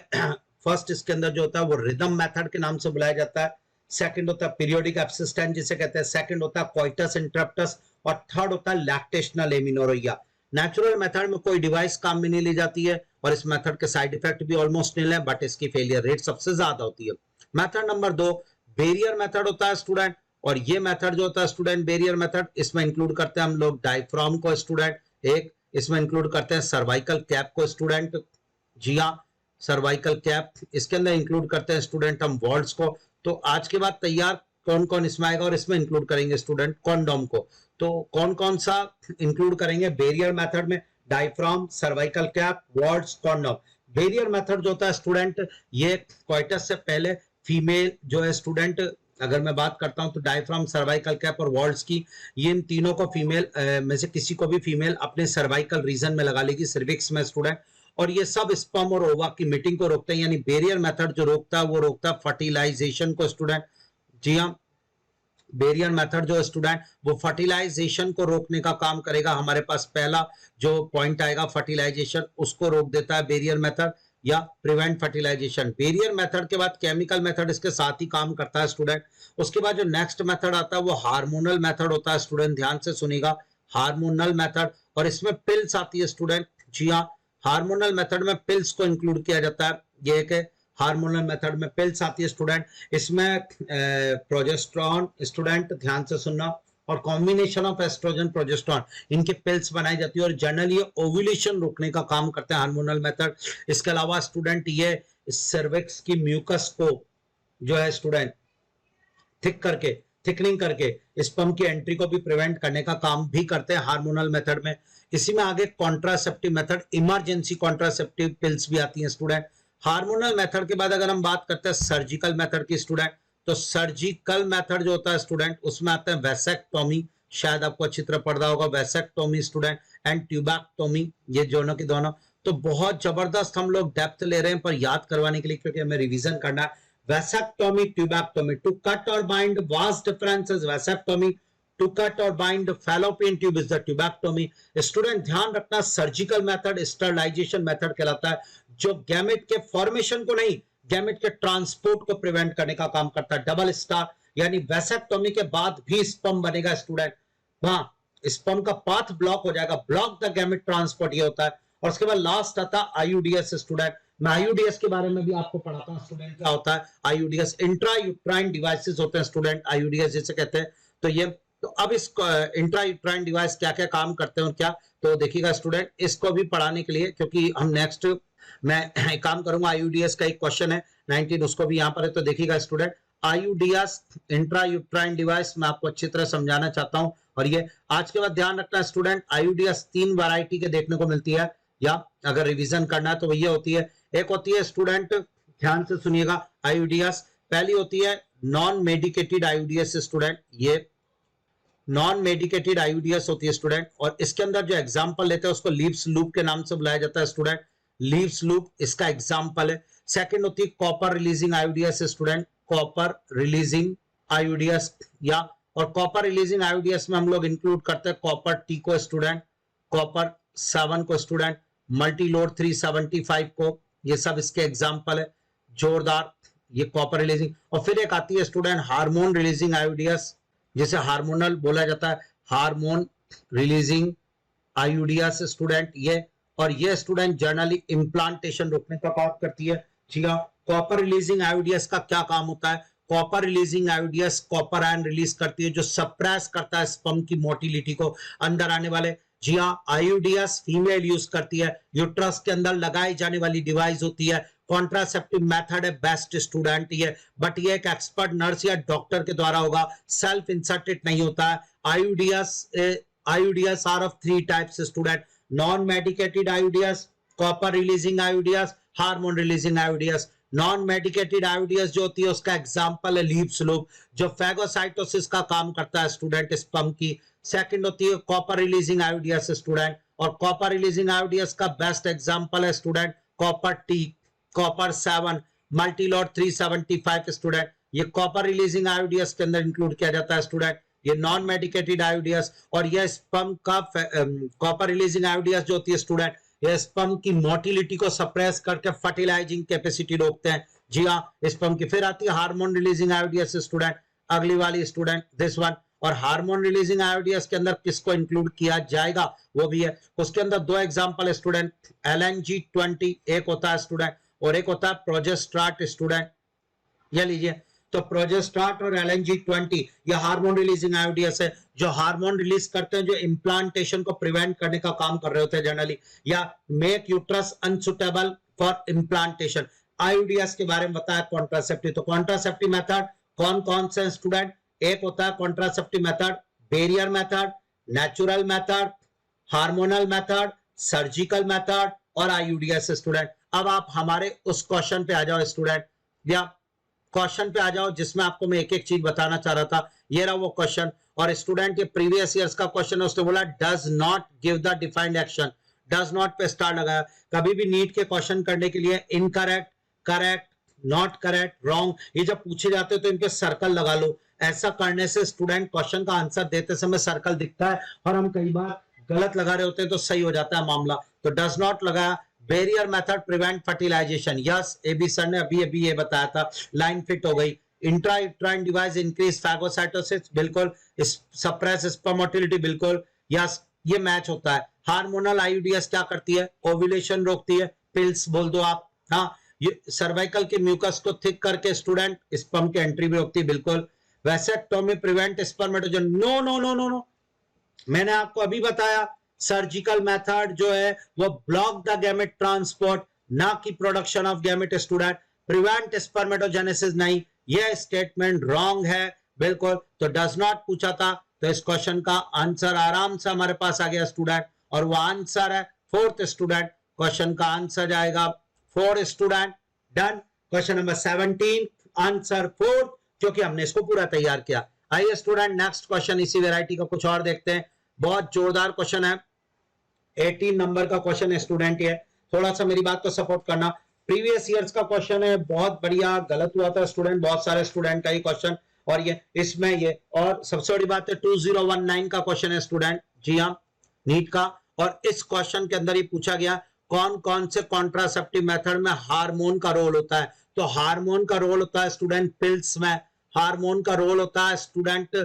फर्स्ट इसके अंदर जो होता है वो रिदम मेथड के नाम से बुलाया जाता है। सेकंड होता है पीरियोडिक एब्सिस्टेंस जिसे कहते हैं, सेकंड होता है कोइटस इंटरप्टस, और थर्ड होता है लैक्टेशनल एमिनोरिया। नेचुरल मेथड में कोई डिवाइस काम में नहीं ली जाती है, और इस मेथड के साइड इफेक्ट भी ऑलमोस्ट नील है, बट इसकी फेलियर रेट सबसे ज्यादा होती है। मेथड नंबर 2 बेरियर मेथड होता है स्टूडेंट, और ये मेथड जो होता है स्टूडेंट बेरियर मेथड, इसमें इंक्लूड करते हैं हम लोग डायफ्राम को स्टूडेंट, एक इसमें इंक्लूड करते हैं सर्वाइकल कैप को स्टूडेंट, जी हाँ सर्वाइकल कैप, इसके अंदर इंक्लूड करते हैं स्टूडेंट हम वॉल्व्स को। तो आज के बाद तैयार कौन कौन इसमें आएगा, और इसमें इंक्लूड करेंगे स्टूडेंट कॉन्डोम को। तो कौन कौन सा इंक्लूड करेंगे बेरियर मेथड में, diaphragm, cervical cap, valves, condom. Barrier method जो होता है स्टूडेंट, ये कोइटस से पहले फीमेल जो है स्टूडेंट, अगर मैं बात करता हूं तो डायफ्राम, सर्वाइकल कैप और वॉल्स की, ये इन तीनों को फीमेल में से किसी को भी फीमेल अपने सर्वाइकल रीजन में लगा लेगी, सर्विक्स में स्टूडेंट, और ये सब स्पर्म और ओवा की मीटिंग को रोकते हैं। यानी बेरियर मेथड जो रोकता है वो रोकता है फर्टिलाइजेशन को स्टूडेंट। जी हाँ, बेरियर मेथड जो स्टूडेंट वो फर्टिलाइजेशन को रोकने का काम करेगा। हमारे पास पहला जो पॉइंट आएगा फर्टिलाइजेशन, उसको रोक देता है बेरियर मेथड या प्रिवेंट फर्टिलाइजेशन। बेरियर मेथड के बाद केमिकल मेथड इसके साथ ही काम करता है स्टूडेंट। उसके बाद जो नेक्स्ट मेथड आता है वो हार्मोनल मेथड होता है स्टूडेंट, ध्यान से सुनिएगा, हार्मोनल मेथड, और इसमें पिल्स आती है स्टूडेंट। जी हाँ, हार्मोनल मेथड में पिल्स को इंक्लूड किया जाता है। ये एक हार्मोनल मेथड में पिल्स आती है स्टूडेंट। इसमें प्रोजेस्टेरॉन स्टूडेंट ध्यान से सुनना, और कॉम्बिनेशन ऑफ एस्ट्रोजन प्रोजेस्टेरॉन, इनके पिल्स बनाई जाती है और जनरली ये ओव्यूलेशन रोकने का काम करते हैं हार्मोनल मेथड। इसके अलावा स्टूडेंट ये सर्विक्स की म्यूकस को जो है स्टूडेंट थिकनिंग करके स्पर्म की एंट्री को भी प्रिवेंट करने का काम भी करते हैं हार्मोनल मेथड में। इसी में आगे contraceptive method, emergency contraceptive pills भी आती हैं स्टूडेंट। हार्मोनल मेथड के बाद अगर हम बात करते हैं सर्जिकल मेथड की स्टूडेंट, तो सर्जिकल मेथड जो होता है स्टूडेंट उसमें आते हैं वैसेक्टोमी, शायद आपको अच्छी तरह पढ़ा होगा, वैसेक्टोमी स्टूडेंट एंड ट्यूबैक्टोमी, ये दोनों की दोनों। तो बहुत जबरदस्त हम लोग डेप्थ ले रहे हैं पर याद करवाने के लिए, क्योंकि हमें रिवीजन करना है। वैसेक्टोमी, ट्यूबैक्टोमी, टू कट और bind, vast difference is vasectomy, to cut और bind fallopian tube is the tubectomy. Student ध्यान रखना, सर्जिकल मेथड स्टरलाइजेशन मेथड कहलाता है, जो गैमेट के फॉर्मेशन को नहीं, गैमेट के ट्रांसपोर्ट को प्रिवेंट करने का काम करता है। डबल स्टार यानी वैसेक्टोमी के बाद भी स्पर्म बनेगा स्टूडेंट, वहां स्पर्म का पाथ ब्लॉक हो जाएगा, ब्लॉक द गैमेट ट्रांसपोर्ट, ये होता है। और उसके बाद लास्ट आता है आईयूडीएस स्टूडेंट। मैं आईयूडीएस के बारे में भी आपको पढ़ाता हूं स्टूडेंट, क्या होता है आईयूडीएस। इंट्रा यूट्राइन डिवाइसेस होते हैं स्टूडेंट, आईयूडीएस जिसे कहते हैं। तो ये, तो अब इस इंट्रा यूट्राइन डिवाइस क्या क्या काम करते हैं और क्या, तो देखिएगा स्टूडेंट, इसको भी पढ़ाने के लिए, क्योंकि हम नेक्स्ट मैं एक काम करूंगा, आईयूडीएस का एक क्वेश्चन है 19, उसको भी यहां पर है, तो देखिएगा स्टूडेंट, आईयूडीएस इंट्रा यूट्राइन डिवाइस मैं आपको अच्छी तरह समझाना चाहता हूं। और ये आज के बाद ध्यान रखना स्टूडेंट, आईयूडीएस 3 वैरायटी के देखने को मिलती है, या अगर रिवीजन करना है तो ये होती है। एक होती है स्टूडेंट, ध्यान से सुनिएगा, आईयूडीएस पहली होती है नॉन मेडिकेटेड आईयूडीएस स्टूडेंट, ये नॉन मेडिकेटेड आईयूडीएस होती है स्टूडेंट। और इसके अंदर जो एग्जांपल लेते हैं उसको लीव्स लूप के नाम से बुलाया जाता है स्टूडेंट, लीव्स लूप इसका एग्जांपल है। सेकंड होती है copper releasing आईयूडीएस student, copper releasing आईयूडीएस, या और कॉपर रिलीजिंग आईयूडीएस में हम लोग इंक्लूड करते हैं कॉपर टी को स्टूडेंट, कॉपर 7 को स्टूडेंट, मल्टीलोड 375 को, ये सब इसके एग्जांपल है, जोरदार ये कॉपर रिलीजिंग। और फिर एक आती है स्टूडेंट हार्मोन रिलीजिंग आईयूडीएस, जिसे हार्मोनल बोला जाता है, हार्मोन रिलीजिंग आईयूडीएस स्टूडेंट ये, और ये स्टूडेंट जनरली इम्प्लांटेशन रोकने का काम करती है। ठीक है, कॉपर रिलीजिंग आईयूडीएस का क्या काम होता है, copper releasing आईयूडीएस copper ion release करती है जो सप्रेस करता है स्पर्म की मोटिलिटी को अंदर आने वाले। जी हाँ, आईयूडीएस फीमेल यूज करती है, यूट्रस के अंदर लगाई जाने वाली डिवाइस होती है, कॉन्ट्रासेप्टिव मेथड है बेस्ट स्टूडेंट ये, बट ये एक एक्सपर्ट नर्स या डॉक्टर के द्वारा होगा, सेल्फ इंसर्टेड नहीं होता है। IUDs are of 3 types student, non medicated IUDs, copper releasing IUDs, hormone releasing IUDs. Non medicated IUDs जो होती है उसका एग्जांपल है लीव्स लूप, जो फैगोसाइटोसिस का काम करता है स्टूडेंट स्पर्म की। सेकंड होती है कॉपर रिलीजिंग आईयूडीएस स्टूडेंट, और कॉपर रिलीजिंग आईयूडीएस का बेस्ट एग्जांपल है student copper T, copper 7, मल्टीलॉट 375 student, ये कॉपर रिलीजिंग आईयूडीएस के अंदर इंक्लूड किया जाता है स्टूडेंट। ये नॉन मेडिकेटेड आईयूडीएस, और ये स्पर्म का कॉपर रिलीजिंग आईयूडीएस जो होती है स्टूडेंट, ये स्पर्म की मोटिलिटी को सप्रेस करके फर्टिलाइजिंग कैपेसिटी रोकते हैं। जी हाँ, स्पर्म की। फिर आती है हार्मोन रिलीजिंग आईयूडीएस स्टूडेंट, अगली वाली स्टूडेंट दिस वन। और हार्मोन रिलीजिंग आईयूडीएस के अंदर किसको इंक्लूड किया जाएगा वो भी है, उसके अंदर 2 एग्जांपल है स्टूडेंट, LNG-20 एक होता है स्टूडेंट, और एक होता है प्रोजेस्ट्राट स्टूडेंट, ये लीजिए। तो प्रोजेस्ट्राट और LNG-20 ये हार्मोन रिलीजिंग आईयूडीएस है, जो हार्मोन रिलीज करते हैं जो इम्प्लांटेशन को प्रिवेंट करने का काम कर रहे होते हैं जनरली, या make uterus unsuitable for implantation. आईयूडीएस के बारे में बताया कॉन्ट्रासेप्टिव, तो कॉन्ट्रासेप्टिव मेथड कौन कौन से स्टूडेंट, एक होता है contraceptive method barrier method, natural method, hormonal method, surgical method और आईयूडीएस स्टूडेंट। अब आप हमारे उस क्वेश्चन पे आ जाओ स्टूडेंट, या क्वेश्चन पे आ जाओ जिसमें आपको मैं एक एक चीज बताना चाह रहा था। ये रहा वो क्वेश्चन, और स्टूडेंट ये प्रीवियस ईयर्स का क्वेश्चन है। उसने बोला does not give the defined action, does not पे स्टार लगाया। कभी भी नीट के क्वेश्चन करने के लिए incorrect, correct, not correct, wrong, ये जब पूछे जाते हैं तो इनके सर्कल लगा लो। ऐसा करने से स्टूडेंट क्वेश्चन का आंसर देते समय सर्कल दिखता है, और हम कई बार गलत लगा रहे होते हैं तो सही हो जाता है मामला। तो डज नॉट लगाया। Barrier method prevent fertilization, yes, AB sir ने अभी अभी ये बताया था, लाइन फिट हो गई। इंट्रायूट्राइन डिवाइस इंक्रीज फैगोसाइटोसिस, बिल्कुल। सप्रेस स्पर्म मोटिलिटी, बिल्कुल, यस, ये मैच होता है। हार्मोनल आईयूडीएस क्या करती है? ओव्यूलेशन रोकती है, पिल्स बोल दो आप। हाँ, ये सर्वाइकल के म्यूकस को थिक करके स्टूडेंट स्पर्म की एंट्री भी रोकती है, बिल्कुल। Vasectomy prevent spermatogen, no no no no no, मैंने आपको अभी बताया सर्जिकल मेथड जो है वो ब्लॉक द गैमेट ट्रांसपोर्ट, ना कि production of gamete student. Prevent spermatogenesis नहीं, यह स्टेटमेंट रॉन्ग है, बिल्कुल। तो डज नॉट पूछा था, तो इस क्वेश्चन का आंसर आराम से हमारे पास आ गया स्टूडेंट, और वो आंसर है फोर्थ स्टूडेंट। क्वेश्चन का आंसर जाएगा 4 student. Done. Question number 17 answer 4, क्योंकि हमने इसको पूरा तैयार किया। आइए स्टूडेंट नेक्स्ट क्वेश्चन इसी वैरायटी का कुछ और देखते हैं। बहुत जोरदार क्वेश्चन है, 18 नंबर का क्वेश्चन है स्टूडेंट। ये थोड़ा सा मेरी बात को सपोर्ट करना, प्रीवियस ईयर्स का क्वेश्चन है, बहुत बढ़िया। गलत हुआ था स्टूडेंट, बहुत सारे स्टूडेंट का ये क्वेश्चन, और ये इसमें ये, और सबसे बड़ी बात है 2019 का क्वेश्चन है स्टूडेंट, जी हाँ, नीट का। और इस क्वेश्चन के अंदर ये पूछा गया कौन कौन से कॉन्ट्रासेप्टिव मेथड में हार्मोन का रोल होता है। तो हार्मोन का रोल होता है स्टूडेंट पिल्स में, हार्मोन का रोल होता है स्टूडेंट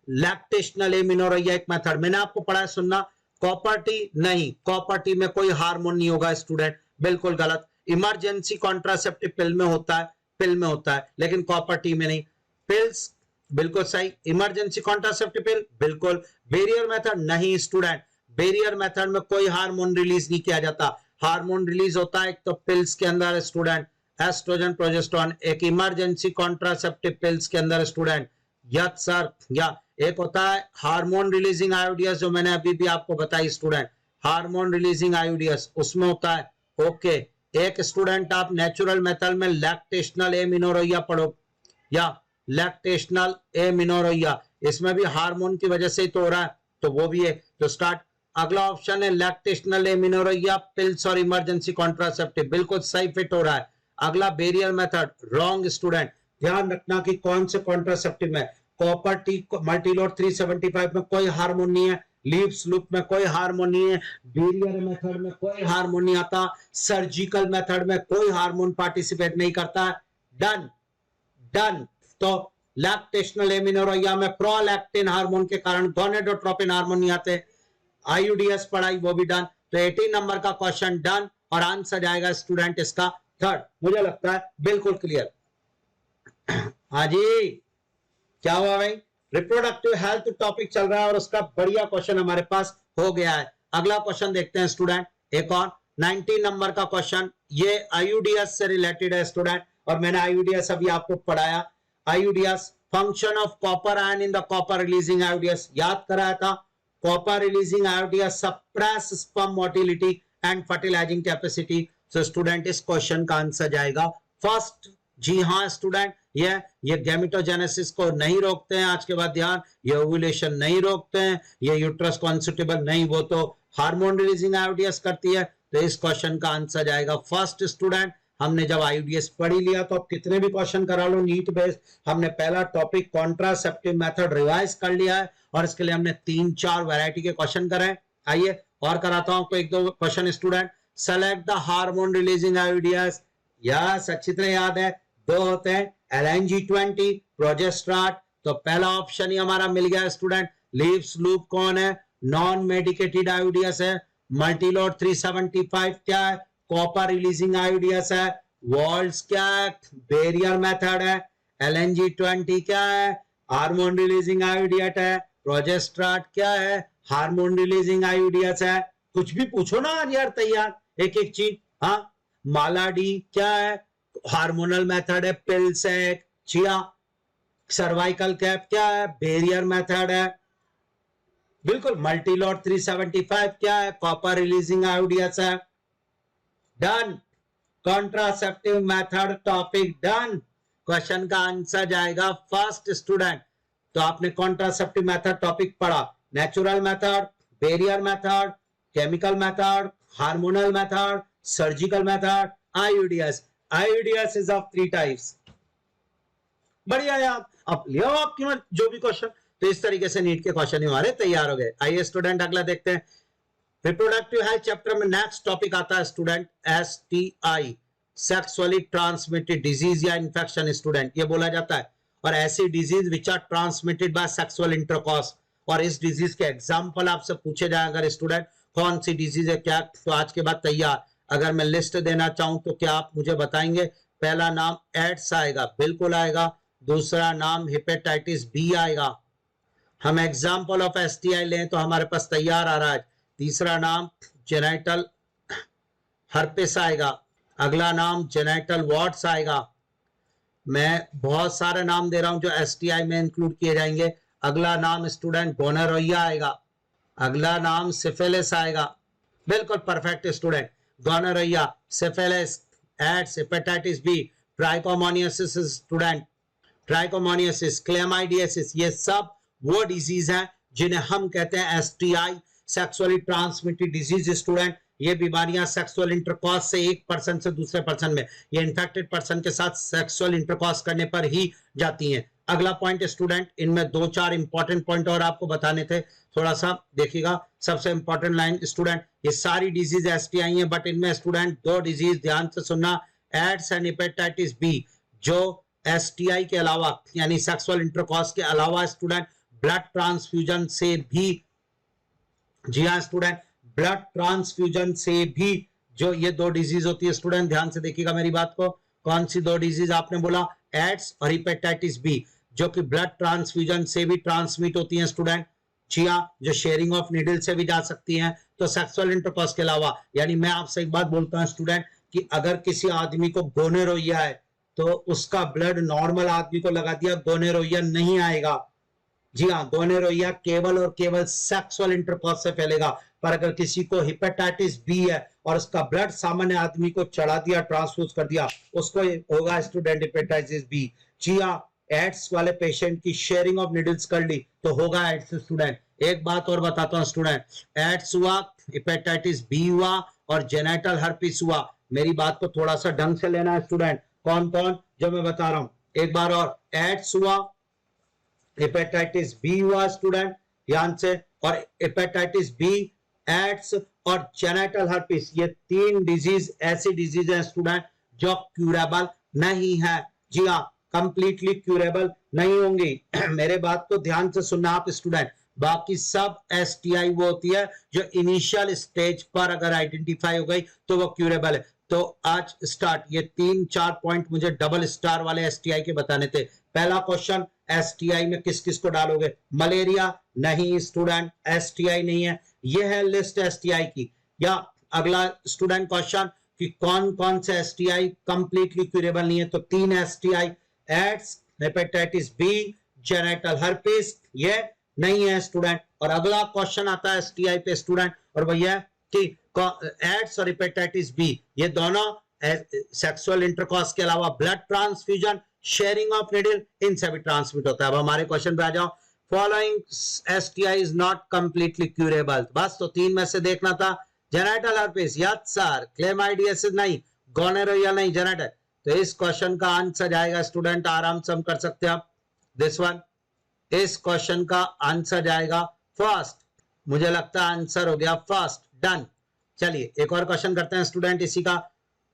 लैक्टेशनल एमिनोरेया एक मेथड, मैंने आपको पढ़ा है, सुनना। कॉपर टी नहीं, कॉपर टी में कोई हार्मोन नहीं होगा स्टूडेंट, बिल्कुल गलत। इमरजेंसी कॉन्ट्रासेप्टिव पिल में होता है, पिल में होता है, लेकिन कॉपर टी में नहीं। पिल्स बिल्कुल सही, इमरजेंसी कॉन्ट्रासेप्टिव पिल बिल्कुल। बैरियर मेथड नहीं स्टूडेंट, बैरियर मेथड में कोई हार्मोन रिलीज नहीं किया जाता। हार्मोन रिलीज होता है एक तो पिल्स के अंदर स्टूडेंट, एस्ट्रोजन प्रोजेस्टेरोन, एक इमरजेंसी कॉन्ट्रासेप्टिव पिल्स के अंदर स्टूडेंट, यस सर। या एक होता है हार्मोन रिलीजिंग आयोडियस, जो मैंने अभी भी आपको बताई स्टूडेंट, हार्मोन रिलीजिंग आयोडियस उसमें होता है, ओके। एक स्टूडेंट आप नेचुरल मेथड में लैक्टेशनल एमिनोरेया पढ़ो, या लैक्टेशनल एमिनोरेया, इसमें भी हार्मोन की वजह से ही तो हो रहा है, तो वो भी है। तो स्टार्ट, अगला ऑप्शन है लैक्टेशनल एमिनोरेया पिल्स और इमरजेंसी कॉन्ट्रासेप्टिव, बिल्कुल सही फिट हो रहा है। अगला बैरियर मेथड, रॉन्ग स्टूडेंट। ध्यान रखना कि कौन से कॉन्ट्रासेप्टिव में, कॉपर टी मल्टीलोड 375 में कोई हार्मोन नहीं है, लीव्स लूप में कोई हार्मोन नहीं है, बैरियर मेथड में कोई हार्मोन नहीं आता, सर्जिकल मेथड में कोई हार्मोन पार्टिसिपेट नहीं करता। Done done. तो लैक्टेशनल एमिनोरेया में प्रोलैक्टिन हार्मोन के कारण गोनेडोट्रोपिन हार्मोन नहीं आते। आईयूडीएस पढ़ाई, वो भी डन। तो 18 नंबर का क्वेश्चन डन, और आंसर जाएगा स्टूडेंट इसका थर्ड। मुझे लगता है बिल्कुल क्लियर। हाँ जी, क्या हुआ भाई? रिप्रोडक्टिव हेल्थ टॉपिक चल रहा है और उसका बढ़िया क्वेश्चन हमारे पास हो गया है। अगला क्वेश्चन देखते हैं स्टूडेंट, एक और 19 नंबर का क्वेश्चन, ये आईयूडीएस से रिलेटेड है स्टूडेंट, और मैंने आईयूडीएस अभी आपको पढ़ाया। IUDs, function of copper ion in the copper releasing IUDs, याद कराया था। Copper releasing IUDs suppress sperm motility and fertilising capacity. So student इस क्वेश्चन का आंसर जाएगा फर्स्ट। जी हाँ स्टूडेंट, ये गैमेटोजेनेसिस को नहीं रोकते हैं, आज के बाद ध्यान, ये ओव्यूलेशन नहीं रोकते हैं, ये यूट्रस कॉन्स्टिट्यूबल नहीं, वो तो हार्मोन रिलीजिंग आयोडियस करती है। तो इस क्वेश्चन का आंसर जाएगा फर्स्ट स्टूडेंट। हमने जब आईयूडीएस पढ़ लिया तो अब कितने भी क्वेश्चन करा लो नीट बेस्ड, हमने पहला टॉपिक कॉन्ट्रासेप्टिव मेथड रिवाइज कर लिया है, और इसके लिए हमने 3-4 वैरायटी के क्वेश्चन करे। आइए और कराता हूं आपको एक दो question student. Select the hormone releasing IUDs, yes अच्छी तरह याद है, दो होते हैं, LNG20, प्रोजेस्ट्राट। तो पहला ऑप्शन ही हमारा मिल गया स्टूडेंट। लीव्स लूप कौन है? नॉन मेडिकेटेड आयोडियस है। मल्टीलोड 375 क्या है? कॉपर रिलीजिंग आयोडियस है। वॉल्स क्या है? बैरियर मेथड है। LNG20 क्या है? हार्मोन रिलीजिंग आयोडियट है। प्रोजेस्ट्राट क्या है? हार्मोन रिलीजिंग आयोडियस है। कुछ भी पूछो ना यार, तैयार एक एक चीज। हाँ, मालाडी क्या है? हार्मोनल मेथड है, पिल्स है। चिया, सर्वाइकल कैप क्या है? बैरियर मेथड है, बिल्कुल। मल्टीलोड 375 क्या है? कॉपर रिलीजिंग आयोडियस है। Done. Contraceptive method topic done. Question का आंसर जाएगा फर्स्ट स्टूडेंट। तो आपने कॉन्ट्रासेप्टिव मेथड टॉपिक पढ़ा, natural method, barrier method, chemical method, hormonal method, surgical method, आईयूडीएस। आईयूडीएस is of 3 types. बढ़िया यार, अब लियो आपकी मत जो भी क्वेश्चन। तो इस तरीके से नीट के क्वेश्चन हमारे तैयार हो गए। आइए स्टूडेंट अगला देखते हैं। रिप्रोडक्टिव हेल्थ चैप्टर में नेक्स्ट टॉपिक आता है student STI, sexually transmitted disease या इंफेक्शन स्टूडेंट, ये बोला जाता है। और ऐसी disease which are transmitted by sexual intercourse. और इस डिजीज के एग्जांपल आपसे पूछे जाए अगर स्टूडेंट कौन सी डिजीज है क्या, तो आज के बाद तैयार। अगर मैं लिस्ट देना चाहूं तो क्या आप मुझे बताएंगे? पहला नाम एड्स आएगा, बिल्कुल आएगा। दूसरा नाम हेपेटाइटिस बी आएगा। हम एग्जाम्पल ऑफ एसटीआई लें तो हमारे पास तैयार आ रहा है। तीसरा नाम जेनाइटल हर्पिस आएगा। अगला नाम जेनाइटल वॉर्ट्स आएगा। मैं बहुत सारे नाम दे रहा हूं जो एसटीआई में इंक्लूड किए जाएंगे। अगला नाम स्टूडेंट गोनोरिया आएगा। अगला नाम सिफिलिस आएगा। बिल्कुल perfect student. Gonorrhoea, syphilis, AIDS, hepatitis B, trichomoniasis student, trichomoniasis, chlamydiasis, ये सब वो डिजीज हैं जिन्हें हम कहते हैं STI, sexually transmitted disease student. ये बीमारियां सेक्सुअल इंटरकॉर्स से एक पर्सन से दूसरे पर्सन में, ये इन्फेक्टेड पर्सन के साथ सेक्सुअल इंटरकॉर्स करने पर ही जाती हैं। अगला पॉइंट स्टूडेंट, इनमें 2-4 इंपॉर्टेंट पॉइंट और आपको बताने थे, थोड़ा सा देखिएगा। सबसे इंपॉर्टेंट लाइन स्टूडेंट, ये सारी डिजीज एसटीआई हैं, बट इनमें स्टूडेंट 2 डिजीज ध्यान से सुनना, एड्स एंड हेपेटाइटिस बी, जो एसटीआई के अलावा यानी सेक्सुअल इंटरकॉर्स के अलावा स्टूडेंट ब्लड ट्रांसफ्यूजन से भी, जी हाँ स्टूडेंट, ब्लड ट्रांसफ्यूजन से भी जो ये 2 डिजीज होती है स्टूडेंट, ध्यान से देखिएगा मेरी बात को। कौन सी 2 डिजीज आपने बोला? एड्स और हेपेटाइटिस बी, जो कि ब्लड ट्रांसफ्यूजन से भी ट्रांसमिट होती हैं स्टूडेंट। जी हाँ, जो शेयरिंग ऑफ नीडल से भी जा सकती हैं। तो सेक्सुअल इंटरकॉर्स के अलावा, यानी मैं आपसे एक बात बोलता हूं स्टूडेंट कि अगर किसी आदमी को गोनोरिया है तो उसका ब्लड नॉर्मल आदमी को लगा दिया, गोनोरिया नहीं आएगा। जी हाँ, गोनोरिया केवल और केवल सेक्सुअल इंटरकॉर्स से फैलेगा। पर अगर किसी को हेपेटाइटिस बी है और उसका ब्लड सामान्य आदमी को चढ़ा दिया, ट्रांसफ्यूज कर दिया, उसको होगा स्टूडेंट हेपेटाइटिस बी। जी हाँ, एड्स वाले पेशेंट की शेयरिंग ऑफ नीडल्स कर ली तो होगा एड्स स्टूडेंट। एक बात और बताता हूं स्टूडेंट, एड्स हुआ, हेपेटाइटिस बी हुआ और जेनाइटल हर्पिस हुआ। मेरी बात को थोड़ा सा ढंग से लेना है स्टूडेंट। कौन कौन जो मैं बता रहा हूं, एक बार और, एड्स हुआ, हेपेटाइटिस बी हुआ स्टूडेंट ध्यान से, और हेपेटाइटिस बी, एड्स और जेनाइटल हर्पिस, ये 3 डिजीज ऐसी डिजीज है स्टूडेंट जो क्यूरेबल नहीं है। जी हाँ, कंप्लीटली क्यूरेबल नहीं होंगी। मेरे बात को ध्यान से सुनना आप स्टूडेंट। बाकी सब एसटीआई वो होती है जो इनिशियल स्टेज पर अगर आइडेंटिफाई हो गई तो वो क्यूरेबल है। तो आज स्टार्ट, ये 3-4 पॉइंट मुझे डबल स्टार वाले एसटीआई के बताने थे। पहला क्वेश्चन, एसटीआई में किस किस को डालोगे? मलेरिया नहीं स्टूडेंट, एसटीआई नहीं है। यह है लिस्ट एसटीआई की। या अगला स्टूडेंट क्वेश्चन कि कौन कौन से एसटीआई कंप्लीटली क्यूरेबल नहीं है? तो 3 STI, AIDS, hepatitis B, genital herpes, ये नहीं है स्टूडेंट। और अगला क्वेश्चन आता है एसटीआई पे स्टूडेंट, और भैया कि एड्स और हेपेटाइटिस बी ये दोनों सेक्सुअल इंटरकॉर्स के अलावा blood transfusion, sharing of needle, इनसे भी ट्रांसमिट होता है। अब हमारे क्वेश्चन पे आ जाओ, following STI is not completely curable. बस तो 3 में से देखना था। Genital herpes yes sir, chlamydiasis नहीं, गोनोरिया नहीं, जेनाइटल। तो इस क्वेश्चन का आंसर आएगा स्टूडेंट, आराम से हम कर सकते हैं दिस वन। इस क्वेश्चन का आंसर जाएगा फर्स्ट। मुझे लगता है आंसर हो गया फर्स्ट, डन। चलिए एक और क्वेश्चन करते हैं स्टूडेंट इसी का।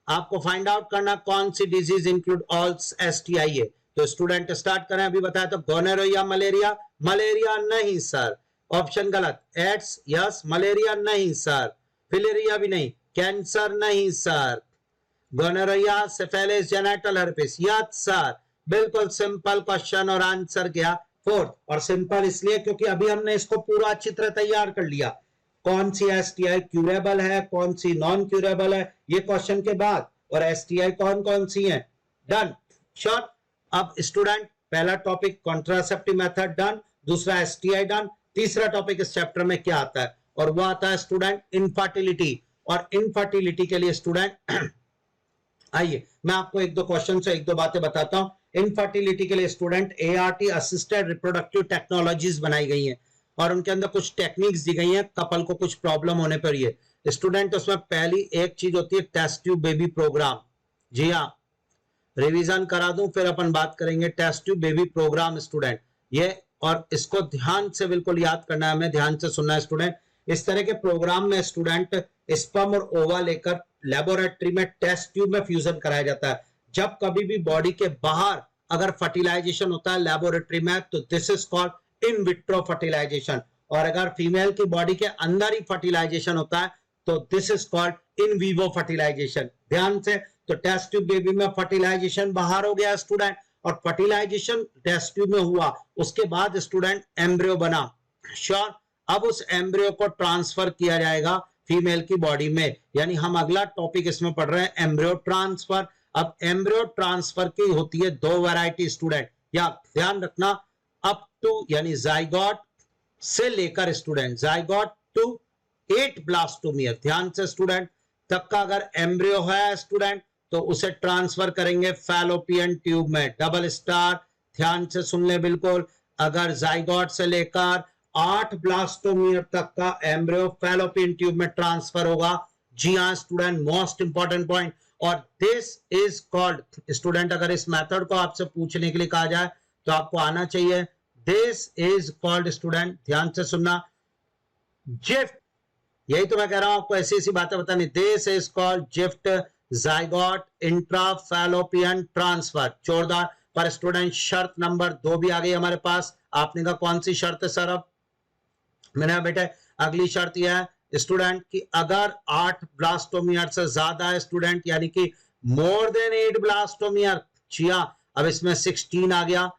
आपको फाइंड आउट करना कौन सी डिजीज इंक्लूड ऑल एसटीआई है। तो स्टूडेंट स्टार्ट करें, अभी बताया तो गोनोरिया, मलेरिया, मलेरिया नहीं सर, ऑप्शन गलत। एड्स यस, मलेरिया नहीं सर, फिलेरिया भी नहीं, कैंसर नहीं sir, gonorrhoea, syphilis, genital herpes yes sir. बिल्कुल सिंपल क्वेश्चन और आंसर क्या फोर्थ। और सिंपल इसलिए क्योंकि अभी हमने इसको पूरा चित्र तैयार कर लिया, कौन सी एसटीआई क्यूरेबल है, कौन सी नॉन क्यूरेबल है, ये क्वेश्चन के बाद, और एसटीआई कौन कौन सी है, डन श्योर। अब स्टूडेंट पहला टॉपिक कॉन्ट्रासेप्टिव मेथड डन, दूसरा एसटीआई डन, तीसरा टॉपिक इस चैप्टर में क्या आता है, और वो आता है स्टूडेंट इनफर्टिलिटी। और इनफर्टिलिटी के लिए स्टूडेंट आइए मैं आपको एक दो क्वेश्चन से एक दो बातें बताता हूं। इनफर्टिलिटी के लिए student ART assisted reproductive technologies बनाई गई हैं और उनके अंदर कुछ टेक्निक्स दी गई हैं कपल को कुछ प्रॉब्लम होने पर। ये स्टूडेंट उसमें पहली एक चीज होती है टेस्ट ट्यूब बेबी प्रोग्राम। जी हाँ, रिवीजन करा दूं फिर अपन बात करेंगे test tube baby programme student. ये और इसको ध्यान से बिल्कुल याद करना है, हमें ध्यान से सुनना है स्टूडेंट। इस तरह के प्रोग्राम में स्टूडेंट स्पर्म और ओवा लेकर लेबोरेटरी में टेस्ट ट्यूब में फ्यूजन कराया जाता है। जब कभी भी बॉडी के बाहर अगर फर्टिलाइजेशन होता है लेबोरेटरी में तो this is called in vitro fertilization, और अगर फीमेल की बॉडी के अंदर ही फर्टिलाइजेशन होता है तो this is called in vivo fertilization. ध्यान से, तो टेस्ट ट्यूब बेबी में फर्टिलाइजेशन बाहर हो गया स्टूडेंट, और फर्टिलाइजेशन टेस्ट ट्यूब में हुआ, उसके बाद स्टूडेंट एम्ब्रियो बना। श्योर, अब उस एम्ब्रियो को ट्रांसफर किया जाएगा फीमेल की बॉडी में, यानी हम अगला टॉपिक इसमें पढ़ रहे हैं एम्ब्रियो ट्रांसफर। अब एम्ब्रियो ट्रांसफर की होती है दो वैरायटी स्टूडेंट, या ध्यान रखना, अप टू यानी जाइगोट से लेकर स्टूडेंट जाइगोट टू 8 ब्लास्टोमियर। ध्यान से स्टूडेंट, तक का अगर एम्ब्रियो है स्टूडेंट तो उसे ट्रांसफर करेंगे फैलोपियन ट्यूब में, डबल स्टार। ध्यान से सुन ले बिल्कुल, अगर जाइगोट से लेकर 8 ब्लास्टोमियर तक का एम्ब्रियो फैलोपियन ट्यूब में ट्रांसफर होगा। जी हाँ स्टूडेंट, मोस्ट इंपॉर्टेंट पॉइंट। और दिस इज कॉल्ड स्टूडेंट, अगर इस मेथड को आपसे पूछने के लिए कहा जाए तो आपको आना चाहिए, दिस इज कॉल्ड स्टूडेंट, ध्यान से सुनना, जिफ्ट। यही तो मैं कह रहा हूं आपको, ऐसी ऐसी बातें बतानी। This is called ZIFT zygote intrafallopian transfer. जोरदार। पर स्टूडेंट शर्त नंबर 2 भी आ गई हमारे पास। आपने कहा कौन सी शर्त है सर? अब मैंने कहा बेटे अगली शर्त यह है स्टूडेंट कि अगर 8 ब्लास्टोमियर से ज्यादा है स्टूडेंट, यानी कि मोर देन 8 ब्लास्टोमियर। छिया, अब इसमें 16 आ गया,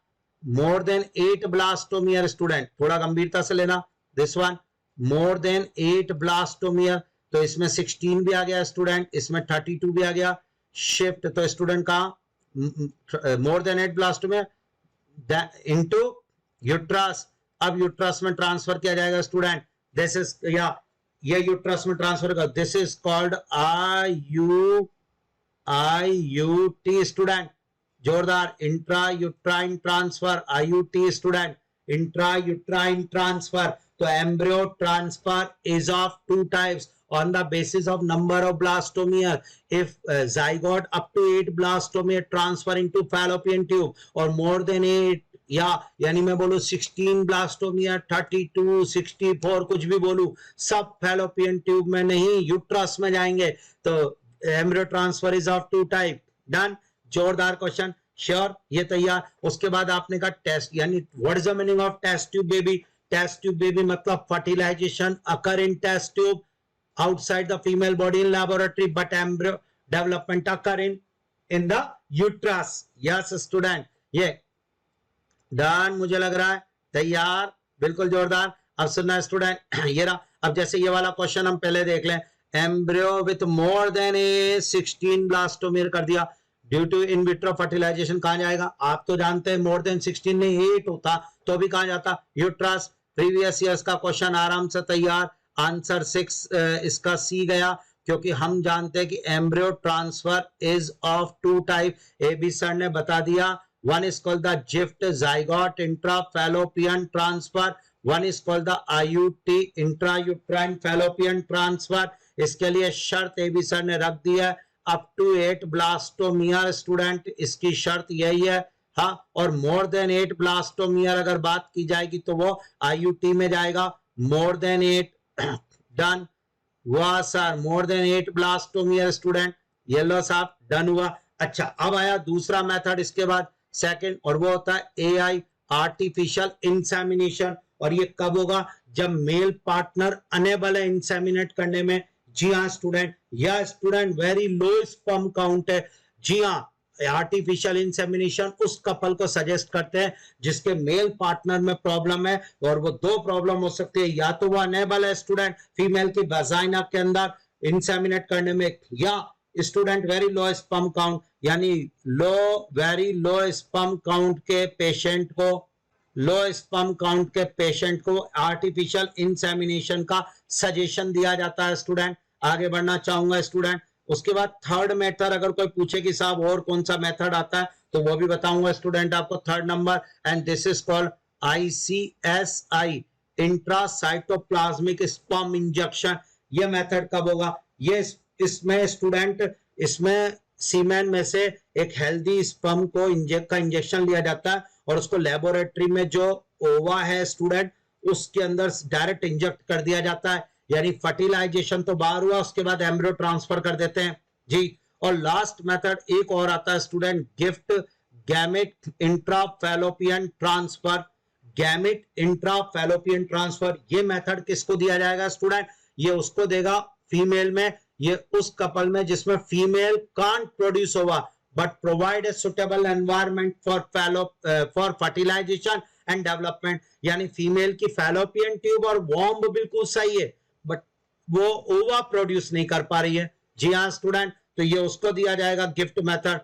मोर देन 8 ब्लास्टोमियर स्टूडेंट, थोड़ा गंभीरता से लेना। This one more than 8 blastomere, तो इसमें 16 भी आ गया स्टूडेंट, इसमें 32 भी आ गया। शिफ्ट, तो स्टूडेंट का more than 8 blastomere into uterus. अब यूट्रस में ट्रांसफर किया जाएगा स्टूडेंट, दिस इज, या ये यूट्रस में ट्रांसफर कर, this is called IUT student. जोरदार, intra uterine transfer, IUT student, intra uterine transfer. तो embryo transfer is of 2 types on the basis of number of blastomere. If zygote up to 8 blastomere transfer into fallopian tube or more than 8, या यानी मैं बोलूं 16 ब्लास्टोमियर, 32, 64 कुछ भी बोलूं, सब फैलोपियन ट्यूब में नहीं यूट्रस में जाएंगे। तो embryo transfer is of 2 type. Done. जोरदार क्वेश्चन। श्योर, ये तैयार। उसके बाद आपने कहा टेस्ट, यानी what is the meaning of test tube baby? Test tube baby मतलब fertilisation occur in test tube outside the female body in laboratory, but embryo development occur in the uterus. Yes student, ये डन मुझे लग रहा है। तैयार, बिल्कुल जोरदार। अब सुनना स्टूडेंट, ये रहा। अब जैसे ये वाला क्वेश्चन हम पहले देख लें, embryo with more than 16 blastomere कर दिया, due to in vitro fertilization कहां जाएगा? आप तो जानते हैं मोर देन 16 नहीं 8 होता तो भी कहां जाता? यूट्रस। प्रीवियस ईयर्स का क्वेश्चन आराम से तैयार। आंसर 6 इसका सी गया, क्योंकि हम जानते हैं कि embryo transfer is of 2 type. A B sir ने बता दिया, one is called the ZIFT zygote intrafallopian transfer, one is called the IUT intrauterine fallopian transfer. इसके लिए शर्त ए बी सर ने रख दी है, अप टू 8 ब्लास्टोमियर स्टूडेंट, इसकी शर्त यही है। हाँ, और मोर देन 8 ब्लास्टोमियर अगर बात की जाएगी तो वो IUT में जाएगा। मोर देन 8 डन हुआ sir, more than 8 blastomere student, ये लो साहब डन हुआ। अच्छा, अब आया दूसरा मेथड इसके बाद सेकंड, और वो होता है AI आर्टिफिशियल इंसेमिनेशन। और ये कब होगा? जब मेल पार्टनर अनेबल है इंसेमिनेट करने में। जी हाँ स्टूडेंट, यह student very low sperm count है। जी हाँ, आर्टिफिशियल इंसेमिनेशन उस कपल को सजेस्ट करते हैं जिसके मेल पार्टनर में प्रॉब्लम है, और वो 2 प्रॉब्लम हो सकती है, या तो वो अनेबल है स्टूडेंट फीमेल की वजाइना के अंदर इंसेमिनेट करने में, या student very low sperm count, यानी वेरी लो स्पर्म काउंट के पेशेंट को आर्टिफिशियल इंसेमिनेशन का सजेशन दिया जाता है स्टूडेंट। आगे बढ़ना चाहूंगा स्टूडेंट। उसके बाद थर्ड मेथड अगर कोई पूछे कि साहब और कौन सा मेथड आता है तो वो भी बताऊंगा स्टूडेंट आपको third number, and this is called ICSI, intracytoplasmic sperm injection. ये मेथड कब होगा? ये इसमें स्टूडेंट, इसमें सीमेन में से एक हेल्दी स्पर्म को इंजेक्शन लिया जाता है और उसको लेबोरेटरी में जो ओवा है स्टूडेंट उसके अंदर डायरेक्ट इंजेक्ट कर दिया जाता है, यानी फर्टिलाइजेशन तो बाहर हुआ, उसके बाद एम्ब्रियो ट्रांसफर कर देते हैं जी। और लास्ट मेथड एक और आता है student, GIFT gamete intrafallopian transfer. Gamete intrafallopian transfer, ये मेथड किसको दिया जाएगा स्टूडेंट? ये उसको देगा फीमेल में, ये उस कपल में जिसमें female can't produce ova but provide a suitable environment for fertilisation and development. यानी फीमेल की फैलोपियन ट्यूब और वॉम्ब बिल्कुल सही है बट वो ओवा प्रोड्यूस नहीं कर पा रही है। जी हाँ स्टूडेंट, तो ये उसको दिया जाएगा गिफ्ट मेथड।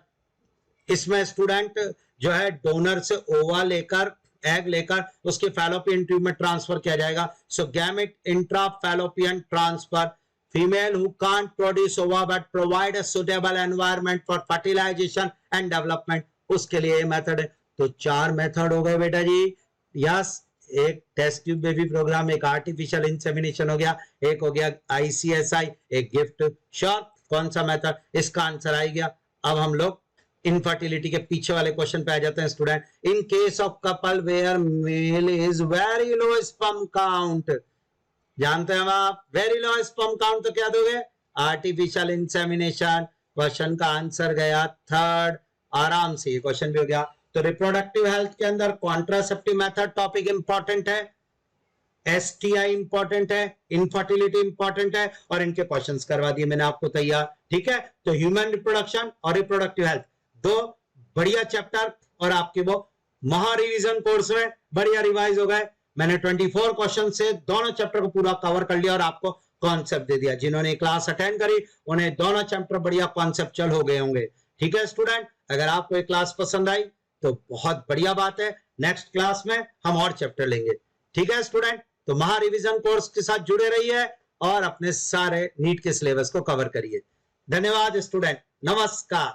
इसमें स्टूडेंट जो है डोनर से ओवा लेकर, एग लेकर उसके फैलोपियन ट्यूब में ट्रांसफर किया जाएगा। So gamete intra fallopian transfer, female who can't produce ova but provide a suitable environment for fertilisation and development, उसके लिए ये मेथड है। तो 4 मेथड हो गए बेटा जी। यस, एक टेस्ट ट्यूब बेबी प्रोग्राम, एक आर्टिफिशियल इंसेमिनेशन हो गया, एक हो गया ICSI, एक गिफ्ट। श्योर, कौन सा मेथड? इसका आंसर आ गया। अब हम लोग इनफर्टिलिटी के पीछे वाले क्वेश्चन पे आ जाते हैं student. In case of couple where male is very low sperm count, जानते हैं आप वेरी लो स्पर्म काउंट तो क्या दोगे? Artificial insemination. क्वेश्चन का आंसर गया थर्ड, आराम से ये क्वेश्चन भी हो गया। तो रिप्रोडक्टिव हेल्थ के अंदर कॉन्ट्रासेप्टिव मेथड टॉपिक इंपॉर्टेंट है, STI इंपॉर्टेंट है, इनफर्टिलिटी इंपॉर्टेंट है, और इनके क्वेश्चंस करवा दिए मैंने आपको तैयार। ठीक है, तो ह्यूमन रिप्रोडक्शन और रिप्रोडक्टिव हेल्थ, 2 बढ़िया चैप्टर, और आपके वो महा रिवीजन कोर्स में बढ़िया रिवाइज हो गए। मैंने 24 क्वेश्चन से दोनों चैप्टर को पूरा कवर कर लिया और आपको कॉन्सेप्ट दे दिया। जिन्होंने क्लास अटेंड करी उन्हें दोनों चैप्टर बढ़िया कॉन्सेप्चुअल हो गए होंगे। ठीक है स्टूडेंट, अगर आपको ये क्लास पसंद आई तो बहुत बढ़िया बात है, नेक्स्ट क्लास में हम और चैप्टर लेंगे। ठीक है स्टूडेंट, तो महा रिवीजन कोर्स के साथ जुड़े रहिए और अपने सारे नीट के सिलेबस को कवर करिए। धन्यवाद स्टूडेंट, नमस्कार।